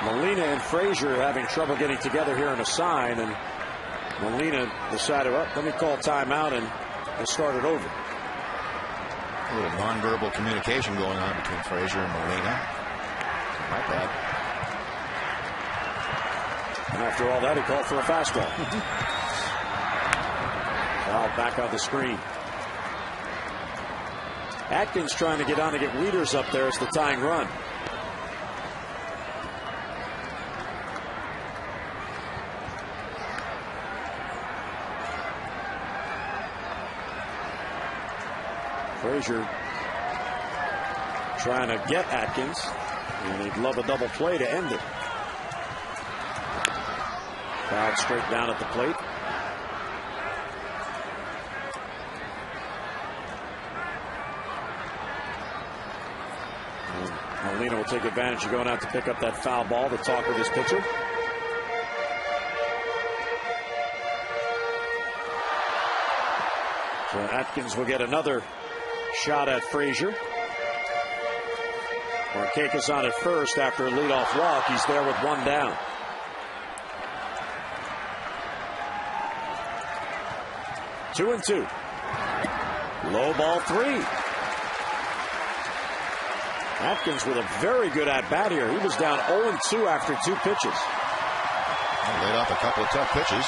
Molina and Frazier are having trouble getting together here in a sign, and Molina decided, well, let me call timeout, and we'll start it over. A little nonverbal communication going on between Frazier and Molina. Not bad. And after all that, he called for a fastball. Foul back on the screen. Atkins trying to get on to get Wieters up there as the tying run. Frazier trying to get Atkins, and he'd love a double play to end it. Fouled straight down at the plate. And Molina will take advantage of going out to pick up that foul ball to talk with his pitcher. So Atkins will get another shot at Frazier. Markakis on at first after a leadoff walk. He's there with 1 down. Two and 2. Low ball 3. Atkins with a very good at bat here. He was down 0-2 after 2 pitches. Laid off a couple of tough pitches.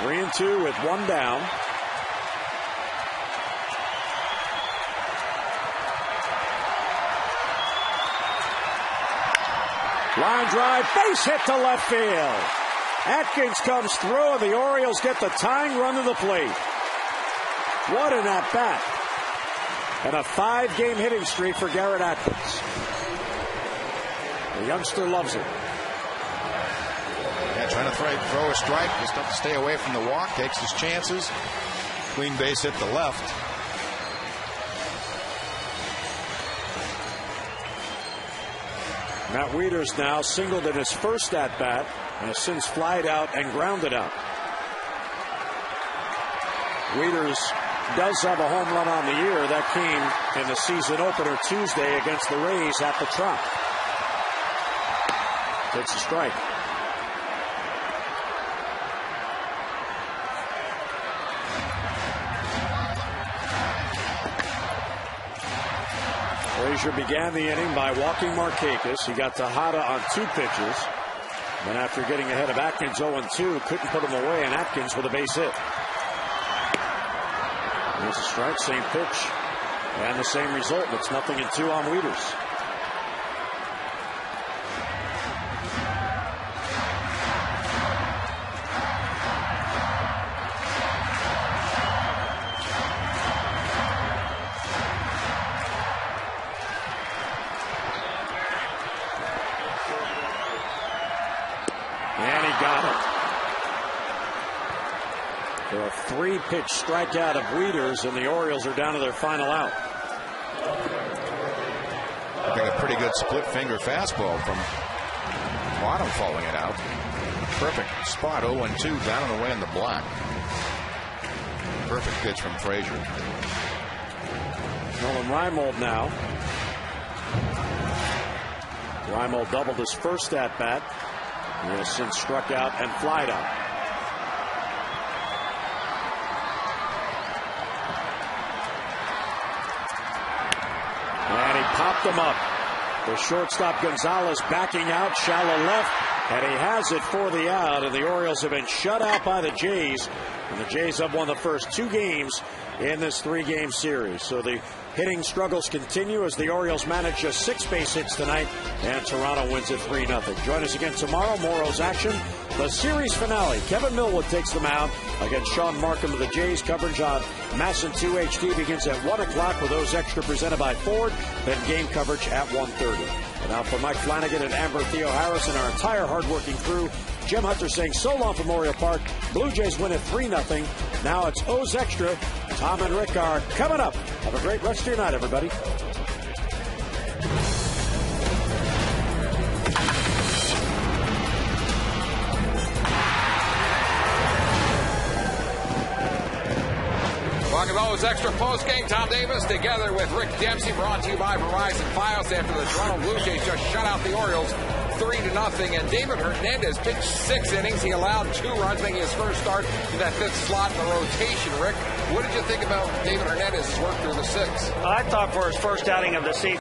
Three and 2 with 1 down. Line drive, base hit to left field. Atkins comes through, and the Orioles get the tying run to the plate. What an at bat. And a 5-game hitting streak for Garrett Atkins. The youngster loves it. Yeah, trying to throw a strike, just have to stay away from the walk, takes his chances. Clean base hit to left. Matt Wieters now singled in his first at bat and has since flied out and grounded out. Wieters does have a home run on the year. That came in the season opener Tuesday against the Rays at the Trop. Takes a strike. Frazier began the inning by walking Markakis. He got Tejada on 2 pitches. Then after getting ahead of Atkins 0-2, couldn't put him away, and Atkins with a base hit. There's a strike, same pitch, and the same result. It's 0-2 on Wieters. And he got it. For a 3-pitch strikeout of Wieters, and the Orioles are down to their final out. Got a pretty good split finger fastball from Bottom, falling it out. Perfect spot, 0-2, down and away in the block. Perfect pitch from Frazier. Nolan Reimold now. Reimold doubled his first at bat. He has since struck out and flied out. And he popped him up. The shortstop Gonzalez backing out, shallow left, and he has it for the out. And the Orioles have been shut out by the Jays. And the Jays have won the first 2 games in this 3-game series. So the hitting struggles continue as the Orioles manage just 6 base hits tonight, and Toronto wins it 3-0. Join us again tomorrow. Morrow's action. The series finale. Kevin Millwood takes the mound against Sean Markham of the Jays. Coverage on Masson 2 HD begins at 1 o'clock with those extra presented by Ford. Then game coverage at 1:30. And now for Mike Flanagan and Amber Theo Harris and our entire hardworking crew, Jim Hunter saying so long from Memorial Park. Blue Jays win it 3-0. Now it's O's Extra. Tom and Rick are coming up. Have a great rest of your night, everybody. Welcome to O's Extra Postgame. Tom Davis together with Rick Dempsey, brought to you by Verizon Fios after the Toronto Blue Jays just shut out the Orioles 3-0. And David Hernandez pitched 6 innings. He allowed 2 runs, making his first start in that 5th slot in the rotation. Rick, what did you think about David Hernandez's work through the 6th? I thought for his first outing of the season,